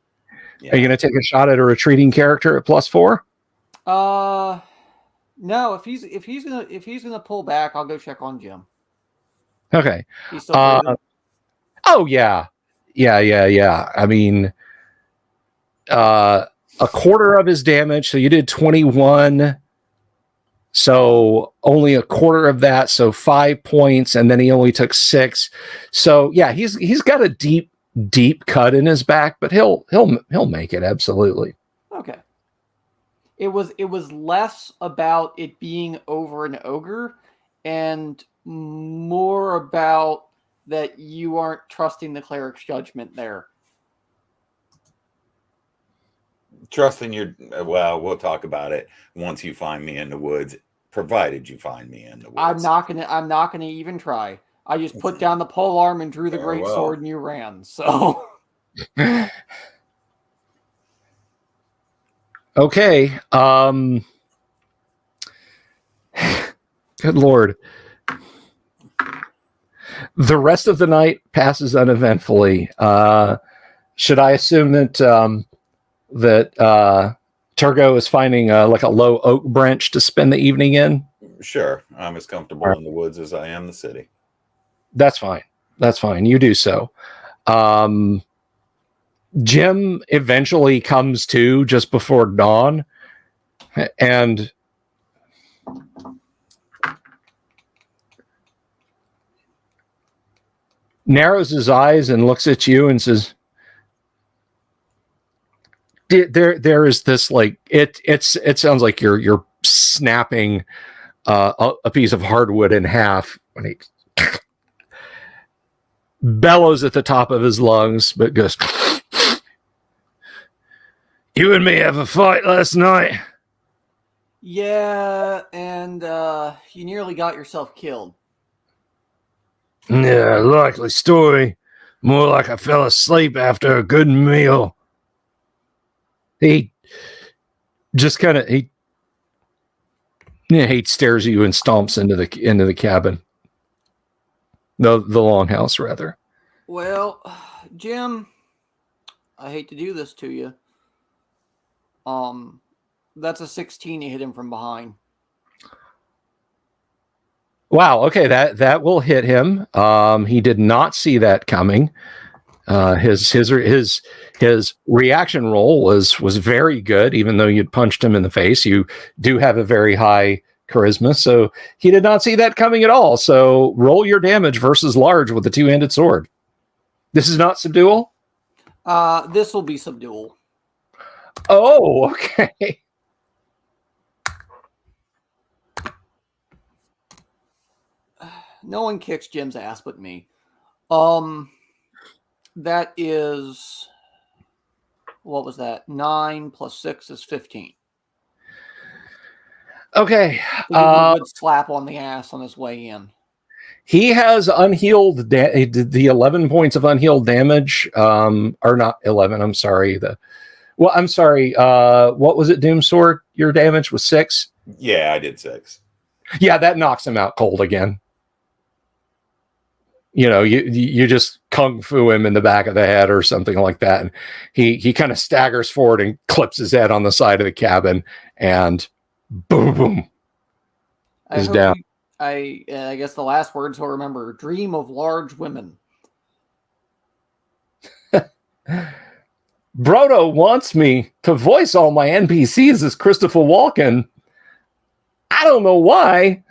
Yeah. Are you going to take a shot at a retreating character at +4? No. If he's gonna pull back, I'll go check on Jim. Okay. He's still breathing? Oh yeah. I mean, a quarter of his damage. So you did 21. So only a quarter of that. So 5 points, and then he only took 6. So yeah, he's got a deep cut in his back, but he'll make it absolutely. Okay. It was less about it being over an ogre and more about that you aren't trusting the cleric's judgment there. Trusting your, well, we'll talk about it once you find me in the woods, provided you find me in the woods. I'm not gonna even try. I just put down the pole arm and drew the great sword and you ran. So okay. Good Lord. The rest of the night passes uneventfully. Should I assume that Turgo is finding like a low oak branch to spend the evening in? Sure. I'm as comfortable in the woods as I am the city. That's fine. That's fine. You do so. Jim eventually comes to just before dawn and narrows his eyes and looks at you and says, there is this, like, it sounds like you're snapping a piece of hardwood in half when he bellows at the top of his lungs, but goes, "You and me have a fight last night." yeah, and you nearly got yourself killed. Yeah, likely story. More like I fell asleep after a good meal. He just kind of he stares at you and stomps into the cabin. The longhouse, rather. Well, Jim, I hate to do this to you. That's a 16 you hit him from behind. Wow, okay, that will hit him. He did not see that coming. His reaction roll was very good, even though you'd punched him in the face. You do have a very high charisma, so he did not see that coming at all. So roll your damage versus large with the two-handed sword. This is not subdual? This will be subdual. Oh, okay. No one kicks Jim's ass but me. That is, what was that? 9 plus 6 is 15. Okay. A good slap on the ass on his way in. He has unhealed. The 11 points of unhealed damage, or not 11. I'm sorry. I'm sorry. What was it, Doomsword? Your damage was 6. Yeah, I did 6. Yeah, that knocks him out cold again. You know, you just kung fu him in the back of the head or something like that, and he kind of staggers forward and clips his head on the side of the cabin, and boom, is down. I guess the last words he'll remember: dream of large women. Brodo wants me to voice all my NPCs as Christopher Walken. I don't know why,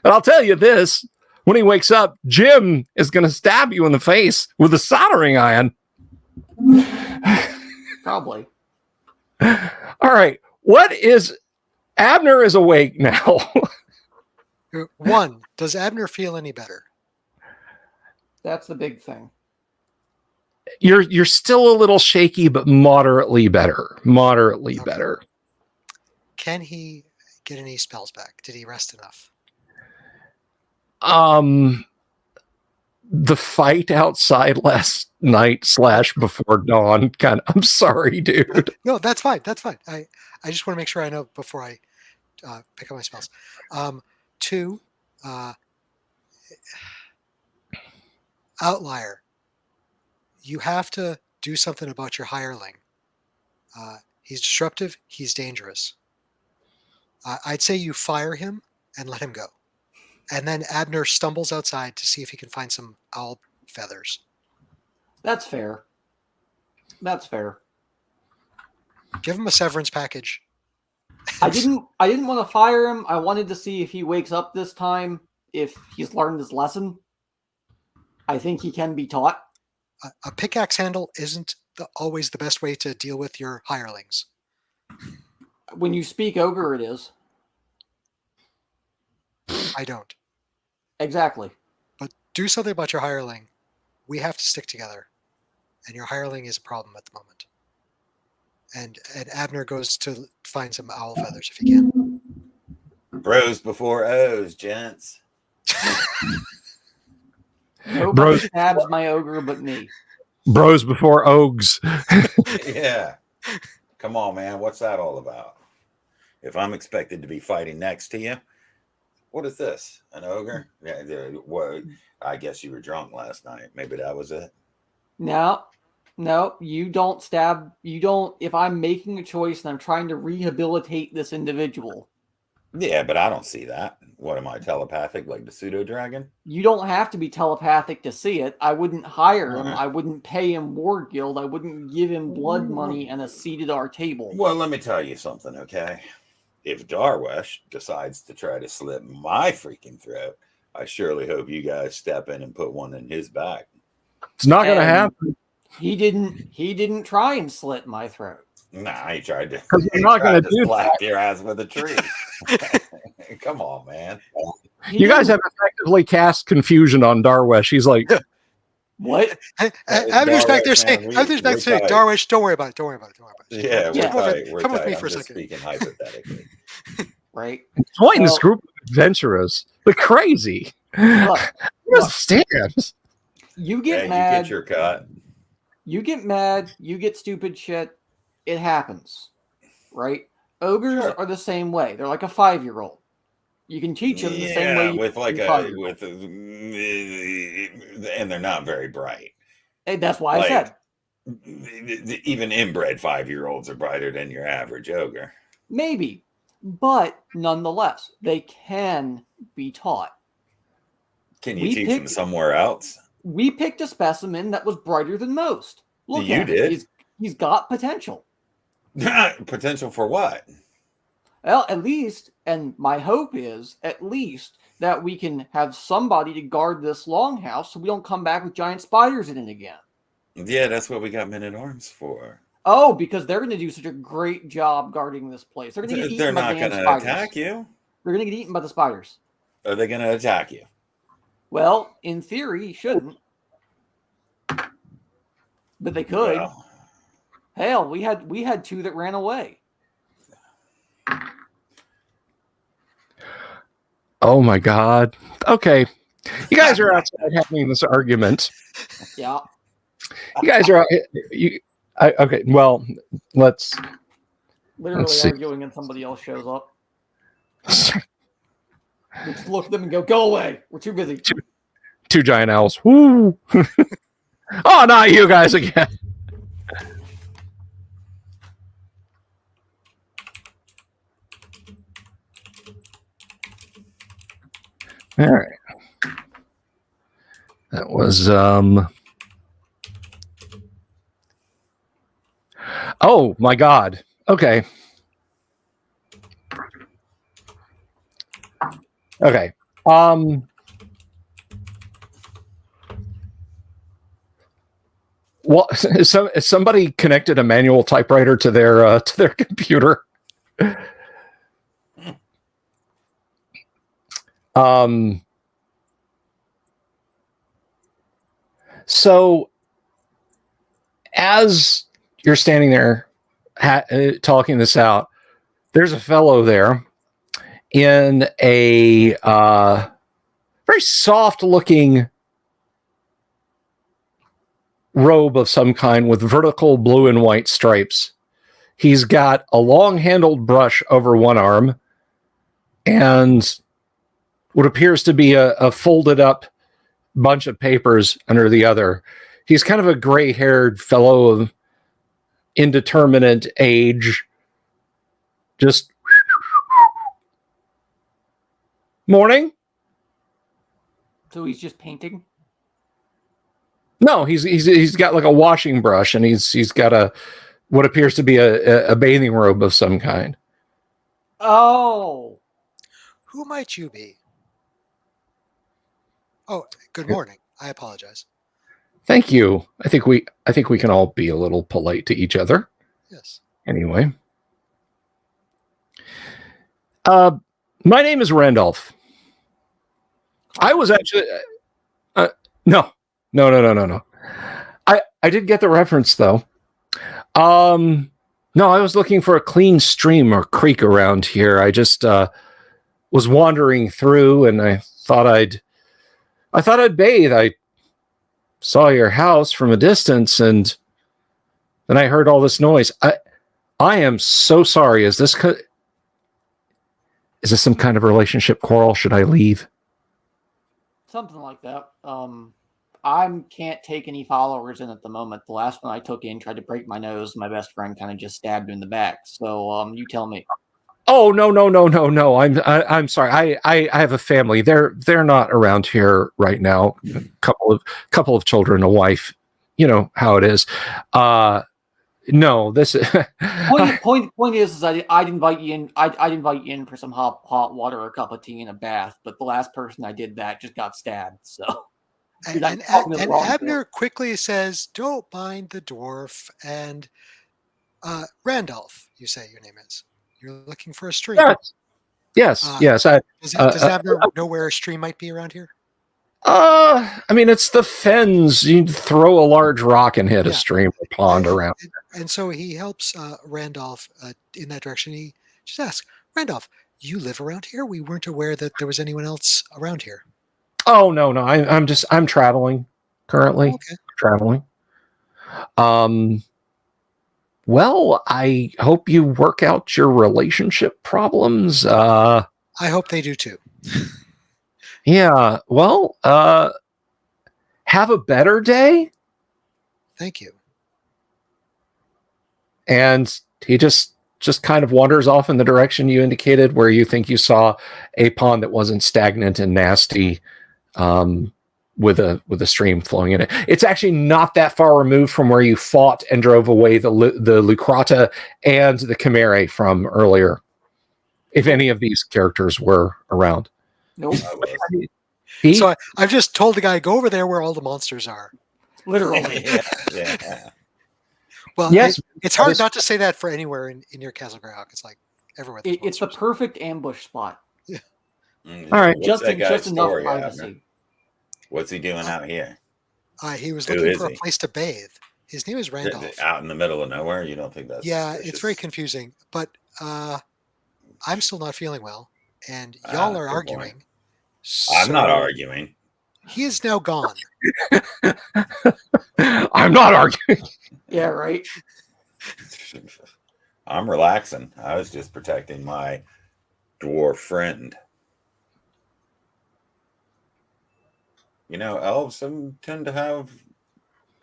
but I'll tell you this. When he wakes up, Jim is going to stab you in the face with a soldering iron. Probably. All right. Abner is awake now. 1, does Abner feel any better? That's the big thing. You're still a little shaky, but moderately better. Moderately better. Can he get any spells back? Did he rest enough? The fight outside last night / before dawn I'm sorry, dude. No, that's fine. That's fine. I just want to make sure I know before I pick up my spells. 2, outlier. You have to do something about your hireling. He's disruptive. He's dangerous. I'd say you fire him and let him go. And then Abner stumbles outside to see if he can find some owl feathers. That's fair. That's fair. Give him a severance package. I didn't want to fire him. I wanted to see if he wakes up this time, if he's learned his lesson. I think he can be taught. A pickaxe handle isn't always the best way to deal with your hirelings. When you speak ogre, it is. I don't. Exactly. But do something about your hireling. We have to stick together. And your hireling is a problem at the moment. And Abner goes to find some owl feathers if he can. Bros before O's, gents. Nobody Bros. stabs my ogre but me. Bros before Ogs. Yeah. Come on, man. What's that all about? If I'm expected to be fighting next to you, what is this? An ogre? Yeah. What? I guess you were drunk last night. Maybe that was it. No, you don't stab. You don't. If I'm making a choice and I'm trying to rehabilitate this individual. Yeah, but I don't see that. What am I, telepathic like the pseudo dragon? You don't have to be telepathic to see it. I wouldn't hire him. Alright. I wouldn't pay him war guild. I wouldn't give him blood money and a seat at our table. Well, let me tell you something, okay? If Darwesh decides to try to slit my freaking throat, I surely hope you guys step in and put one in his back. It's not going to And happen. He didn't try and slit my throat. Nah, he tried to. Because He you're not tried gonna to do slap your ass with a tree. Come on, man. He You guys didn't- have effectively cast confusion on Darwesh. He's like, what? Abner's back there Darwish, saying, man, Abner's back we're saying, tight. Darwish, don't worry about it. Don't worry about it. Don't worry about it. Yeah, we're Yeah. tight. We're Come with tight. me I'm for a just second. speaking hypothetically. Right? join this So- group of adventurers. The crazy. Look, Understand. you Yeah, get you mad. get your cut. You get mad, you get stupid shit. It happens, right? Ogres Sure. are the same way. They're like a 5-year-old. You can teach them the same way. You with like teach a 5-year-old. and they're not very bright. Hey, that's why like- I said Even inbred 5-year-olds are brighter than your average ogre. maybe, but nonetheless, they can be taught. Can you We teach them picked- somewhere else? We picked a specimen that was brighter than most. Look You at him. did? He's got potential. Potential for what? Well, at least, and my hope is at least that we can have somebody to guard this longhouse so we don't come back with giant spiders in it again. Yeah, that's what we got men at arms for. Oh, because they're going to do such a great job guarding this place. They're going to get They're eaten by not damn going to spiders. attack you. They're going to get eaten by the spiders. Are they going to attack you? Well, in theory, he shouldn't. But they could. Well, Hell, we had 2 that ran away. Oh my God. Okay. You guys are outside having this argument. Yeah. You guys are out. Okay. Well, let's. Literally see. arguing and somebody else shows up. We just look at them and go away. We're too busy. Two giant owls. Woo! Oh, not you guys again. All right. That was Oh my God. Okay. Okay. Well, is somebody connected a manual typewriter to their computer? So as you're standing there talking this out, there's a fellow there in a very soft looking robe of some kind with vertical blue and white stripes. He's got a long handled brush over one arm and what appears to be a folded up bunch of papers under the other. He's kind of a gray haired fellow of indeterminate age. Just morning. So he's just painting? No, he's got like a washing brush and he's got a what appears to be a bathing robe of some kind. Oh. Who might you be? Oh, good morning. I apologize. Thank you. I think we can all be a little polite to each other. Yes. Anyway. My name is Randolph. I was actually No. I did get the reference though. No, I was looking for a clean stream or creek around here. I just was wandering through, and I thought I'd bathe. I saw your house from a distance, and then I heard all this noise. I am so sorry. Is this some kind of relationship quarrel? Should I leave? Something like that. I can't take any followers in at the moment. The last one I took in tried to break my nose. My best friend kind of just stabbed him in the back. So you tell me. Oh no! I'm sorry. I have a family. They're not around here right now. Couple of children, a wife. You know how it is. No, this point is I'd invite you in. I'd invite you in for some hot water or a cup of tea and a bath. But the last person I did that just got stabbed. So. And Abner quickly says, "Don't mind the dwarf." And Randolph, you say your name is. You're looking for a stream. Yes. Does Abner know where a stream might be around here? I mean, it's the fens. You throw a large rock and hit a stream or pond around. And so he helps Randolph in that direction. He just asks, Randolph, you live around here? We weren't aware that there was anyone else around here. Oh, no. I'm traveling currently. Okay. Traveling. Well, I hope you work out your relationship problems. I hope they do too. Yeah. Well, have a better day. Thank you. And he just kind of wanders off in the direction you indicated, where you think you saw a pond that wasn't stagnant and nasty, with a stream flowing in it. It's actually not that far removed from where you fought and drove away the Lucrata and the Chimere from earlier, if any of these characters were around. Nope. So I've just told the guy, go over there where all the monsters are. Literally. Yeah. Well, yes, it's hard not to say that for anywhere in your Castle Greyhawk. It's like everywhere. It's the perfect ambush spot. Yeah. All right. Just enough privacy. What's he doing out here? He was looking for a place to bathe. His name is Randolph. Out in the middle of nowhere? You don't think that's... Yeah, it's very confusing. But I'm still not feeling well. And y'all are arguing. So I'm not arguing. He is now gone. I'm not arguing. Yeah, right. I'm relaxing. I was just protecting my dwarf friend. You know, elves tend to have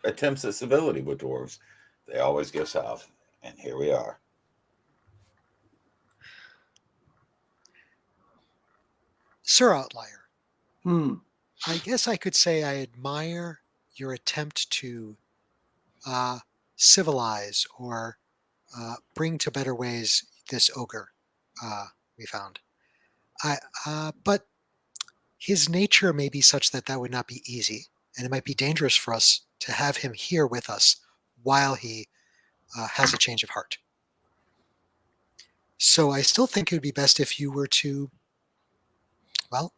attempts at civility with dwarves. They always go south. And here we are. Sir Outlier. I guess I could say I admire your attempt to civilize or bring to better ways this ogre we found. But his nature may be such that would not be easy, and it might be dangerous for us to have him here with us while he has a change of heart. So I still think it would be best if you were to, well,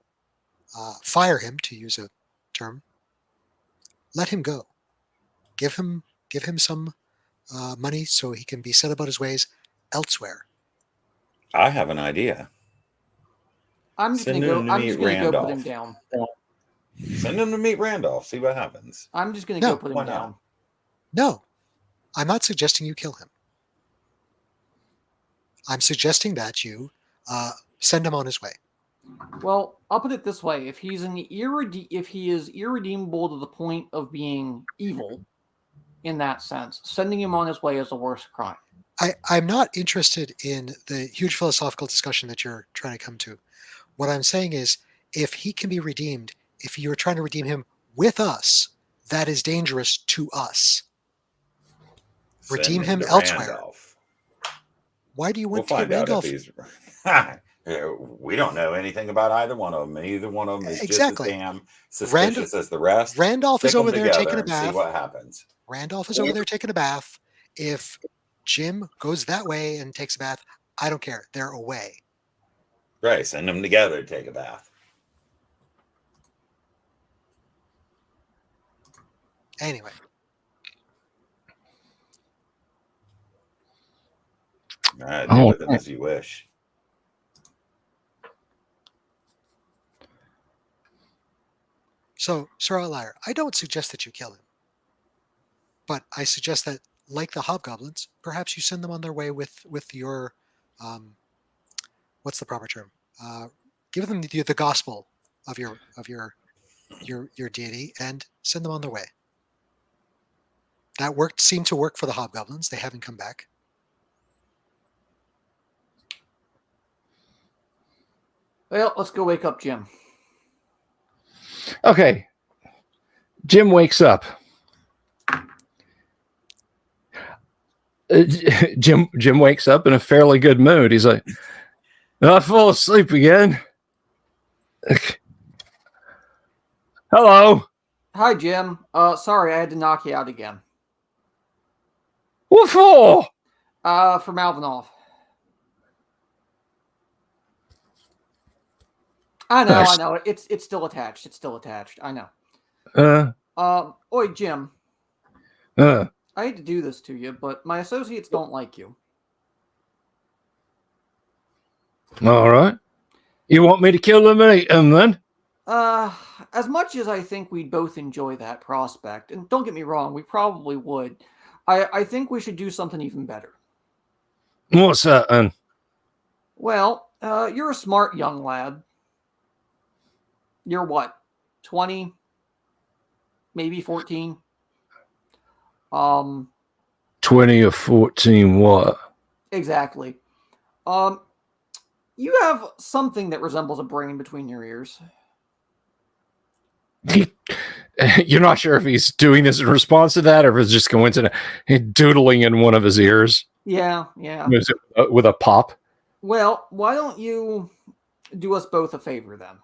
fire him, to use a term. Let him go. Give him some money so he can be set about his ways elsewhere. I have an idea. I'm just going to go put him down. Send him to meet Randolph. See what happens. I'm just going to go put him down. No, I'm not suggesting you kill him. I'm suggesting that you send him on his way. Well, I'll put it this way: if he is irredeemable to the point of being evil, in that sense, sending him on his way is a worse crime. I'm not interested in the huge philosophical discussion that you're trying to come to. What I'm saying is, if he can be redeemed, if you're trying to redeem him with us, that is dangerous to us. Redeem him elsewhere. Randolph. Why do you want to get Randolph? We don't know anything about either one of them. Either one of them is just as damn suspicious as the rest. Randolph is over there taking a bath. See what happens. Randolph is over there taking a bath. If Jim goes that way and takes a bath, I don't care. They're away. Right. Send them together to take a bath. Anyway. Deal with them as you wish. So, Sir Outlier, I don't suggest that you kill him. But I suggest that, like the hobgoblins, perhaps you send them on their way with your, what's the proper term? Give them the gospel of your deity and send them on their way. That seemed to work for the hobgoblins. They haven't come back. Well, let's go wake up Jim. Okay. Jim wakes up. Jim wakes up in a fairly good mood. He's like, I fall asleep again. Hello. Hi, Jim. Sorry, I had to knock you out again. What for? For Malvinoff. I know. It's still attached. I know. Oi, Jim. I hate to do this to you, but my associates don't like you. All right. You want me to kill them and eat them then? As much as I think we'd both enjoy that prospect, and don't get me wrong, we probably would, I think we should do something even better. What's that then? Well, you're a smart young lad. You're what? 20? Maybe 14? 20 or 14 what? Exactly. You have something that resembles a brain between your ears. You're not sure if he's doing this in response to that or if it's just coincident. He's doodling in one of his ears. Yeah. With a pop. Well, why don't you do us both a favor then?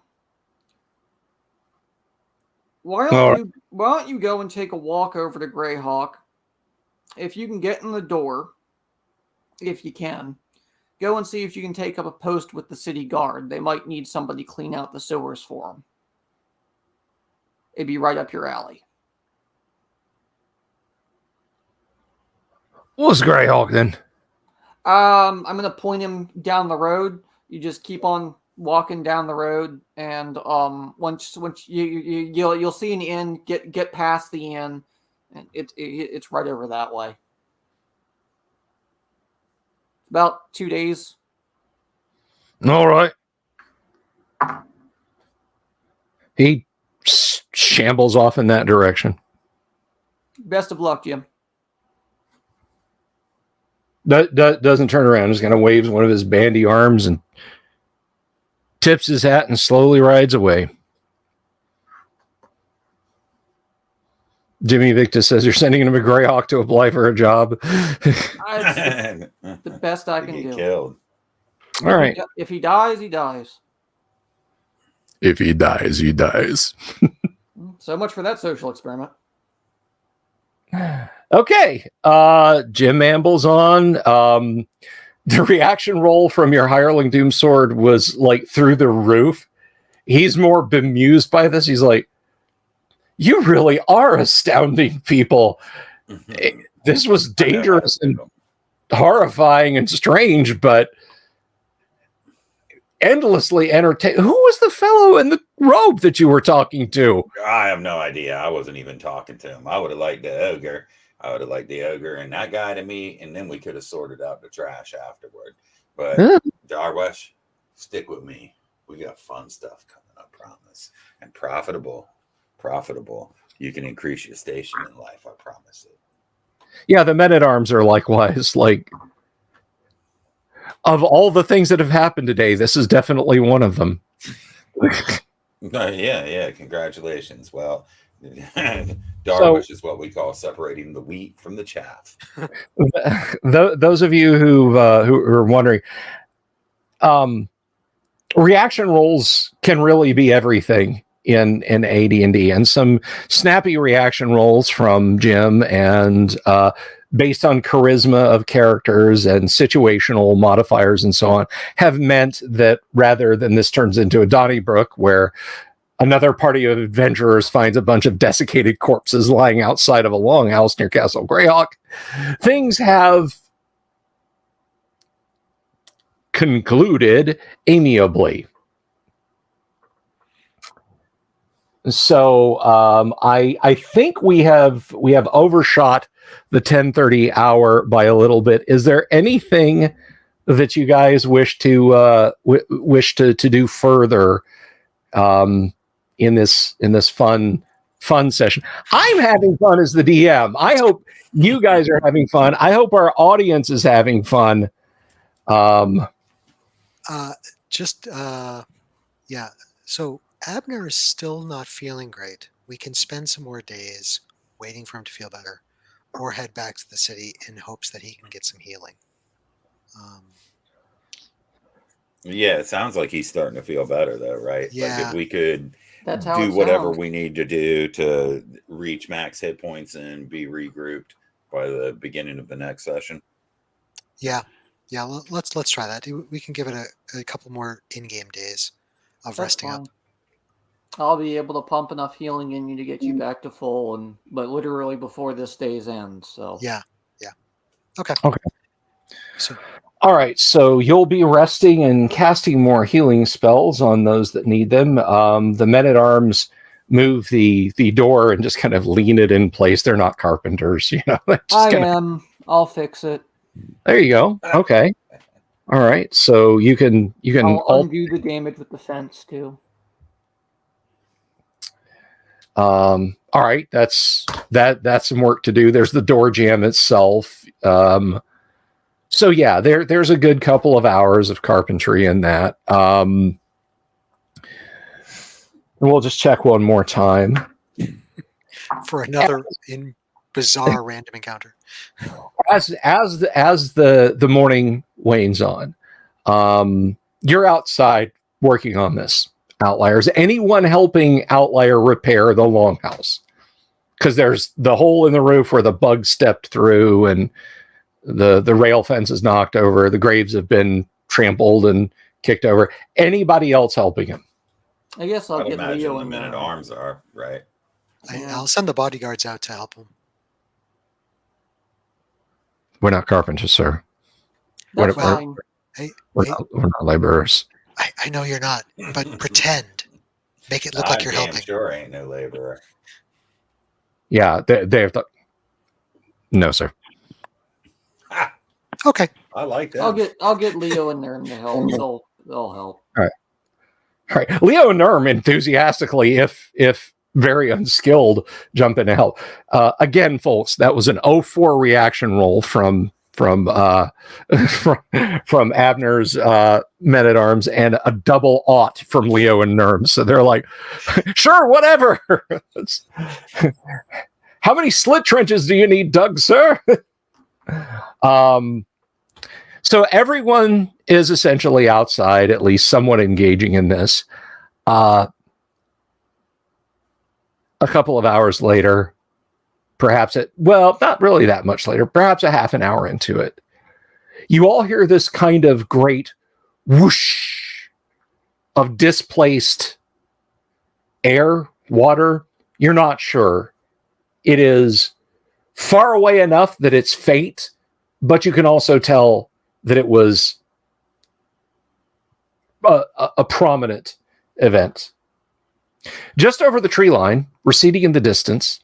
Why don't you go and take a walk over to Greyhawk? If you can get in the door, if you can, go and see if you can take up a post with the city guard. They might need somebody to clean out the sewers for them. It'd be right up your alley. What's Greyhawk then? I'm gonna point him down the road. You just keep on walking down the road, and once you'll see an inn. Get past the inn, and it's right over that way. About 2 days. All right. He shambles off in that direction. Best of luck, Jim. Doesn't turn around. Just kind of waves one of his bandy arms and tips his hat and slowly rides away. Jimmy Victus says you're sending him a Greyhawk to apply for a job. The best I can do. Killed. All right. If he dies, he dies. If he dies, he dies. So much for that social experiment. Okay. Jim ambles on. The reaction roll from your hireling doom sword was like through the roof. He's more bemused by this. He's like, you really are astounding people. This was dangerous and horrifying and strange, but endlessly entertaining. Who was the fellow in the robe that you were talking to? I have no idea. I wasn't even talking to him. I would have liked the ogre. And that guy to me, and then we could have sorted out the trash afterward. But Darwish, stick with me. We got fun stuff coming up, promise. And profitable. You can increase your station in life, I promise it. Yeah, the men-at-arms are likewise. Like, of all the things that have happened today, this is definitely one of them. Yeah, congratulations. Well, Darwish is what we call separating the wheat from the chaff. Those of you who are wondering, reaction rolls can really be everything in AD&D, and some snappy reaction rolls from Jim, and based on charisma of characters and situational modifiers and so on, have meant that rather than this turns into a Donnybrook where Another party of adventurers finds a bunch of desiccated corpses lying outside of a longhouse near Castle Greyhawk. Things have concluded amiably. So I think we have overshot the 10:30 hour by a little bit. Is there anything that you guys wish to do further in this fun session? I'm having fun as the DM. I hope you guys are having fun. I hope our audience is having fun. Yeah. So Abner is still not feeling great. We can spend some more days waiting for him to feel better, or head back to the city in hopes that he can get some healing. Yeah, it sounds like he's starting to feel better, though, right? Yeah. Like if we could That's how do it whatever sounds. we need to do to reach max hit points and be regrouped by the beginning of the next session. Yeah. Let's try that. We can give it a couple more in-game days of That's resting fine. up. I'll be able to pump enough healing in you to get you back to full, but literally before this day's end. So Yeah. Okay. So, All right, so you'll be resting and casting more healing spells on those that need them. The men-at-arms move the door and just kind of lean it in place. They're not carpenters, I'll fix it. There you go. Okay. All right. So you can I'll undo the damage with the fence too. All right. That's some work to do. There's the door jamb itself. So yeah, there's a good couple of hours of carpentry in that. We'll just check one more time for another bizarre random encounter. As the morning wanes on, you're outside working on this. Outliers. Anyone helping Outlier repair the longhouse? Because there's the hole in the roof where the bug stepped through, and the rail fence is knocked over. The graves have been trampled and kicked over. Anybody else helping him? I guess I'll I'd get imagine Leo the in there. men-at-arms are, right? I'll send the bodyguards out to help him. We're not carpenters, sir. That's fine. We're not laborers. I know you're not, but pretend. Make it look like you're helping. Sure ain't no laborer. Yeah, they have to. No, sir. Okay. I like that. I'll get Leo in there to help. They'll help. All right. Leo and Nerm enthusiastically, if very unskilled, jump in to help. Again, folks, that was an 04 reaction roll from Abner's men-at-arms and a double aught from Leo and Nerm. So they're like, sure, whatever. How many slit trenches do you need, Doug, sir? So everyone is essentially outside, at least somewhat engaging in this. A couple of hours later, perhaps not really that much later, perhaps a half an hour into it, you all hear this kind of great whoosh of displaced air, water. You're not sure. It is far away enough that it's faint, but you can also tell that it was a prominent event. Just over the tree line, receding in the distance,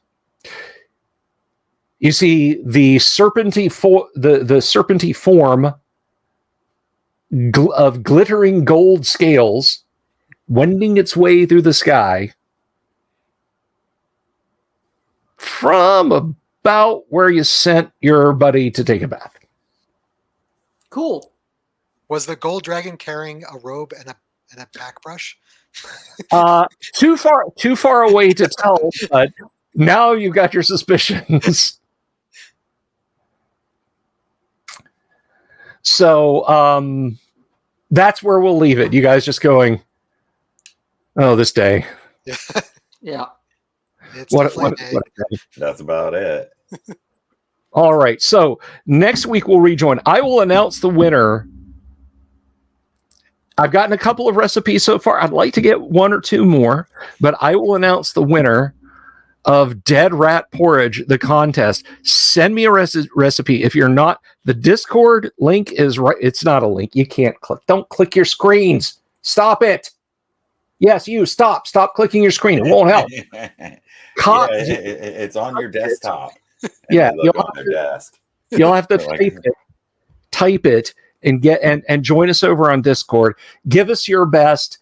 you see the serpenty form of glittering gold scales wending its way through the sky from about where you sent your buddy to take a bath. Cool. Was the gold dragon carrying a robe and a back brush? Too far away to tell, but now you've got your suspicions. So that's where we'll leave it. You guys just going, oh, this day. Yeah. It's What That's about it. All right. So next week we'll rejoin. I will announce the winner I've gotten a couple of recipes so far. I'd like to get one or two more, but I will announce the winner of Dead Rat Porridge, the contest. Send me a recipe. If you're not, the Discord link is right. It's not a link. You can't click. Don't click your screens. Stop it. Yes, you stop. Stop clicking your screen. It won't help. It's on your desktop. Yeah, you'll on their desk. You'll have to type it, and get and join us over on Discord. Give us your best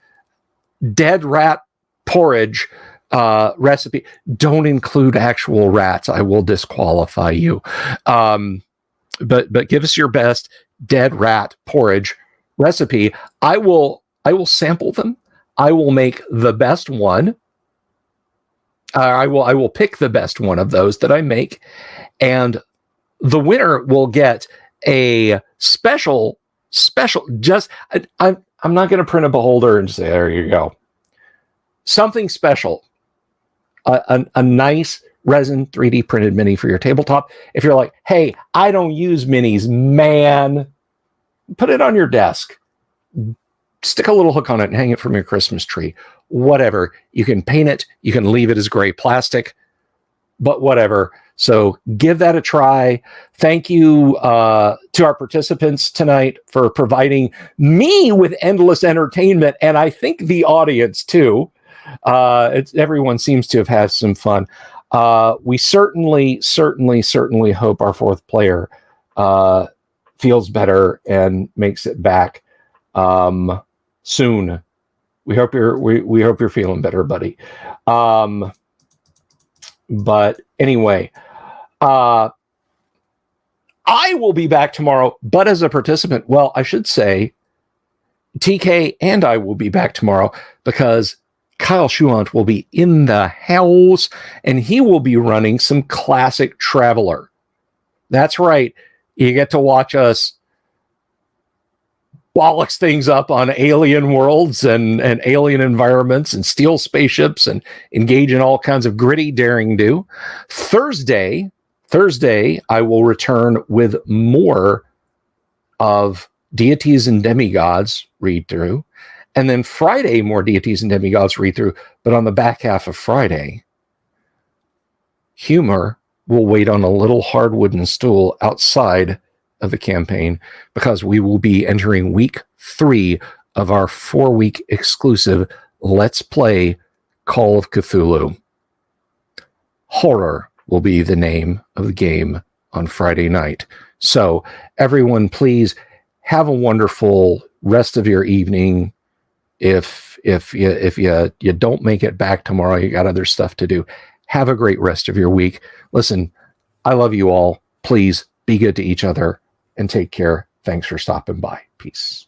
Dead Rat Porridge recipe. Don't include actual rats. I will disqualify you. But give us your best Dead Rat Porridge recipe. I will sample them. I will make the best one. I will pick the best one of those that I make, and the winner will get a special. Just I'm not going to print a beholder and say, there you go. Something special. A nice resin 3D printed mini for your tabletop. If you're like, hey, I don't use minis, man, put it on your desk. Stick a little hook on it and hang it from your Christmas tree. Whatever. You can paint it. You can leave it as gray plastic, but whatever. So give that a try. Thank you to our participants tonight for providing me with endless entertainment, and I think the audience too. Everyone seems to have had some fun. We certainly hope our fourth player feels better and makes it back soon. We hope you're feeling better, buddy. But anyway, I will be back tomorrow, but as a participant. Well, I should say TK and I will be back tomorrow because Kyle Schuant will be in the house and he will be running some classic Traveler. That's right. You get to watch us bollocks things up on alien worlds and alien environments and steal spaceships and engage in all kinds of gritty daring do. Thursday, I will return with more of Deities and Demigods read through. And then Friday, more Deities and Demigods read through. But on the back half of Friday, humor will wait on a little hard wooden stool outside of the campaign because we will be entering week 3 of our 4-week exclusive Let's Play Call of Cthulhu. Horror will be the name of the game on Friday night. So everyone, please have a wonderful rest of your evening. If you don't make it back tomorrow, you got other stuff to do. Have a great rest of your week. Listen, I love you all. Please be good to each other and take care. Thanks for stopping by. Peace.